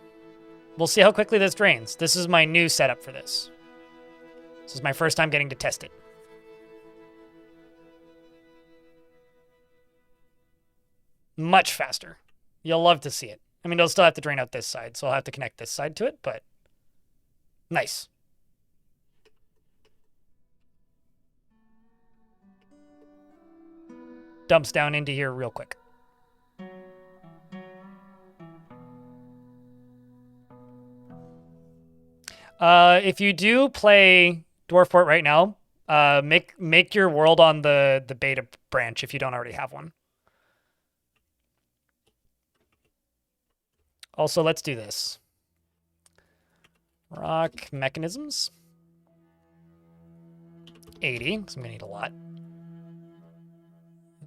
We'll see how quickly this drains. This is my new setup for this. This is my first time getting to test it. Much faster. You'll love to see it. I mean, it'll still have to drain out this side, so I'll have to connect this side to it, but nice. Dumps down into here real quick. If you do play Dwarf Fort right now, make your world on the beta branch if you don't already have one. Also, let's do this. Rock mechanisms. 80, because I'm going to need a lot.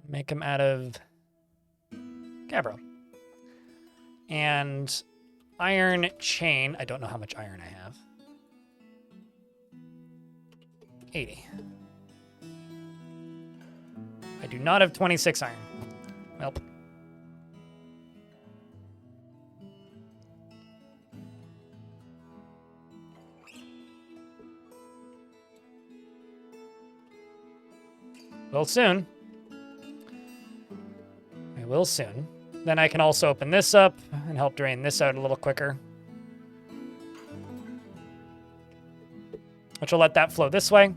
Make them out of gabbro. And iron chain. I don't know how much iron I have. 80. I do not have 26 iron. Well. Well, soon. We will soon. Then I can also open this up and help drain this out a little quicker. Which will let that flow this way.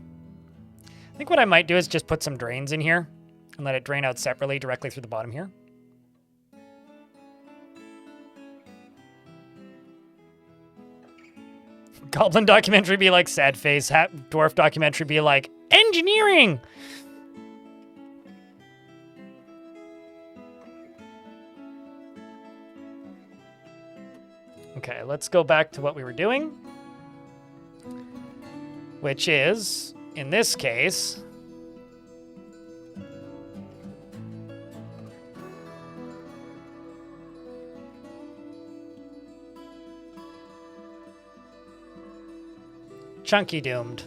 I think what I might do is just put some drains in here and let it drain out separately directly through the bottom here. Goblin documentary be like sad face. Dwarf documentary be like engineering. Okay, let's go back to what we were doing, which is, in this case, Chunky doomed.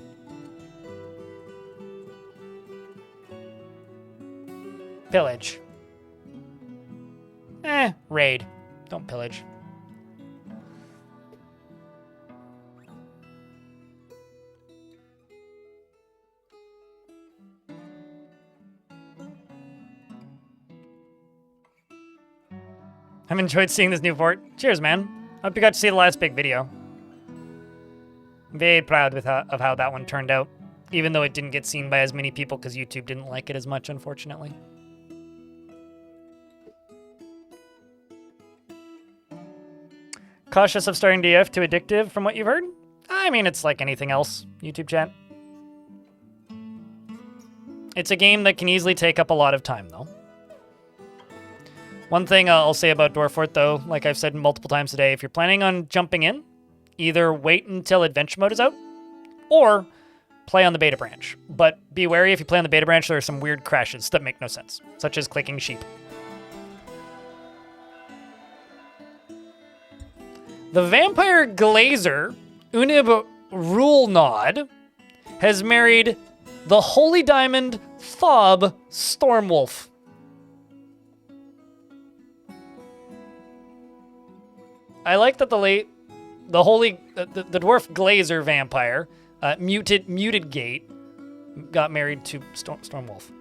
Pillage. Raid. Don't pillage. I've enjoyed seeing this new fort. Cheers, man. Hope you got to see the last big video. Very proud of how that one turned out, even though it didn't get seen by as many people because YouTube didn't like it as much, unfortunately. Cautious of starting DF too addictive from what you've heard? I mean, it's like anything else, YouTube chat. It's a game that can easily take up a lot of time, though. One thing I'll say about Dwarf Fort, though, like I've said multiple times today, if you're planning on jumping in, either wait until Adventure Mode is out, or play on the beta branch. But be wary, if you play on the beta branch, there are some weird crashes that make no sense, such as clicking sheep. The Vampire Glazer, Unib Rulnod, has married the Holy Diamond Thob Stormwolf. I like that the Dwarf Glazer vampire, muted gate, got married to Stormwolf.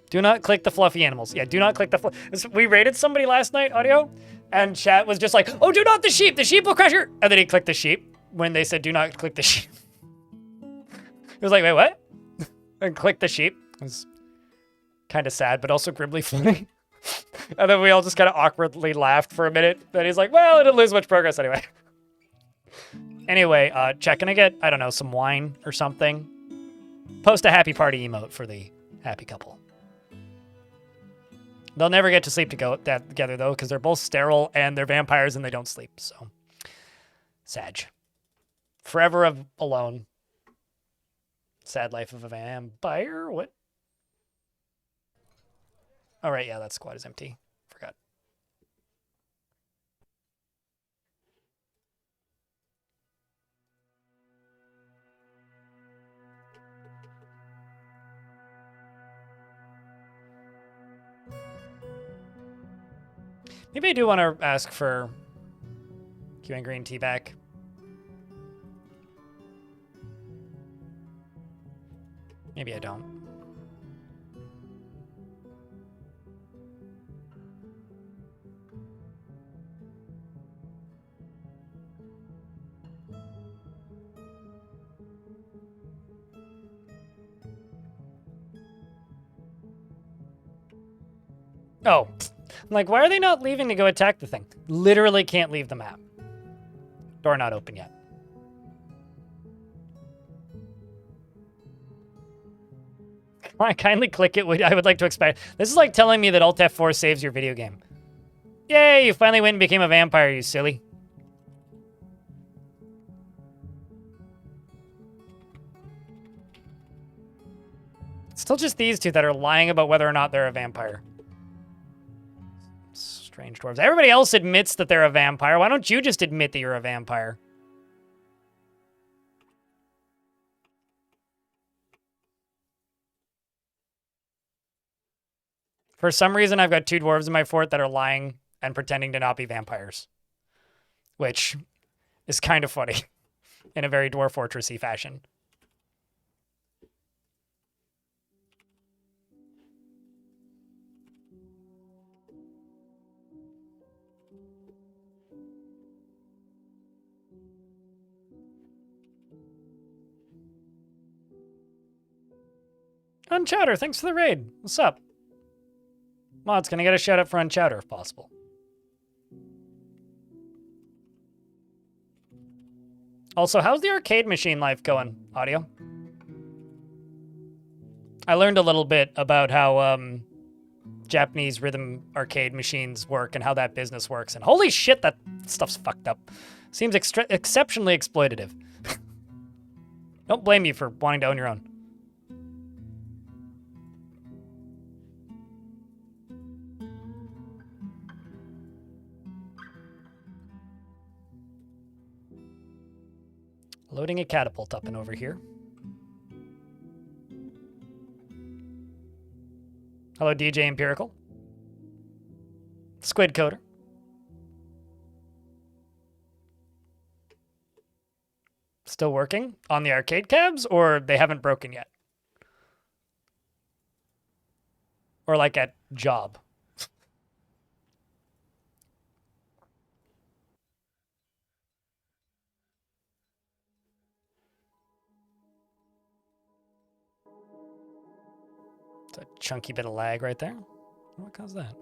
Do not click the fluffy animals. Yeah, do not click the we raided somebody last night, audio, and chat was just like, oh, do not the sheep. The sheep will crush your... And then he clicked the sheep when they said, do not click the sheep. It was like, wait, what? And clicked the sheep. It was kind of sad, but also grimly funny. And then we all just kind of awkwardly laughed for a minute. Then he's like, well, it didn't lose much progress anyway. Anyway, chat, can I get, I don't know, some wine or something? Post a happy party emote for the happy couple. They'll never get to sleep together, though, because they're both sterile and they're vampires and they don't sleep, so. Sag. Forever alone. Sad life of a vampire? What? All right, yeah, that squad is empty. Forgot. Maybe I do want to ask for Q and green tea back. Maybe I don't. Oh, I'm like, why are they not leaving to go attack the thing? Literally can't leave the map. Door not open yet. Kindly click it. I would like to expect. This is like telling me that Alt F4 saves your video game. Yay, you finally went and became a vampire, you silly. It's still just these two that are lying about whether or not they're a vampire. Strange dwarves. Everybody else admits that they're a vampire. Why don't you just admit that you're a vampire? For some reason, I've got two dwarves in my fort that are lying and pretending to not be vampires. Which is kind of funny in a very Dwarf Fortress-y fashion. Unchowder, thanks for the raid. What's up? Mods, can I get a shout out for Unchowder if possible? Also, how's the arcade machine life going, Audio? I learned a little bit about how Japanese rhythm arcade machines work and how that business works, and holy shit, that stuff's fucked up. Seems exceptionally exploitative. Don't blame you for wanting to own your own. Loading a catapult up and over here. Hello, DJ Empirical. Squid Coder. Still working on the arcade cabs, or they haven't broken yet? Or like at job? It's a chunky bit of lag right there. What caused that?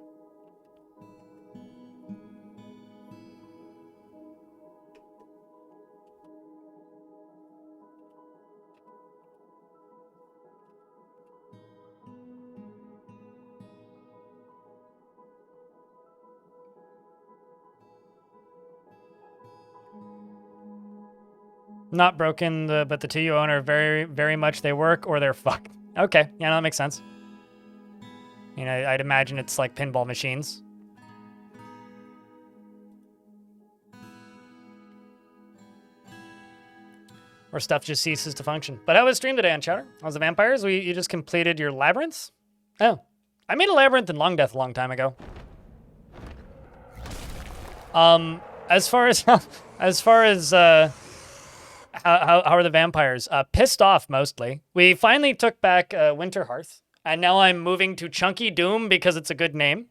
Not broken, but the two you own are very, very much they work or they're fucked. Okay, yeah, no, that makes sense. You know, I'd imagine it's like pinball machines. Or stuff just ceases to function. But how was stream today on Chowder? How's the vampires? You just completed your labyrinths? Oh, I made a labyrinth in Long Death a long time ago. As far as how are the vampires? Pissed off mostly. We finally took back Winterhearth, and now I'm moving to Chunky Doom because it's a good name.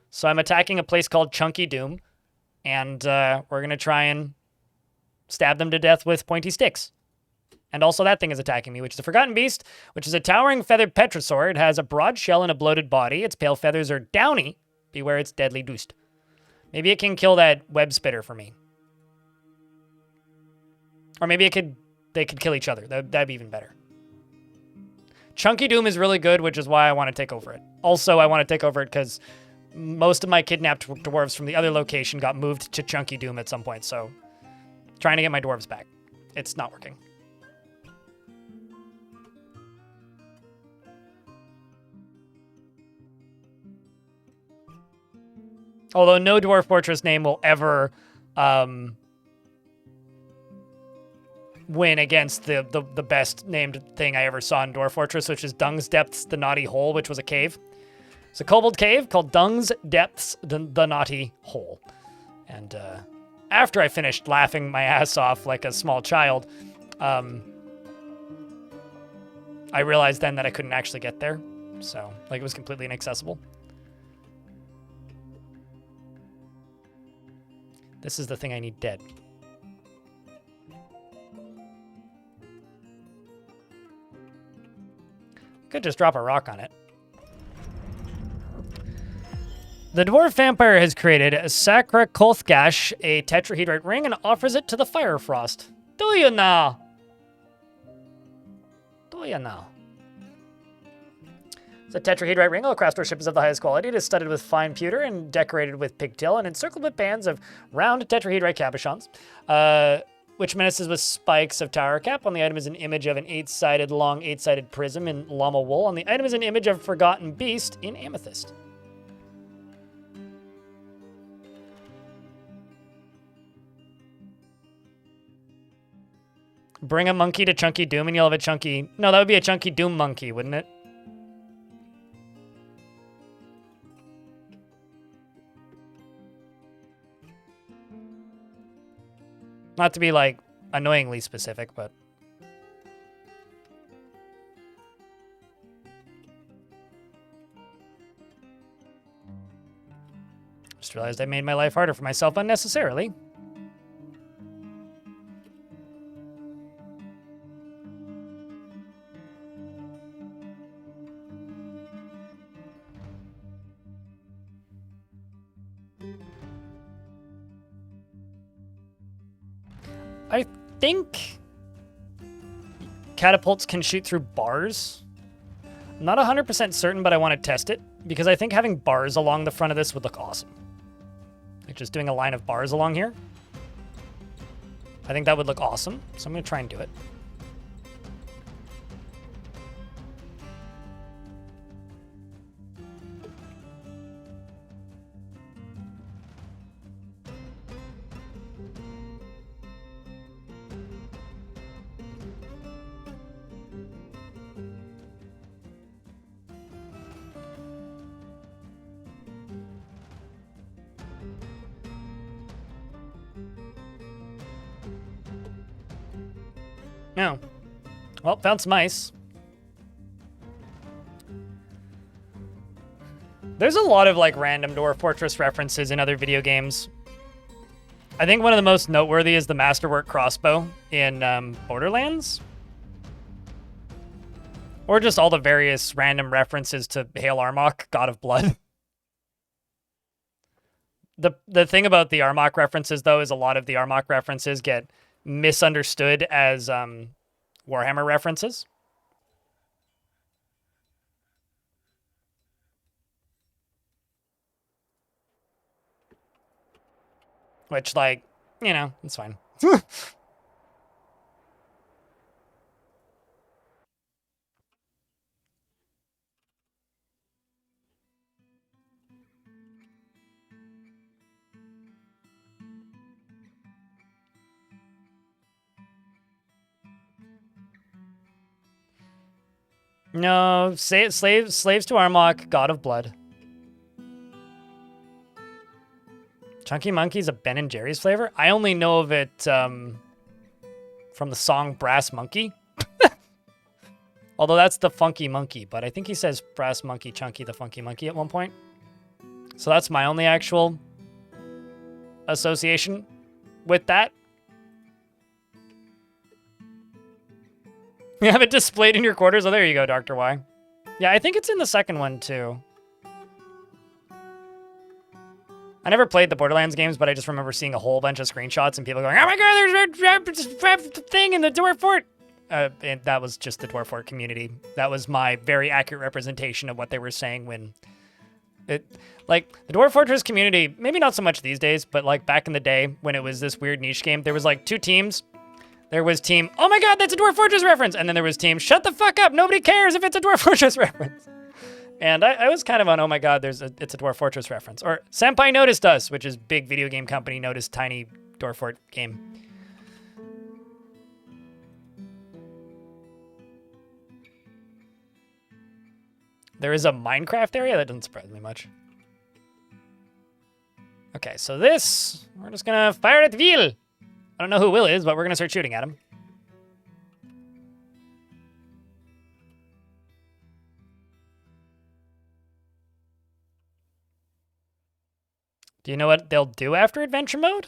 So I'm attacking a place called Chunky Doom, and we're gonna try and stab them to death with pointy sticks. And also that thing is attacking me, which is a Forgotten Beast, which is a towering feathered petrosaur. It has a broad shell and a bloated body. Its pale feathers are downy. Beware its deadly doost. Maybe it can kill that web spitter for me. Or maybe they could kill each other. That'd be even better. Chunky Doom is really good, which is why I want to take over it. Also, I want to take over it because most of my kidnapped dwarves from the other location got moved to Chunky Doom at some point, so trying to get my dwarves back. It's not working. Although no Dwarf Fortress name will ever win against the best named thing I ever saw in Dwarf Fortress, which is Dung's Depths, the Naughty Hole, which was a cave. It's a kobold cave called Dung's Depths, the Naughty Hole. And after I finished laughing my ass off like a small child, I realized then that I couldn't actually get there. So, like, it was completely inaccessible. This is the thing I need dead. Could just drop a rock on it. The dwarf vampire has created a Sacra Kolthgash, a tetrahedrite ring, and offers it to the Fire Frost. Do you now? Do you now? It's a tetrahedrite ring. All craft worship is of the highest quality. It is studded with fine pewter and decorated with pigtail and encircled with bands of round tetrahedrite cabochons, which menaces with spikes of tower cap. On the item is an image of an long eight-sided prism in llama wool. On the item is an image of a forgotten beast in amethyst. Bring a monkey to Chunky Doom and you'll have a chunky... No, that would be a Chunky Doom monkey, wouldn't it? Not to be, like, annoyingly specific, but... Just realized I made my life harder for myself unnecessarily. I think catapults can shoot through bars. I'm not 100% certain, but I want to test it because I think having bars along the front of this would look awesome. Like just doing a line of bars along here. I think that would look awesome, so I'm going to try and do it. No. Well, found some ice. There's a lot of like random Dwarf Fortress references in other video games. I think one of the most noteworthy is the Masterwork crossbow in Borderlands. Or just all the various random references to Hail Armok, God of Blood. The thing about the Armok references, though, is a lot of the Armok references get misunderstood as Warhammer references. Which, like, you know, it's fine. No, slaves to Armok, God of Blood. Chunky Monkey's a Ben and Jerry's flavor? I only know of it from the song Brass Monkey. Although that's the Funky Monkey, but I think he says Brass Monkey, Chunky the Funky Monkey at one point. So that's my only actual association with that. You have it displayed in your quarters? Oh, there you go, Dr. Y. Yeah, I think it's in the second one, too. I never played the Borderlands games, but I just remember seeing a whole bunch of screenshots and people going, oh my god, there's a thing in the Dwarf Fort! And that was just the Dwarf Fort community. That was my very accurate representation of what they were saying when... Like, the Dwarf Fortress community, maybe not so much these days, but like back in the day when it was this weird niche game, there was like two teams. There was team, oh my god, that's a Dwarf Fortress reference! And then there was team, shut the fuck up, nobody cares if it's a Dwarf Fortress reference! And I was kind of on, oh my god, it's a Dwarf Fortress reference. Or Senpai noticed us, which is big video game company noticed tiny Dwarf Fort game. There is a Minecraft area? That doesn't surprise me much. Okay, so this, we're just gonna fire at Will. I don't know who Will is, but we're gonna start shooting at him. Do you know what they'll do after adventure mode?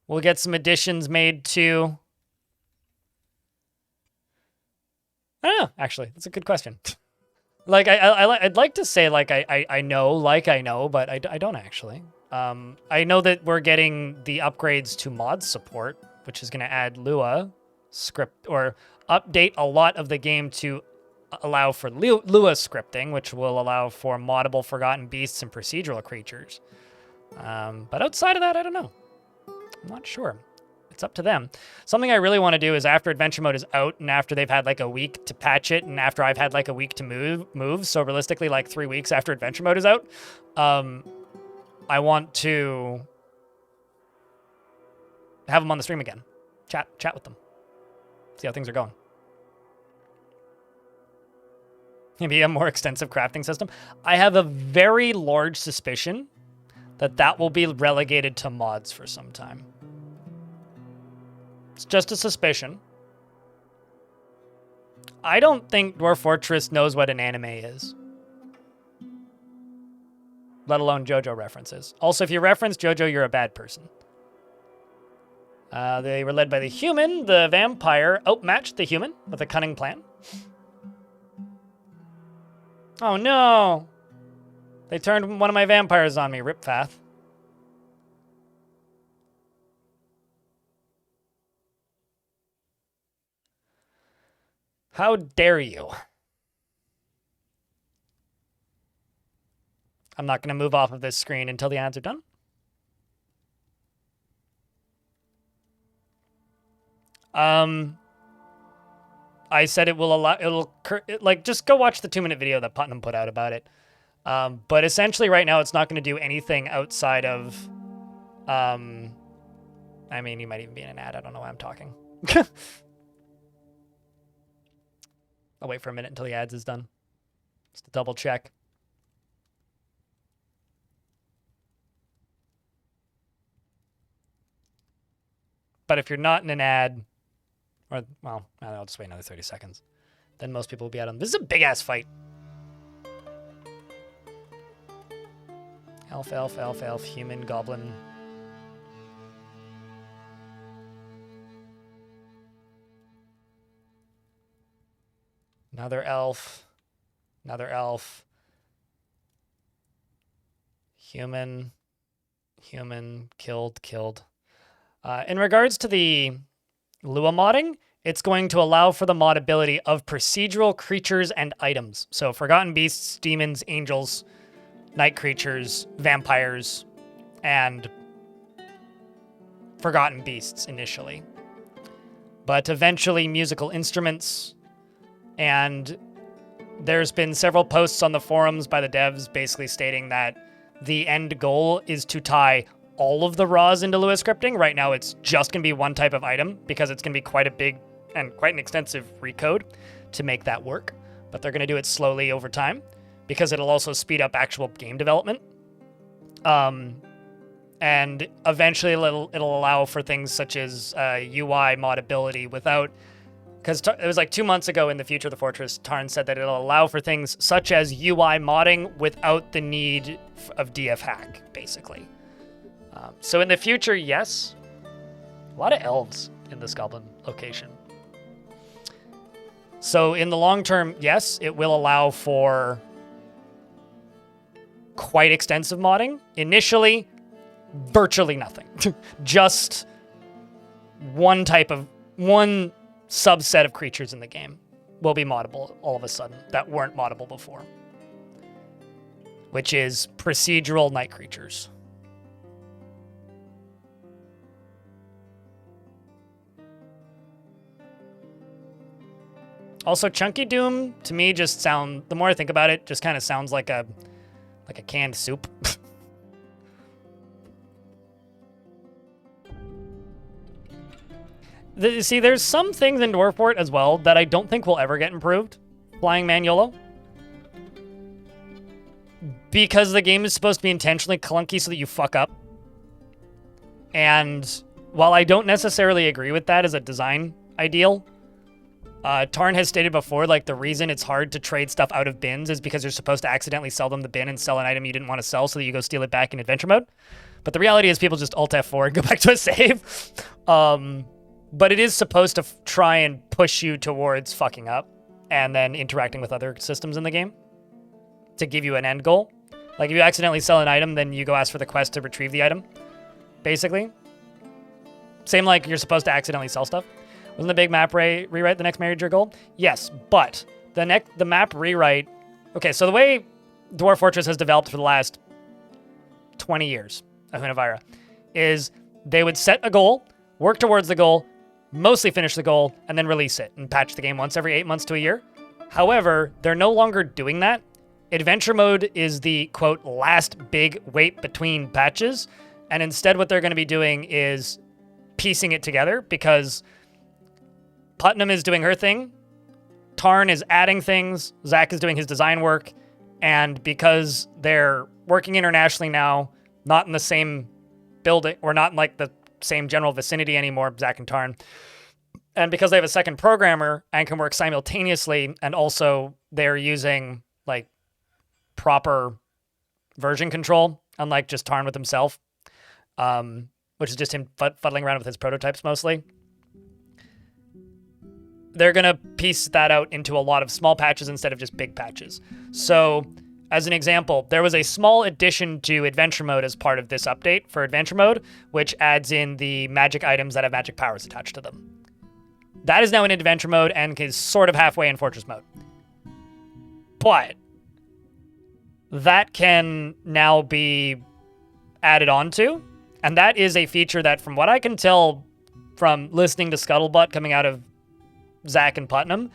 We'll get some additions made to... I don't know, actually. That's a good question. Like, I'd like to say, like, I know, but I don't actually. I know that we're getting the upgrades to mod support, which is going to add Lua script, or update a lot of the game to allow for Lua scripting, which will allow for moddable Forgotten Beasts and procedural creatures. But outside of that, I don't know. I'm not sure. It's up to them. Something I really want to do is after adventure mode is out and after they've had like a week to patch it and after I've had like a week to move, so realistically like 3 weeks after adventure mode is out, I want to have them on the stream again. Chat with them. See how things are going. Maybe a more extensive crafting system. I have a very large suspicion that that will be relegated to mods for some time. It's just a suspicion. I don't think Dwarf Fortress knows what an anime is. let alone JoJo references. Also, if you reference JoJo, you're a bad person. They were led by the human. The vampire outmatched the human with a cunning plan. Oh no! They turned one of my vampires on me, Rip Fath. How dare you? I'm not going to move off of this screen until the ads are done. I said it will allow, like, just go watch the 2-minute video that Putnam put out about it. But essentially right now it's not going to do anything outside of, I mean, you might even be in an ad. I don't know why I'm talking. I'll wait for a minute until the ads is done. Just to double check. But if you're not in an ad, or, well, I'll just wait another 30 seconds. Then most people will be out on. This is a big-ass fight. Elf, elf, elf, elf, human, goblin. Another elf. Another elf. Human. Human. Killed. In regards to the Lua modding, it's going to allow for the modability of procedural creatures and items. So Forgotten Beasts, Demons, Angels, Night Creatures, Vampires, and Forgotten Beasts initially. But eventually musical instruments, and there's been several posts on the forums by the devs basically stating that the end goal is to tie all of the raws into Lua scripting. Right now it's just going to be one type of item because it's going to be quite a big and quite an extensive recode to make that work. But they're going to do it slowly over time because it'll also speed up actual game development. And eventually it'll allow for things such as UI modability without... Because it was like 2 months ago in the Future of the Fortress, Tarn said that it'll allow for things such as UI modding without the need of DF hack, basically. So in the future, yes. A lot of elves in this goblin location. So in the long term, yes, it will allow for quite extensive modding. Initially, virtually nothing. Just one subset of creatures in the game will be moddable all of a sudden that weren't moddable before, which is procedural night creatures. Also, Chunky Doom, to me, the more I think about it, just kind of sounds like a canned soup. See, there's some things in Dwarf Fort as well that I don't think will ever get improved. Flying Man YOLO. Because the game is supposed to be intentionally clunky so that you fuck up. And while I don't necessarily agree with that as a design ideal, Tarn has stated before, like, the reason it's hard to trade stuff out of bins is because you're supposed to accidentally sell them the bin and sell an item you didn't want to sell so that you go steal it back in adventure mode. But the reality is people just Alt F4 and go back to a save. But it is supposed to try and push you towards fucking up and then interacting with other systems in the game to give you an end goal. Like, if you accidentally sell an item, then you go ask for the quest to retrieve the item, basically. Same like you're supposed to accidentally sell stuff. Wasn't the big map rewrite the next major goal? Yes, but the map rewrite... Okay, so the way Dwarf Fortress has developed for the last 20 years of Hunavira is they would set a goal, work towards the goal, mostly finish the goal, and then release it and patch the game once every 8 months to a year. However, they're no longer doing that. Adventure mode is the, quote, last big wait between patches, and instead what they're going to be doing is piecing it together because Putnam is doing her thing, Tarn is adding things, Zach is doing his design work, and because they're working internationally now, not in the same building, or not in like the same general vicinity anymore, Zach and Tarn, and because they have a second programmer and can work simultaneously, and also they're using like proper version control, unlike just Tarn with himself, which is just him fuddling around with his prototypes mostly. They're going to piece that out into a lot of small patches instead of just big patches. So, as an example, there was a small addition to Adventure Mode as part of this update for Adventure Mode, which adds in the magic items that have magic powers attached to them. That is now in Adventure Mode and is sort of halfway in Fortress Mode. But that can now be added onto, and that is a feature that, from what I can tell from listening to Scuttlebutt coming out of Zach and Putnam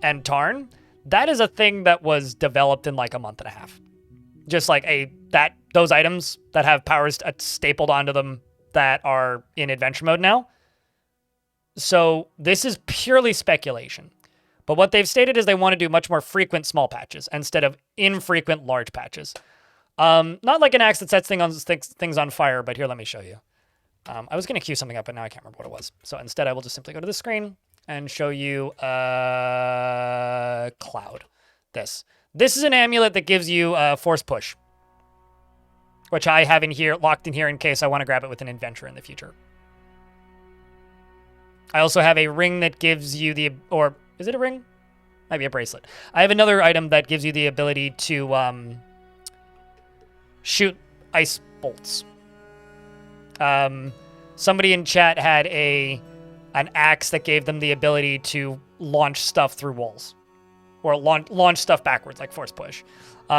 and Tarn, that is a thing that was developed in like a month and a half. Just like those items that have powers stapled onto them that are in Adventure Mode now. So this is purely speculation. But what they've stated is they want to do much more frequent small patches instead of infrequent large patches. Not like an axe that sets things on fire, but here, let me show you. I was going to queue something up, but now I can't remember what it was. So instead, I will just simply go to the screen and show you Cloud. This is an amulet that gives you Force Push, which I have in here, locked in here in case I want to grab it with an adventure in the future. I also have a ring that gives you or is it a ring? Might be a bracelet. I have another item that gives you the ability to shoot ice bolts. Somebody in chat had an axe that gave them the ability to launch stuff through walls. Or launch stuff backwards, like Force Push.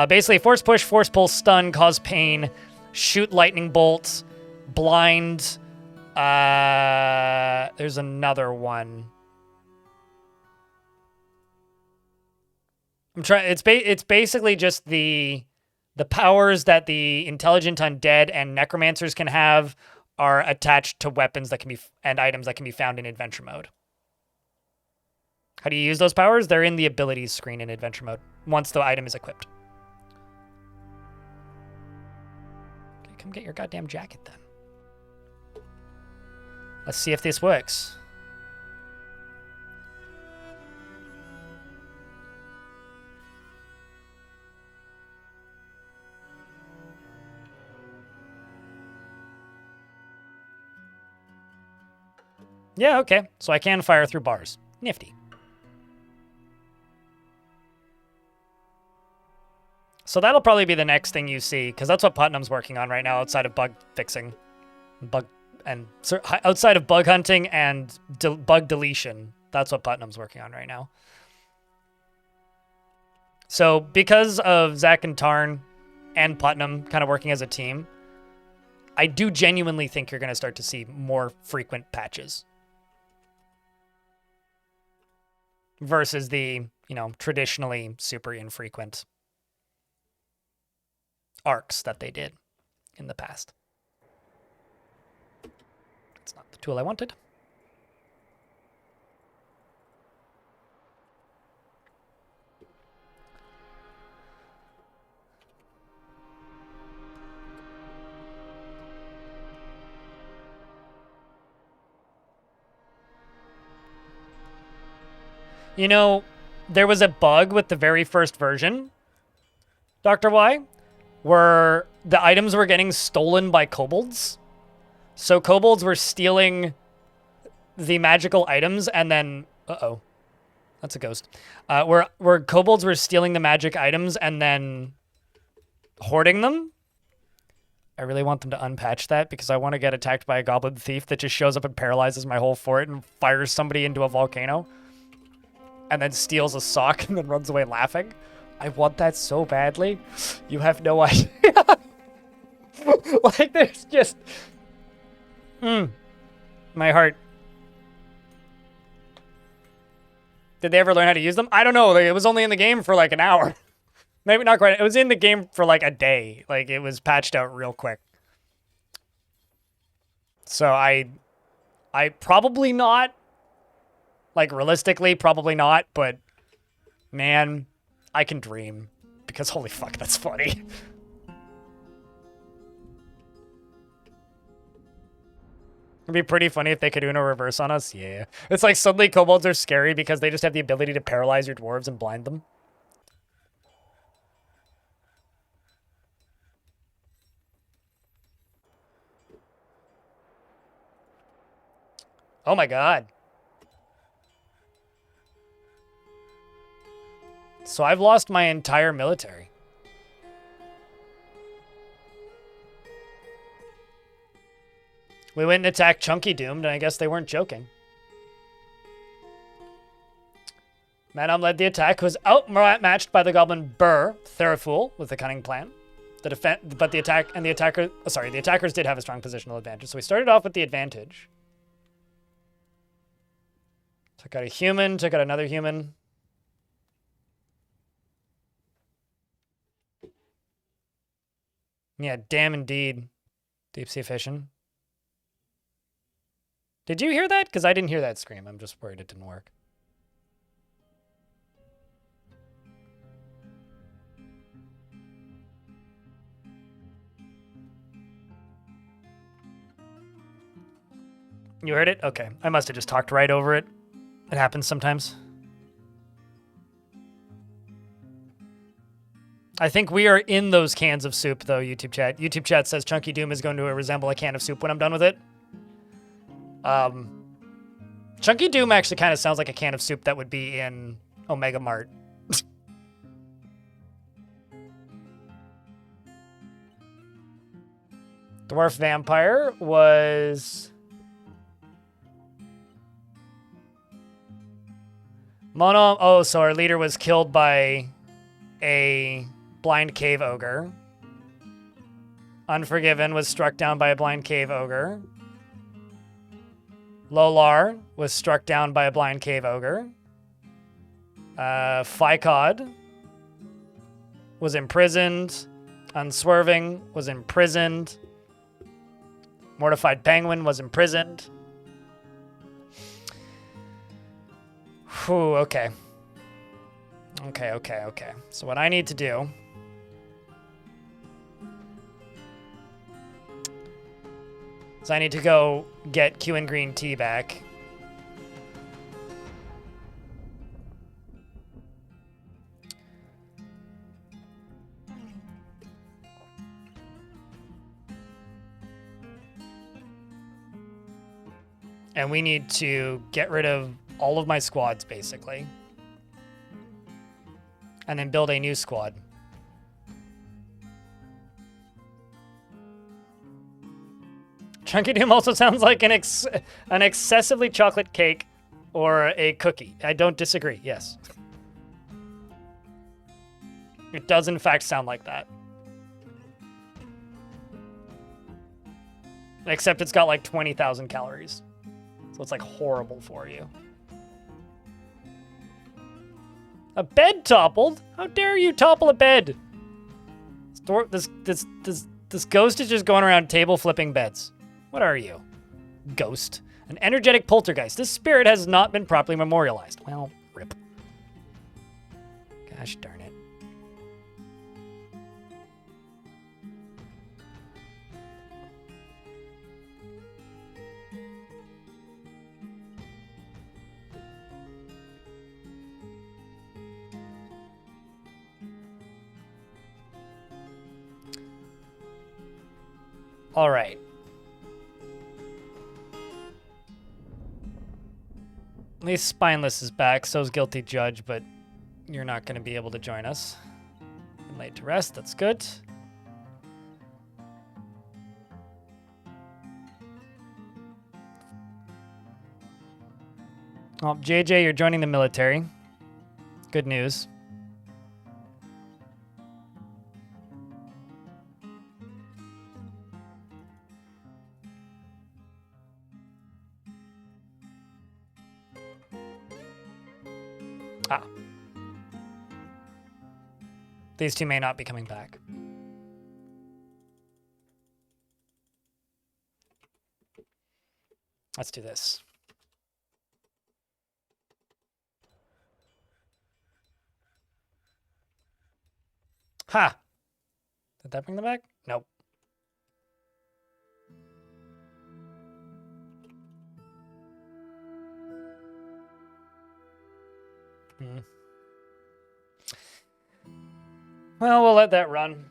Basically, Force Push, Force Pull, Stun, Cause Pain, Shoot Lightning Bolts, Blind. There's another one. It's basically just the powers that the Intelligent Undead and Necromancers can have are attached to weapons that can be and items that can be found in Adventure Mode. How do you use those powers? They're in the abilities screen in Adventure Mode once the item is equipped. Okay, come get your goddamn jacket then. Let's see if this works. Yeah, okay. So I can fire through bars. Nifty. So that'll probably be the next thing you see, because that's what Putnam's working on right now outside of bug fixing. Outside of bug hunting and bug deletion. That's what Putnam's working on right now. So because of Zach and Tarn and Putnam kind of working as a team, I do genuinely think you're going to start to see more frequent patches. Versus the, traditionally super infrequent arcs that they did in the past. That's not the tool I wanted. There was a bug with the very first version, Dr. Y, where the items were getting stolen by kobolds. So kobolds were stealing the magical items and then... Uh-oh. That's a ghost. Where kobolds were stealing the magic items and then hoarding them. I really want them to unpatch that because I want to get attacked by a goblin thief that just shows up and paralyzes my whole fort and fires somebody into a volcano. And then steals a sock and then runs away laughing. I want that so badly. You have no idea. Like, there's just... My heart. Did they ever learn how to use them? I don't know. It was only in the game for like an hour. Maybe not quite. It was in the game for like a day. Like, it was patched out real quick. So I probably not. Like, realistically, probably not, but man, I can dream. Because holy fuck, that's funny. It'd be pretty funny if they could Uno reverse on us. Yeah. It's like suddenly kobolds are scary because they just have the ability to paralyze your dwarves and blind them. Oh my god. So I've lost my entire military. We went and attacked Chunky Doomed, and I guess they weren't joking. Manum led the attack, was outmatched by the Goblin Burr, Therafool, with a cunning plan. But the attackers did have a strong positional advantage, so we started off with the advantage. Took out a human, took out another human. Yeah, damn indeed. Deep sea fishing. Did you hear that? Because I didn't hear that scream. I'm just worried it didn't work. You heard it? Okay. I must have just talked right over it. It happens sometimes. I think we are in those cans of soup, though, YouTube chat. YouTube chat says Chunky Doom is going to resemble a can of soup when I'm done with it. Chunky Doom actually kind of sounds like a can of soup that would be in Omega Mart. Dwarf Vampire was... Mono... Oh, so our leader was killed by a blind cave ogre. Unforgiven was struck down by a blind cave ogre. Lolar was struck down by a blind cave ogre. Ficod was imprisoned. Unswerving was imprisoned. Mortified Penguin was imprisoned. Whew, okay. Okay. So what I need to do... is I need to go get Q and Green Tea back. And we need to get rid of all of my squads, basically. And then build a new squad. Chunky Doom also sounds like an excessively chocolate cake or a cookie. I don't disagree, yes. It does, in fact, sound like that. Except it's got like 20,000 calories. So it's like horrible for you. A bed toppled? How dare you topple a bed? This ghost is just going around table flipping beds. What are you? Ghost. An energetic poltergeist. This spirit has not been properly memorialized. Well, rip. Gosh darn it. All right. At least Spineless is back, so's Guilty Judge, but you're not going to be able to join us. Been laid to rest, that's good. Oh, JJ, you're joining the military. Good news. Ah. These two may not be coming back. Let's do this. Ha! Did that bring them back? Nope. Well, we'll let that run.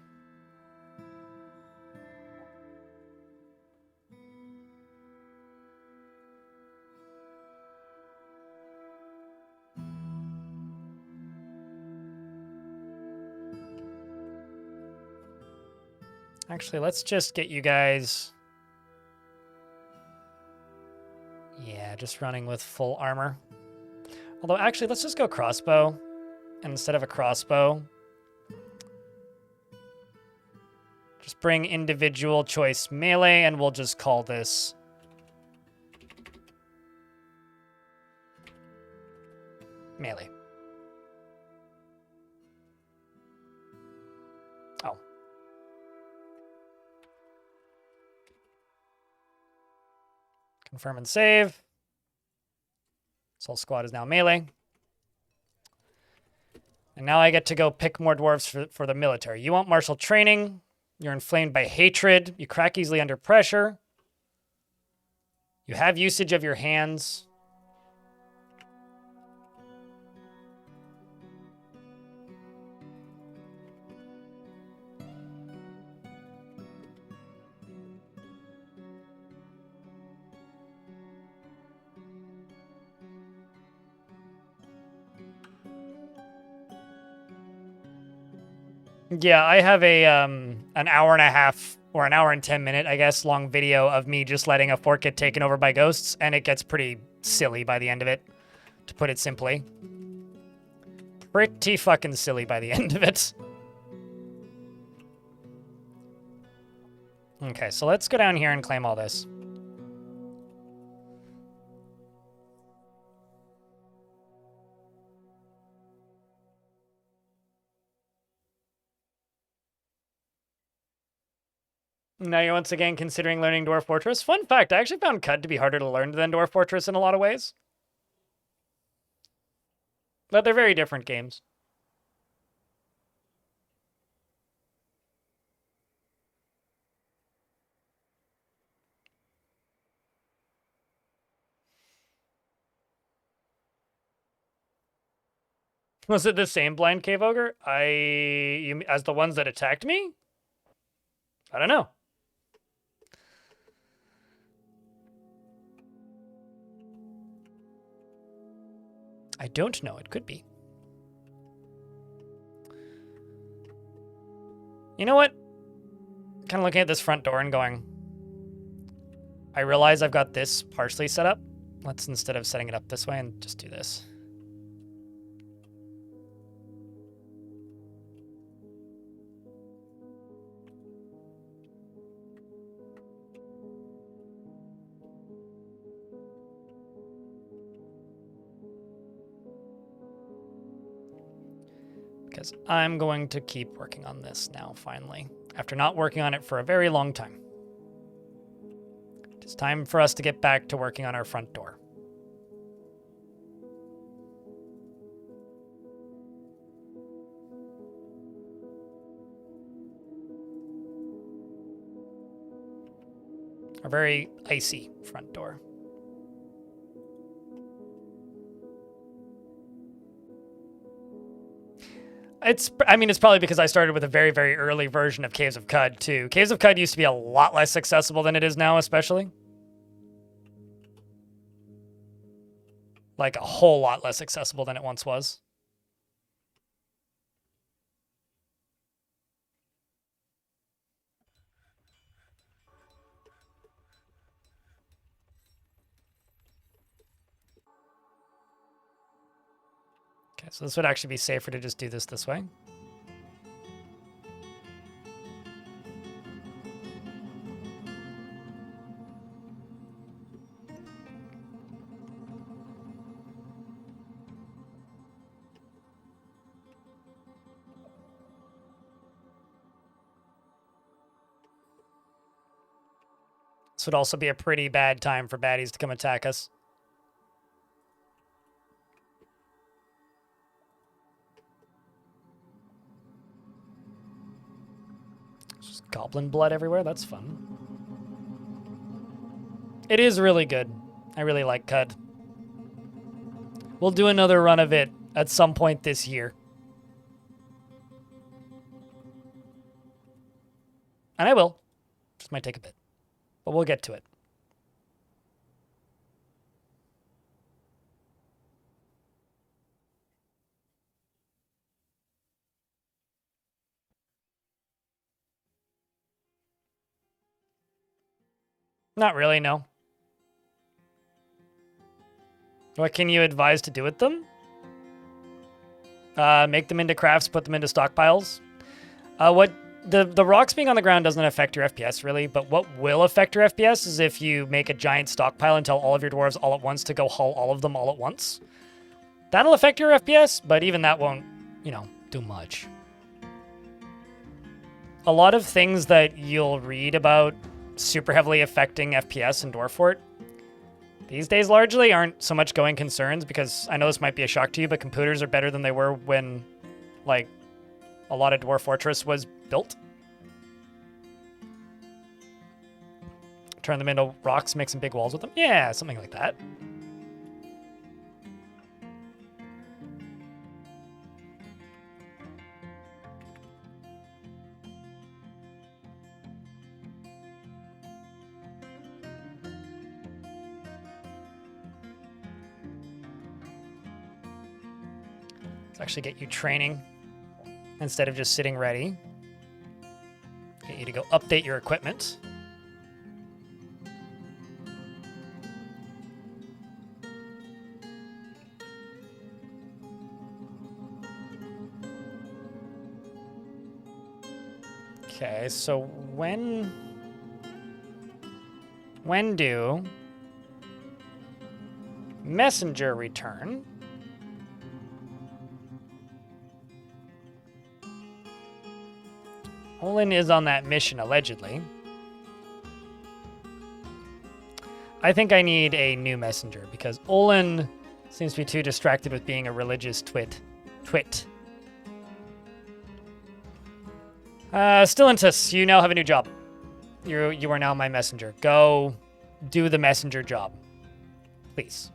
Actually, let's just get you guys... Yeah, just running with full armor. Although, actually, let's just go crossbow. And instead of a crossbow, just bring individual choice melee, and we'll just call this... melee. Oh. Confirm and save. Soul Squad is now melee. And now I get to go pick more dwarves for the military. You want martial training. You're inflamed by hatred. You crack easily under pressure. You have usage of your hands. Yeah, I have a an hour and a half or an hour and 10 minute, I guess, long video of me just letting a fort get taken over by ghosts, and it gets pretty silly by the end of it, to put it simply. Pretty fucking silly by the end of it. Okay, so let's go down here and claim all this. Now you're once again considering learning Dwarf Fortress. Fun fact, I actually found Cud to be harder to learn than Dwarf Fortress in a lot of ways. But they're very different games. Was it the same blind cave ogre? As the ones that attacked me? I don't know. I don't know. It could be. You know what? Kind of looking at this front door and going, I realize I've got this partially set up. Let's, instead of setting it up this way, and just do this. Because I'm going to keep working on this now, finally, after not working on it for a very long time. It's time for us to get back to working on our front door. Our very icy front door. It's probably because I started with a very, very early version of Caves of Cud, too. Caves of Cud used to be a lot less accessible than it is now, especially. Like, a whole lot less accessible than it once was. Okay, so this would actually be safer to just do this way. This would also be a pretty bad time for baddies to come attack us. There's just goblin blood everywhere. That's fun. It is really good. I really like Cud. We'll do another run of it at some point this year. And I will. Just might take a bit. But we'll get to it. Not really, no. What can you advise to do with them? Make them into crafts, put them into stockpiles. What the rocks being on the ground doesn't affect your FPS really, but what will affect your FPS is if you make a giant stockpile and tell all of your dwarves all at once to go haul all of them all at once. That'll affect your FPS, but even that won't, you know, do much. A lot of things that you'll read about super heavily affecting FPS in Dwarf Fort these days largely aren't so much going concerns, because I know this might be a shock to you, but computers are better than they were when, like, a lot of Dwarf Fortress was built. Turn them into rocks, make some big walls with them. Yeah, something like that. Let's actually get you training instead of just sitting ready. Get you to go update your equipment. Okay, so when do messenger return? Olin is on that mission, allegedly. I think I need a new messenger, because Olin seems to be too distracted with being a religious twit. Stellantis, you now have a new job. You are now my messenger. Go do the messenger job, please.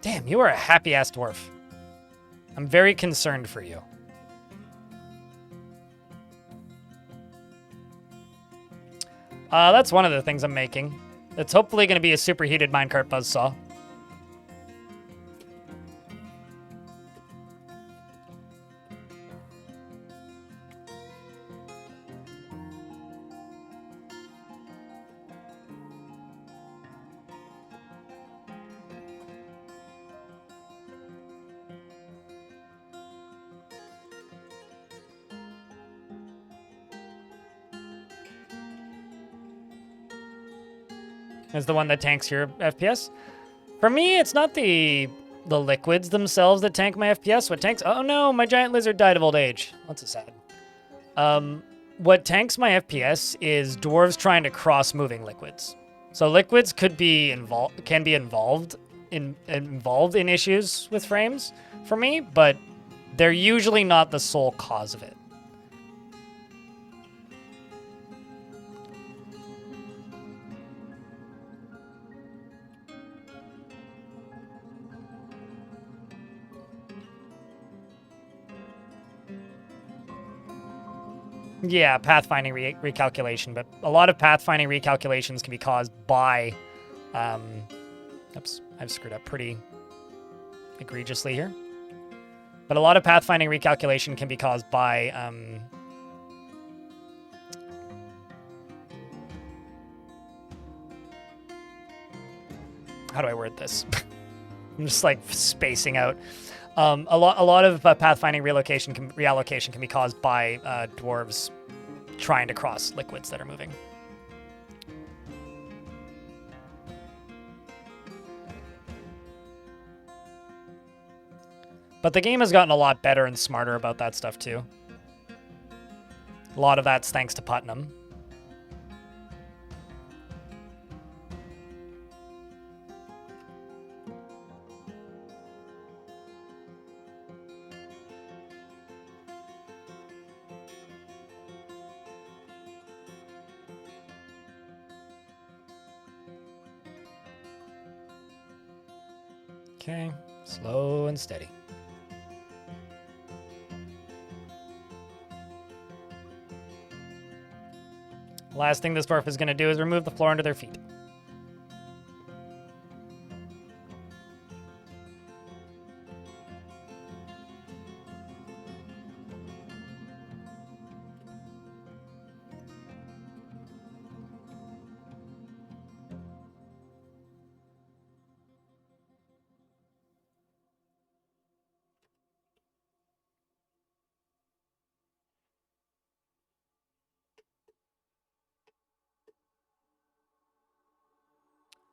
Damn, you are a happy-ass dwarf. I'm very concerned for you. That's one of the things I'm making. It's hopefully going to be a superheated minecart buzzsaw. Is the one that tanks your FPS. For me, it's not the liquids themselves that tank my FPS. What tanks? Oh no, my giant lizard died of old age. That's a sad. What tanks my FPS is dwarves trying to cross moving liquids. So liquids can be involved in issues with frames for me, but they're usually not the sole cause of it. Yeah, pathfinding recalculation, but a lot of pathfinding recalculations can be caused by, oops, I've screwed up pretty egregiously here. But a lot of pathfinding recalculation can be caused by, how do I word this? I'm just like spacing out. A lot of pathfinding reallocation can be caused by dwarves trying to cross liquids that are moving. But the game has gotten a lot better and smarter about that stuff too. A lot of that's thanks to Putnam. Okay, slow and steady. Last thing this dwarf is going to do is remove the floor under their feet.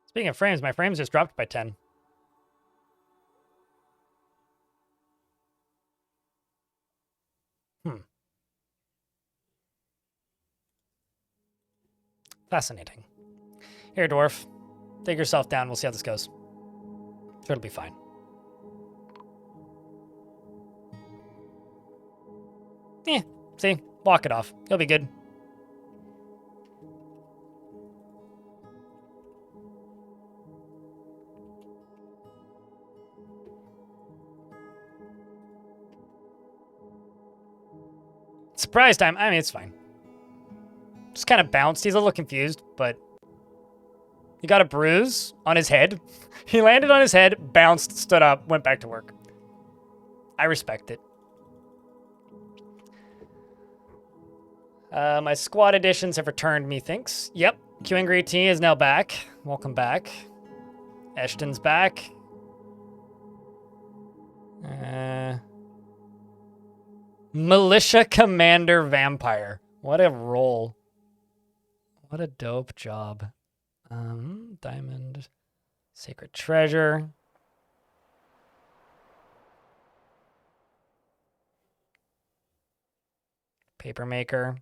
Speaking of frames, my frames just dropped by 10. Fascinating. Here, dwarf. Take yourself down. We'll see how this goes. Sure, it'll be fine. See? Walk it off. You'll be good. Surprise time. I mean, it's fine. Just kind of bounced. He's a little confused, but he got a bruise on his head. He landed on his head, bounced, stood up, went back to work. I respect it. My squad additions have returned, methinks. Yep. Q Angry T is now back. Welcome back. Eshton's back. Militia Commander Vampire. What a role. What a dope job. Diamond. Sacred Treasure. Papermaker.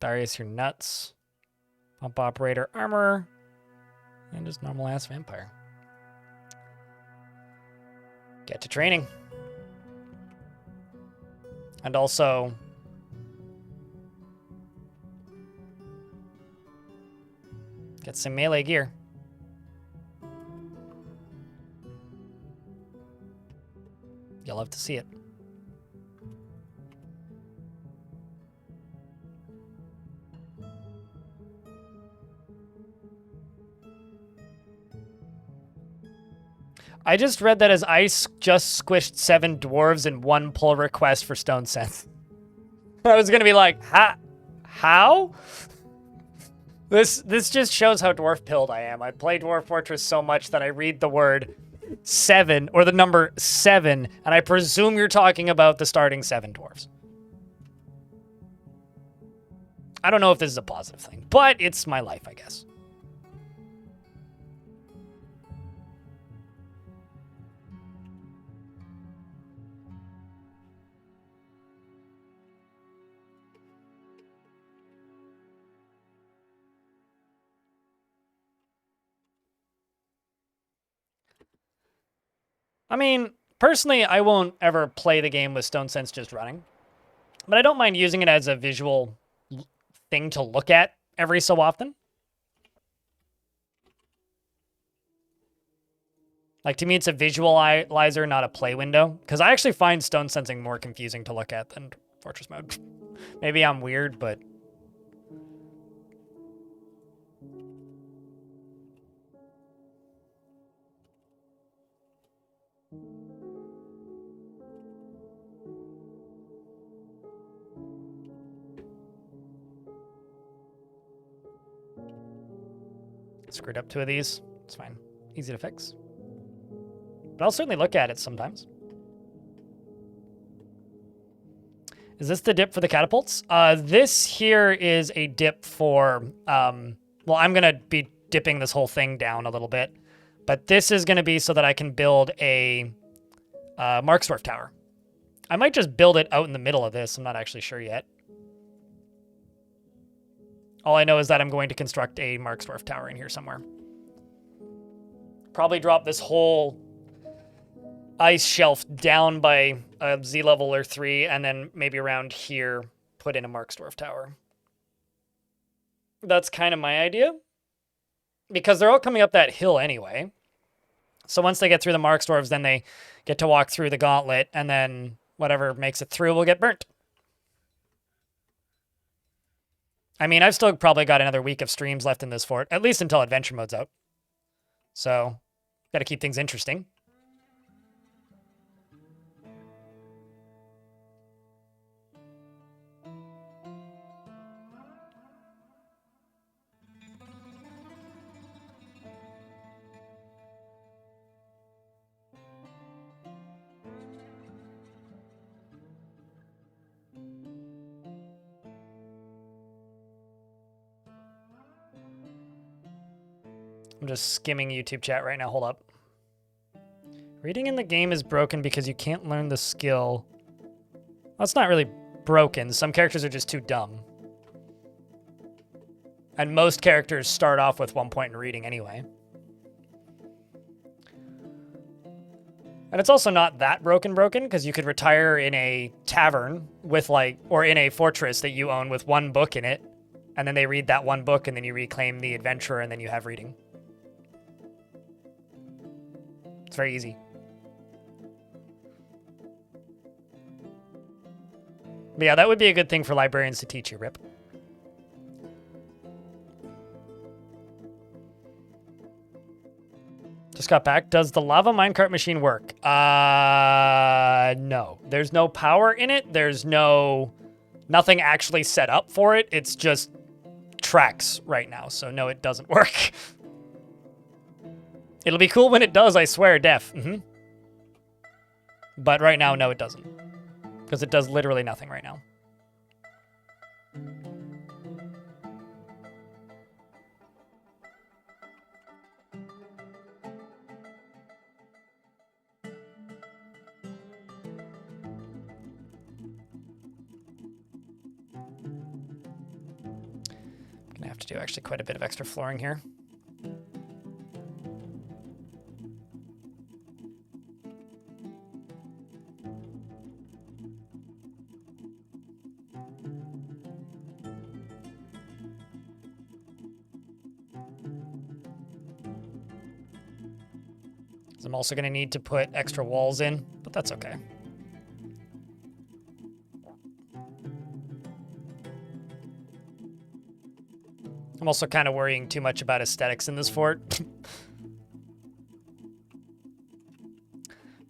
Darius, you're nuts. Pump Operator Armor. And just normal ass Vampire. Get to training. And also get some melee gear. You'll love to see it. I just read that as Ice just squished 7 dwarves in 1 pull request for Stone Sense. I was gonna be like, how? This just shows how dwarf pilled I am. I play Dwarf Fortress so much that I read the word 7 or the number 7, and I presume you're talking about the starting 7 dwarves. I don't know if this is a positive thing, but it's my life, I guess. I mean, personally, I won't ever play the game with Stone Sense just running, but I don't mind using it as a visual thing to look at every so often. Like, to me, it's a visualizer, not a play window, because I actually find Stone Sensing more confusing to look at than Fortress Mode. Maybe I'm weird, but... Screwed up 2 of these. It's fine. Easy to fix. But I'll certainly look at it sometimes. Is this the dip for the catapults? This here is a dip for... well, I'm going to be dipping this whole thing down a little bit. But this is going to be so that I can build a Marksdwarf tower. I might just build it out in the middle of this. I'm not actually sure yet. All I know is that I'm going to construct a Marksdwarf tower in here somewhere. Probably drop this whole ice shelf down by a Z level or 3, and then maybe around here put in a Marksdwarf tower. That's kind of my idea. Because they're all coming up that hill anyway. So once they get through the Marksdwarves, then they get to walk through the gauntlet, and then whatever makes it through will get burnt. I mean, I've still probably got another week of streams left in this fort, at least until Adventure Mode's out. So, gotta keep things interesting. I'm just skimming YouTube chat right now. Hold up. Reading in the game is broken because you can't learn the skill. Well, it's not really broken. Some characters are just too dumb. And most characters start off with 1 point in reading anyway. And it's also not that broken, because you could retire in a tavern with or in a fortress that you own with 1 book in it. And then they read that 1 book and then you reclaim the adventurer and then you have reading. It's very easy. But yeah, that would be a good thing for librarians to teach you, Rip. Just got back. Does the lava minecart machine work? No. There's no power in it. There's nothing actually set up for it. It's just tracks right now. So no, it doesn't work. It'll be cool when it does, I swear, def. But right now, no, it doesn't. Because it does literally nothing right now. Gonna have to do actually quite a bit of extra flooring here. I'm also going to need to put extra walls in, but that's okay. I'm also kind of worrying too much about aesthetics in this fort.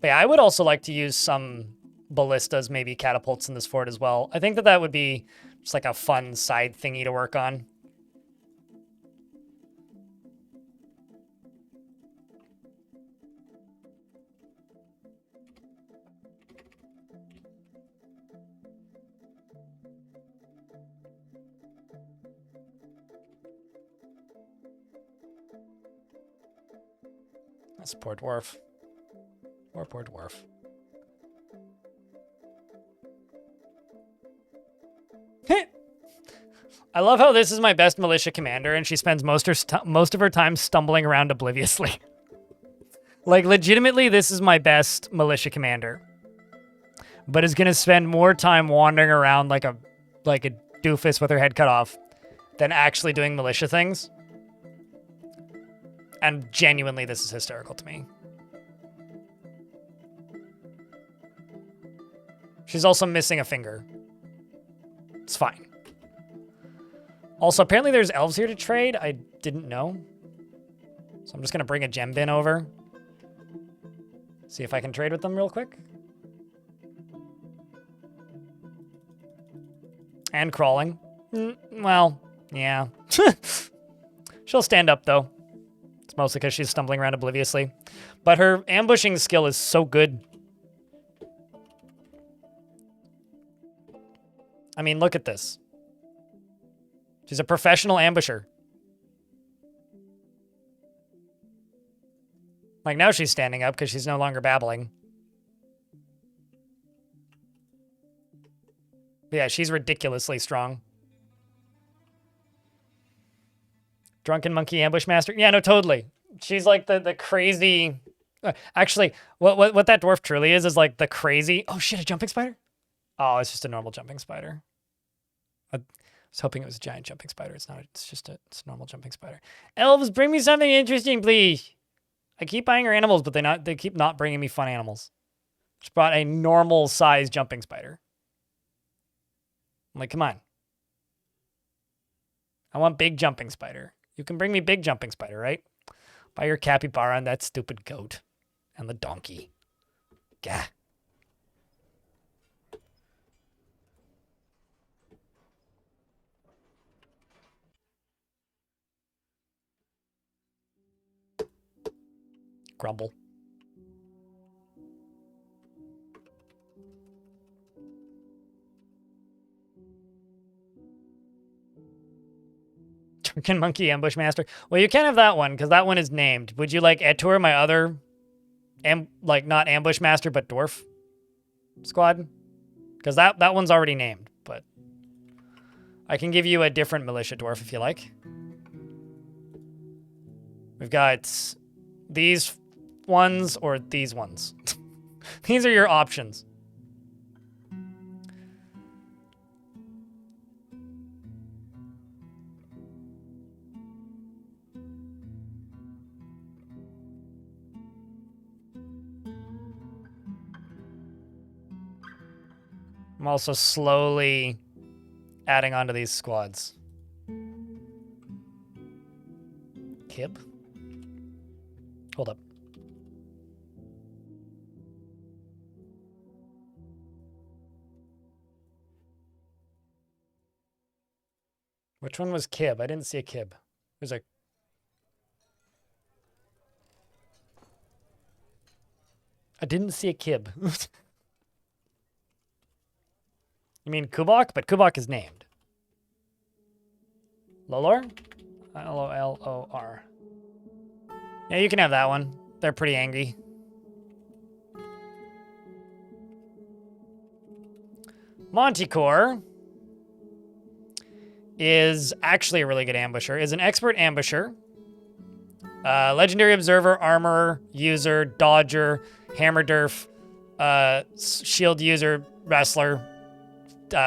But yeah, I would also like to use some ballistas, maybe catapults in this fort as well. I think that would be just like a fun side thingy to work on. That's poor dwarf. Poor dwarf. I love how this is my best militia commander, and she spends most of her time stumbling around obliviously. Like, legitimately, this is my best militia commander. But is gonna spend more time wandering around like a doofus with her head cut off than actually doing militia things. And genuinely, this is hysterical to me. She's also missing a finger. It's fine. Also, apparently there's elves here to trade. I didn't know. So I'm just going to bring a gem bin over. See if I can trade with them real quick. And crawling. Well, yeah. She'll stand up, though. It's mostly because she's stumbling around obliviously. But her ambushing skill is so good. I mean, look at this. She's a professional ambusher. Like, now she's standing up because she's no longer babbling. But yeah, she's ridiculously strong. Drunken Monkey Ambush Master? Yeah, no, totally. She's like the crazy... actually, what that dwarf truly is like the crazy... Oh, shit, a jumping spider? Oh, it's just a normal jumping spider. I was hoping it was a giant jumping spider. It's not. It's just a normal jumping spider. Elves, bring me something interesting, please. I keep buying her animals, but they keep not bringing me fun animals. Just brought a normal size jumping spider. I'm like, come on. I want big jumping spider. You can bring me big jumping spider, right? Buy your capybara and that stupid goat. And the donkey. Gah. Grumble. Freaking monkey ambush master. Well, you can't have that one because that one is named. Would you like Etur, my other, like not ambush master, but dwarf squad? Because that one's already named, but I can give you a different militia dwarf if you like. We've got these ones or these ones. These are your options. I'm also slowly adding onto these squads. Kib? Hold up. Which one was Kib? I didn't see a Kib. There's a... I didn't see a Kib. You mean Kubok? But Kubok is named. Lolor? Lolor. Yeah, you can have that one. They're pretty angry. Montecore is actually a really good ambusher. Is an expert ambusher. Legendary observer, armorer, user, dodger, hammer derf, shield user, wrestler,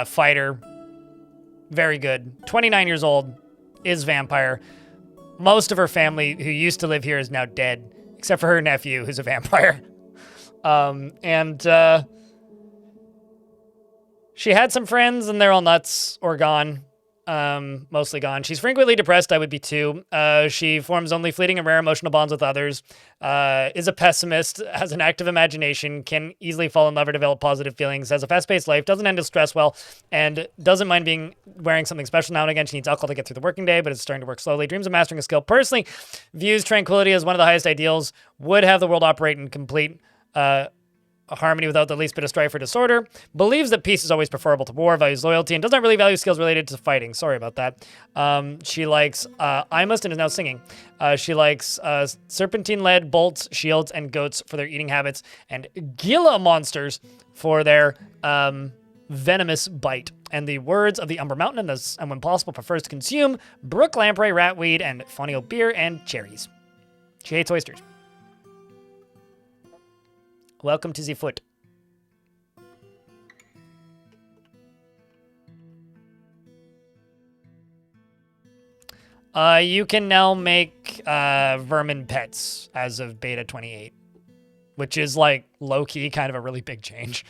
fighter. Very good. 29 years old, is vampire. Most of her family who used to live here is now dead, except for her nephew, who's a vampire. She had some friends, and they're all nuts or gone. Mostly gone. She's frequently depressed. I would be too. She forms only fleeting and rare emotional bonds with others. Is a pessimist, has an active imagination, can easily fall in love or develop positive feelings, has a fast-paced life, doesn't handle stress well, and doesn't mind wearing something special now and again. She needs alcohol to get through the working day, but is starting to work slowly. Dreams of mastering a skill. Personally, views tranquility as one of the highest ideals. Would have the world operate in complete harmony without the least bit of strife or disorder. Believes that peace is always preferable to war. Values loyalty and does not really value skills related to fighting. Sorry about that. She likes Imust and is now singing. She likes serpentine-led bolts, shields, and goats for their eating habits, and Gila monsters for their venomous bite. And the words of the Umber Mountain, and when possible, prefers to consume brook lamprey, ratweed, and fonio beer and cherries. She hates oysters. Welcome to the foot. You can now make vermin pets as of beta 28, which is like low-key kind of a really big change.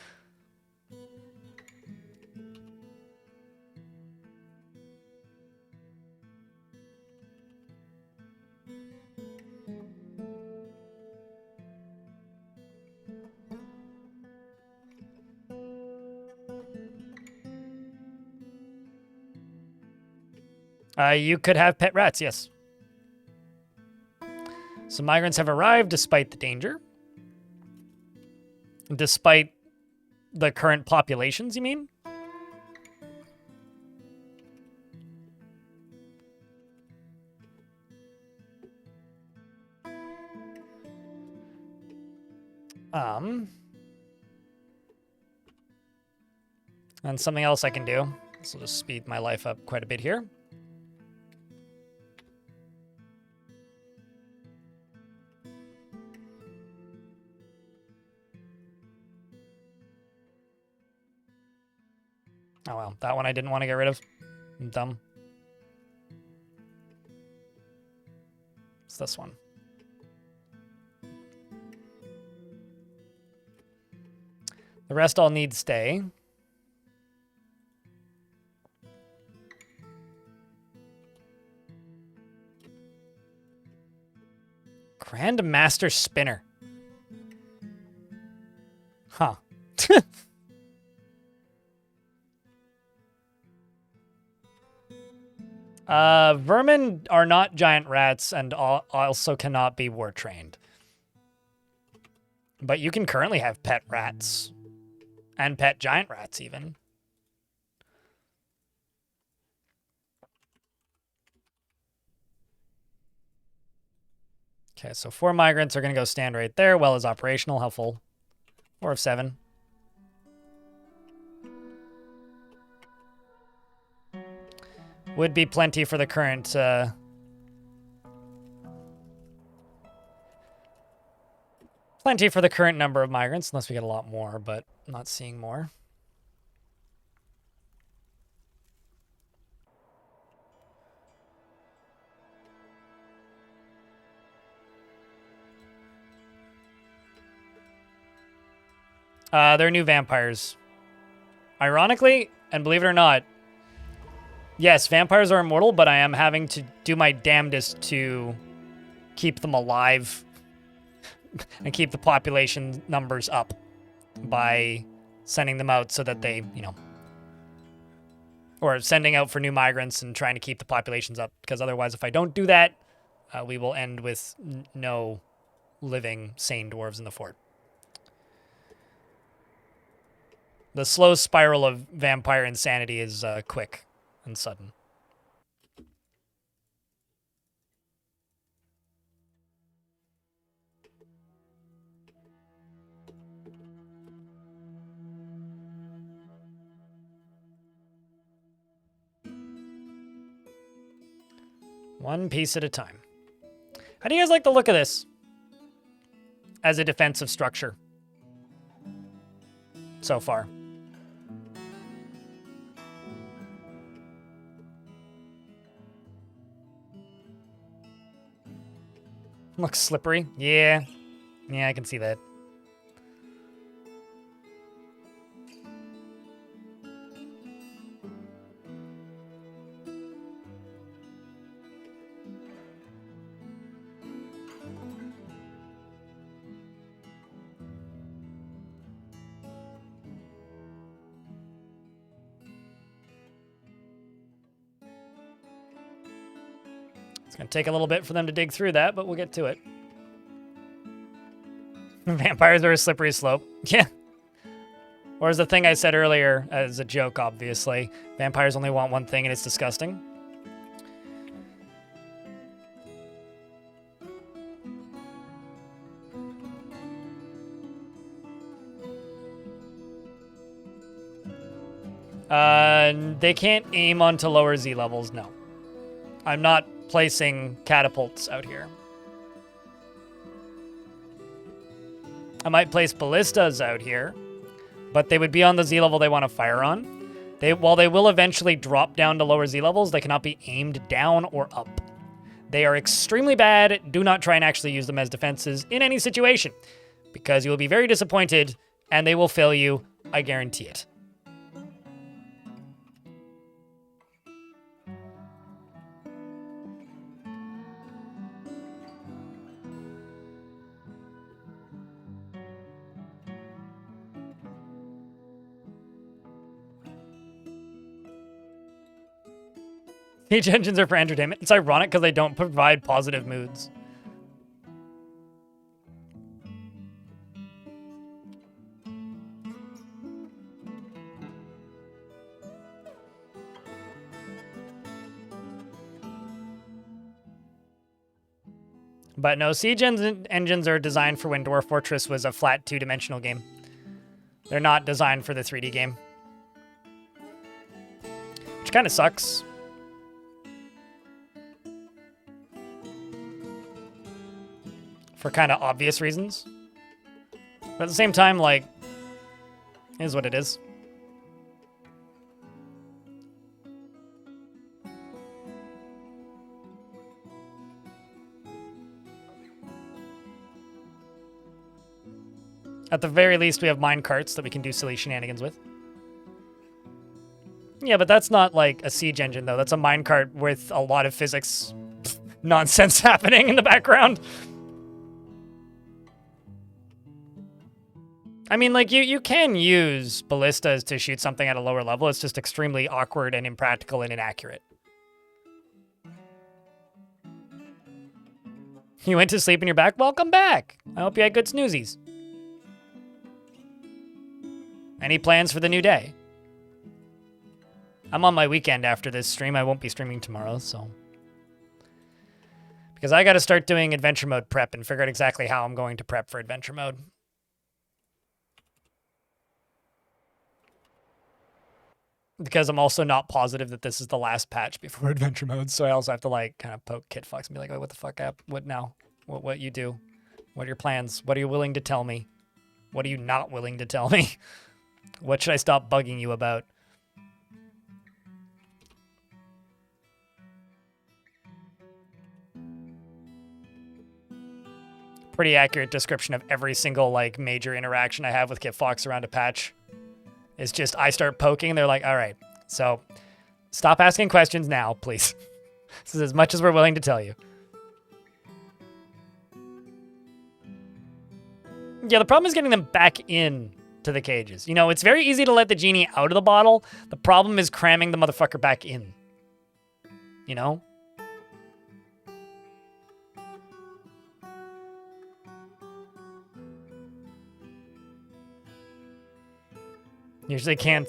You could have pet rats, yes. Some migrants have arrived despite the danger. Despite the current populations, you mean? And something else I can do. This will just speed my life up quite a bit here. Oh well, that one I didn't want to get rid of. I'm dumb. It's this one. The rest all need stay. Grandmaster Spinner. Huh. Vermin are not giant rats and also cannot be war trained. But you can currently have pet rats. And pet giant rats, even. Okay, so 4 migrants are going to go stand right there. Well is operational. How full? 4 of 7. Would be plenty for the current... plenty for the current number of migrants, unless we get a lot more, but I'm not seeing more. They're new vampires. Ironically, and believe it or not, yes, vampires are immortal, but I am having to do my damnedest to keep them alive and keep the population numbers up by sending them out so that they, you know, or sending out for new migrants and trying to keep the populations up. Because otherwise, if I don't do that, we will end with no living, sane dwarves in the fort. The slow spiral of vampire insanity is quick and sudden. One piece at a time. How do you guys like the look of this as a defensive structure so far? Looks slippery. Yeah. Yeah, I can see that. It's going to take a little bit for them to dig through that, but we'll get to it. Vampires are a slippery slope. Yeah. Or as the thing I said earlier, as a joke, obviously. Vampires only want one thing, and it's disgusting. They can't aim onto lower Z levels, no. I'm not placing catapults out here. I might place ballistas out here, but they would be on the Z level they want to fire on. While they will eventually drop down to lower Z levels, they cannot be aimed down or up. They are extremely bad. Do not try and actually use them as defenses in any situation, because you will be very disappointed and they will fail you. I guarantee it. Siege engines are for entertainment. It's ironic because they don't provide positive moods. But no, siege engines are designed for when Dwarf Fortress was a flat two-dimensional game. They're not designed for the 3D game. Which kind of sucks. For kind of obvious reasons. But at the same time, like, it is what it is. At the very least, we have mine carts that we can do silly shenanigans with. Yeah, but that's not like a siege engine, though. That's a minecart with a lot of physics nonsense happening in the background. I mean, like, you can use ballistas to shoot something at a lower level. It's just extremely awkward and impractical and inaccurate. You went to sleep and you're back? Welcome back. I hope you had good snoozies. Any plans for the new day? I'm on my weekend after this stream. I won't be streaming tomorrow, so... Because I got to start doing adventure mode prep and figure out exactly how I'm going to prep for adventure mode. Because I'm also not positive that this is the last patch before adventure mode, so I also have to like kind of poke Kit Fox and be like, "Oh, what the fuck up? What now? What you do? What are your plans? What are you willing to tell me? What are you not willing to tell me? What should I stop bugging you about?" Pretty accurate description of every single like major interaction I have with Kit Fox around a patch. It's just I start poking, and they're like, "All right, so stop asking questions now, please." This is as much as we're willing to tell you. Yeah, the problem is getting them back in to the cages. You know, it's very easy to let the genie out of the bottle. The problem is cramming the motherfucker back in. You know? Usually can't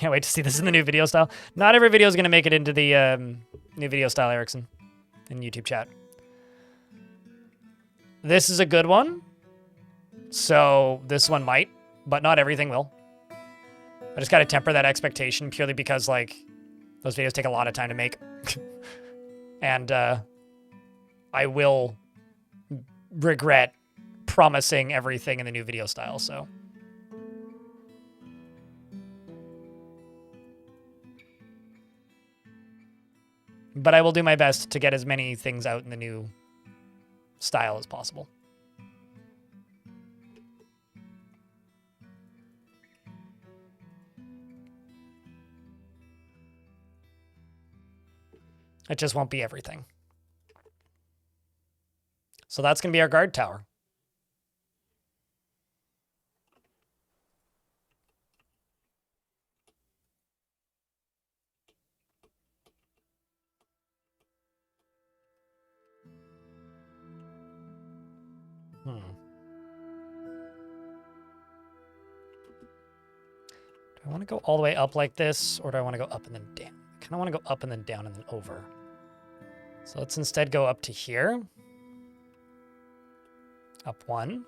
wait to see this in the new video style. Not every video is going to make it into the new video style, Erickson, in YouTube chat. This is a good one. So this one might, but not everything will. I just got to temper that expectation purely because, like, those videos take a lot of time to make. And I will regret promising everything in the new video style, so. But I will do my best to get as many things out in the new style as possible. It just won't be everything. So that's going to be our guard tower. Do I want to go all the way up like this, or do I want to go up and then down? I kind of want to go up and then down and then over. So let's instead go up to here. Up one.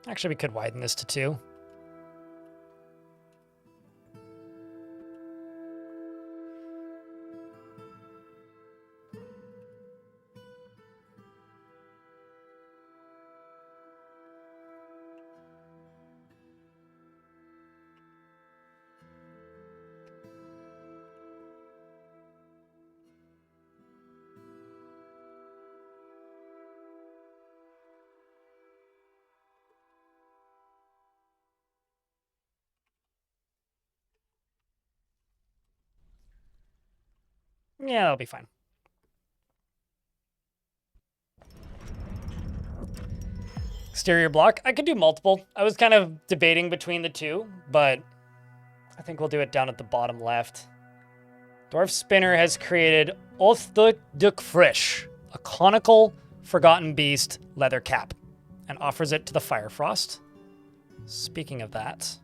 Actually, we could widen this to 2. Yeah, that'll be fine. Exterior block. I could do multiple. I was kind of debating between the two, but I think we'll do it down at the bottom left. Dwarf Spinner has created Othduck Frisch, a conical Forgotten Beast leather cap, and offers it to the Firefrost. Speaking of that,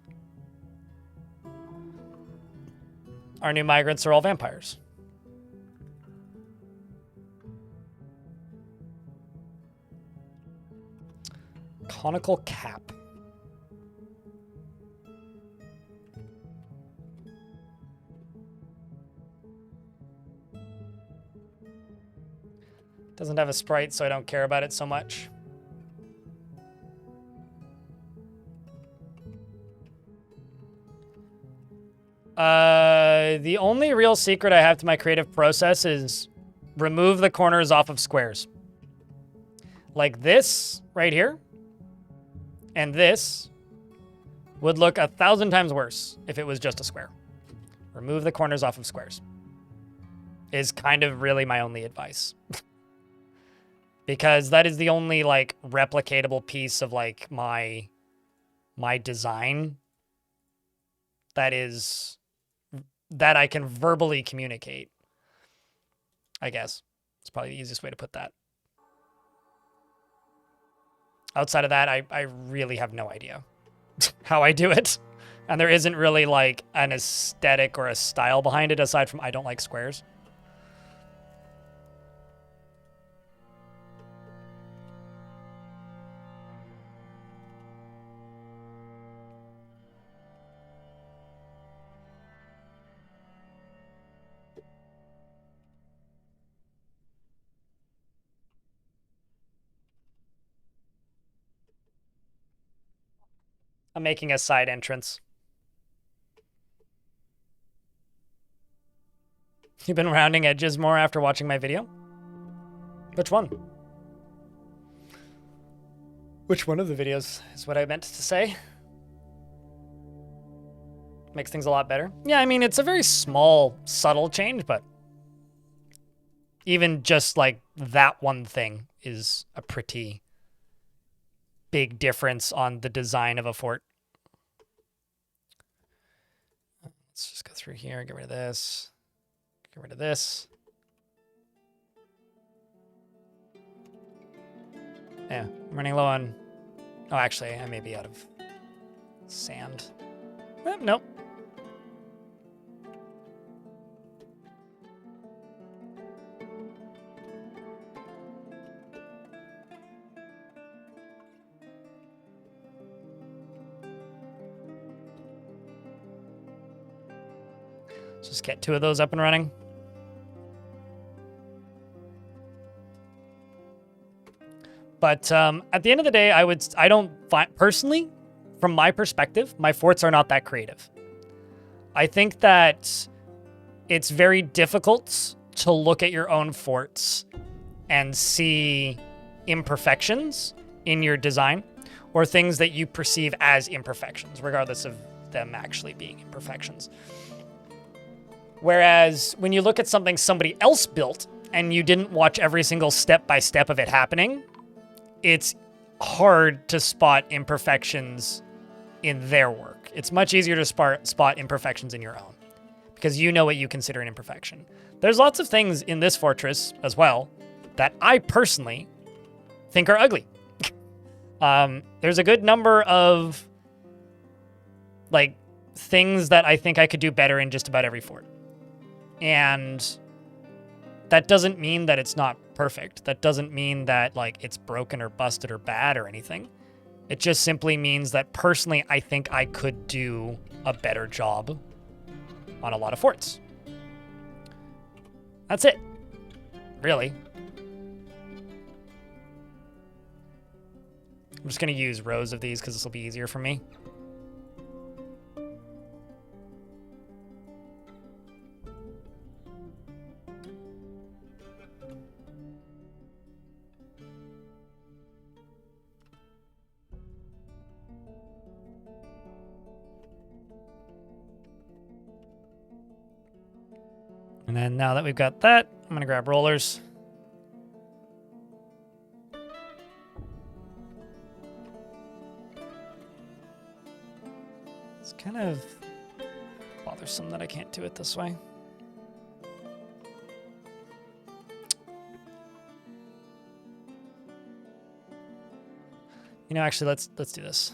our new migrants are all vampires. Conical cap. Doesn't have a sprite, so I don't care about it so much. The only real secret I have to my creative process is remove the corners off of squares. Like this right here. And this would look 1,000 times worse if it was just a square. Remove the corners off of squares. Is kind of really my only advice. Because that is the only, like, replicatable piece of, like, my design that I can verbally communicate. I guess. It's probably the easiest way to put that. Outside of that, I really have no idea how I do it. And there isn't really like an aesthetic or a style behind it aside from I don't like squares. I'm making a side entrance. You've been rounding edges more after watching my video? Which one? Which one of the videos is what I meant to say? Makes things a lot better. Yeah, I mean, it's a very small, subtle change, but even just like that one thing is a pretty big difference on the design of a fort. Let's just go through here, get rid of this, get rid of this. Yeah, I'm running low on... Oh, actually, I may be out of sand. Nope. Let's just get 2 of those up and running. But at the end of the day, I don't find, personally, from my perspective, my forts are not that creative. I think that it's very difficult to look at your own forts and see imperfections in your design or things that you perceive as imperfections, regardless of them actually being imperfections. Whereas when you look at something somebody else built and you didn't watch every single step by step of it happening, it's hard to spot imperfections in their work. It's much easier to spot imperfections in your own because you know what you consider an imperfection. There's lots of things in this fortress as well that I personally think are ugly. There's a good number of like things that I think I could do better in just about every fort. And that doesn't mean that it's not perfect. That doesn't mean that like it's broken or busted or bad or anything. It just simply means that personally, I think I could do a better job on a lot of forts. That's it, really. I'm just going to use rows of these because this will be easier for me. And then now that we've got that, I'm going to grab rollers. It's kind of bothersome that I can't do it this way. You know, actually, let's do this.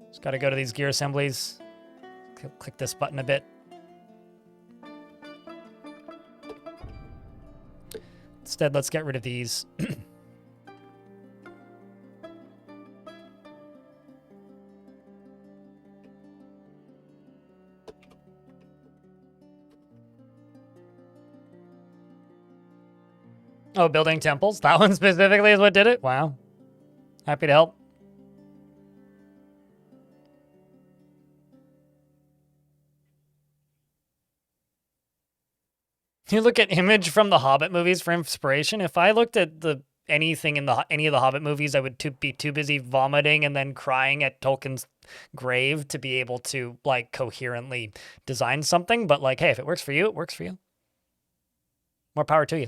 Just got to go to these gear assemblies. Click this button a bit. Instead, let's get rid of these. Oh, building temples? That one specifically is what did it? Wow. Happy to help. You look at image from the Hobbit movies for inspiration. If I looked at anything in any of the Hobbit movies, I would be too busy vomiting and then crying at Tolkien's grave to be able to like coherently design something. But like, hey, if it works for you, it works for you. More power to you.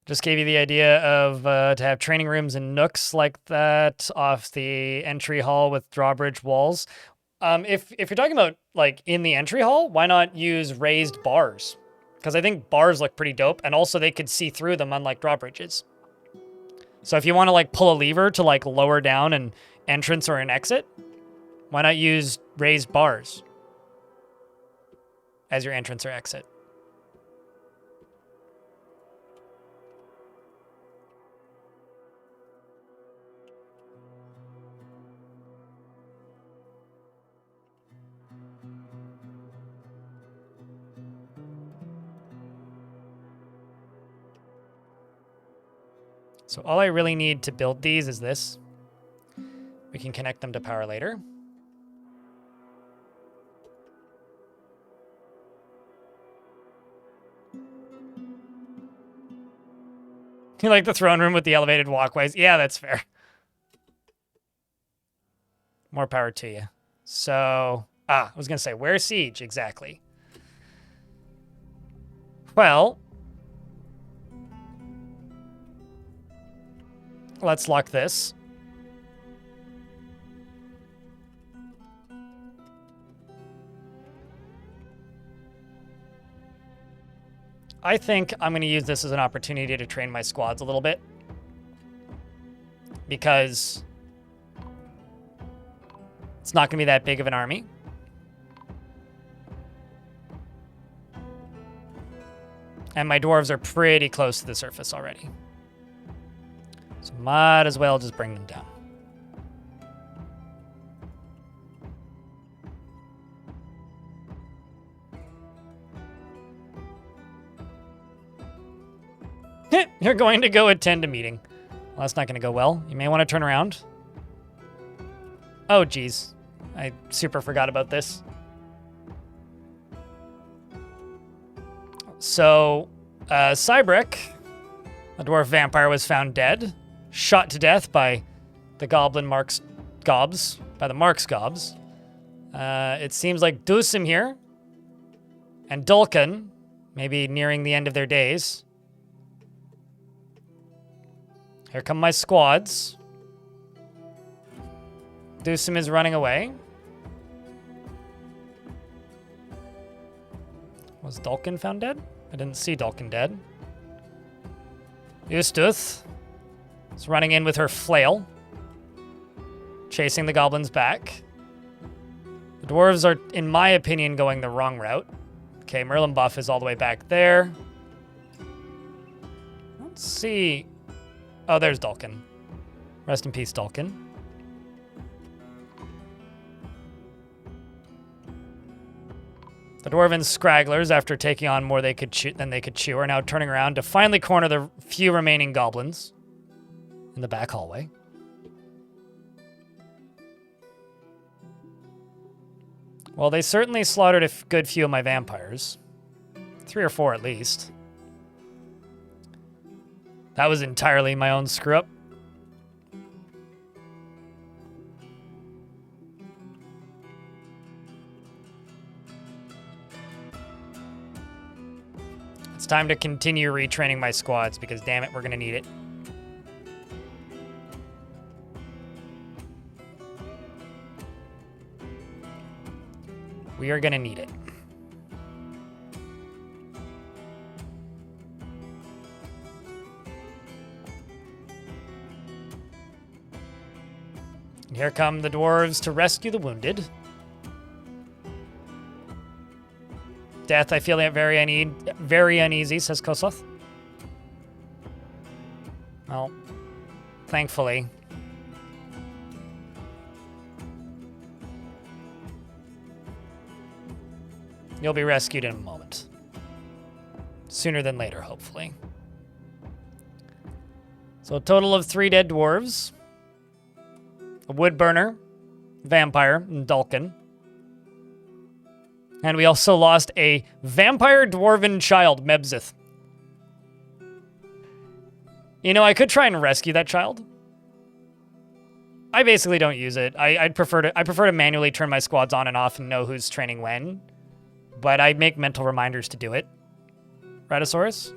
Just gave you the idea of to have training rooms and nooks like that off the entry hall with drawbridge walls. If you're talking about like in the entry hall, why not use raised bars? Because I think bars look pretty dope, and also they could see through them, unlike drawbridges. So if you want to like pull a lever to like lower down an entrance or an exit, why not use raised bars as your entrance or exit? So all I really need to build these is this. We can connect them to power later. You like the throne room with the elevated walkways? Yeah, that's fair. More power to you. So, I was going to say, where's Siege exactly? Well, let's lock this. I think I'm going to use this as an opportunity to train my squads a little bit. Because it's not going to be that big of an army. And my dwarves are pretty close to the surface already. So might as well just bring them down. You're going to go attend a meeting. Well, that's not going to go well. You may want to turn around. Oh, geez. I super forgot about this. So, Cybrek, a dwarf vampire, was found dead, shot to death by the goblin Marks Gobs, by the Marks Gobs. It seems like Dusim here and Dulcan, maybe nearing the end of their days. Here come my squads. Dusim is running away. Was Dulcan found dead? I didn't see Dulcan dead. Eustuth is running in with her flail, chasing the goblins back. The dwarves are, in my opinion, going the wrong route. Okay, Merlin buff is all the way back there. Let's see. Oh, there's Dulcan. Rest in peace, Dulcan. The Dwarven Scragglers, after taking on more than they could chew, are now turning around to finally corner the few remaining goblins in the back hallway. Well, they certainly slaughtered a good few of my vampires. 3 or 4 at least. That was entirely my own screw-up. It's time to continue retraining my squads because, damn it, we're going to need it. We are going to need it. And here come the dwarves to rescue the wounded. Death, I feel very uneasy, says Kosoth. Well, thankfully. You'll be rescued in a moment. Sooner than later, hopefully. So a total of 3 dead dwarves. A woodburner, vampire, and Dulcan. And we also lost a vampire dwarven child, Mebzith. You know, I could try and rescue that child. I basically don't use it. I prefer to manually turn my squads on and off and know who's training when. But I make mental reminders to do it. Ratosaurus.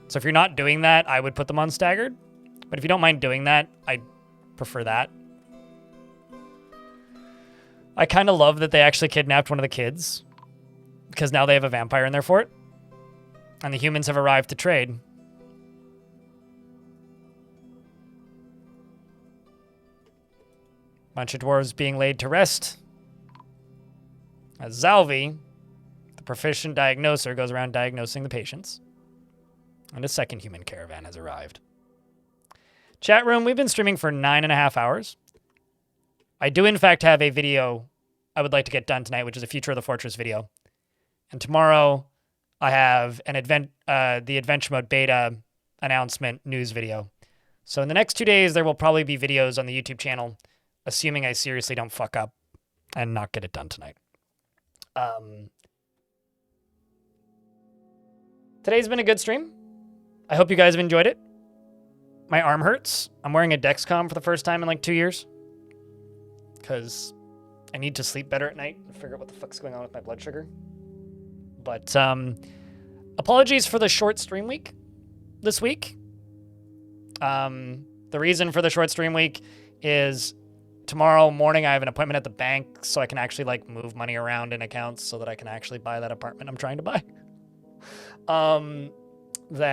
So if you're not doing that, I would put them on staggered. But if you don't mind doing that, I prefer that. I kind of love that they actually kidnapped one of the kids, because now they have a vampire in their fort, and the humans have arrived to trade. Bunch of dwarves being laid to rest, as Zalvi, the proficient diagnoser, goes around diagnosing the patients. And a second human caravan has arrived. Chat room, we've been streaming for 9.5 hours. I do, in fact, have a video I would like to get done tonight, which is a Future of the Fortress video. And tomorrow, I have the Adventure Mode beta announcement news video. So in the next 2 days, there will probably be videos on the YouTube channel, assuming I seriously don't fuck up and not get it done tonight. Today's been a good stream. I hope you guys have enjoyed it. My arm hurts. I'm wearing a Dexcom for the first time in like 2 years, because I need to sleep better at night and figure out what the fuck's going on with my blood sugar. But apologies for the short stream week this week. The reason for the short stream week is tomorrow morning I have an appointment at the bank, so I can actually like move money around in accounts so that I can actually buy that apartment I'm trying to buy. Then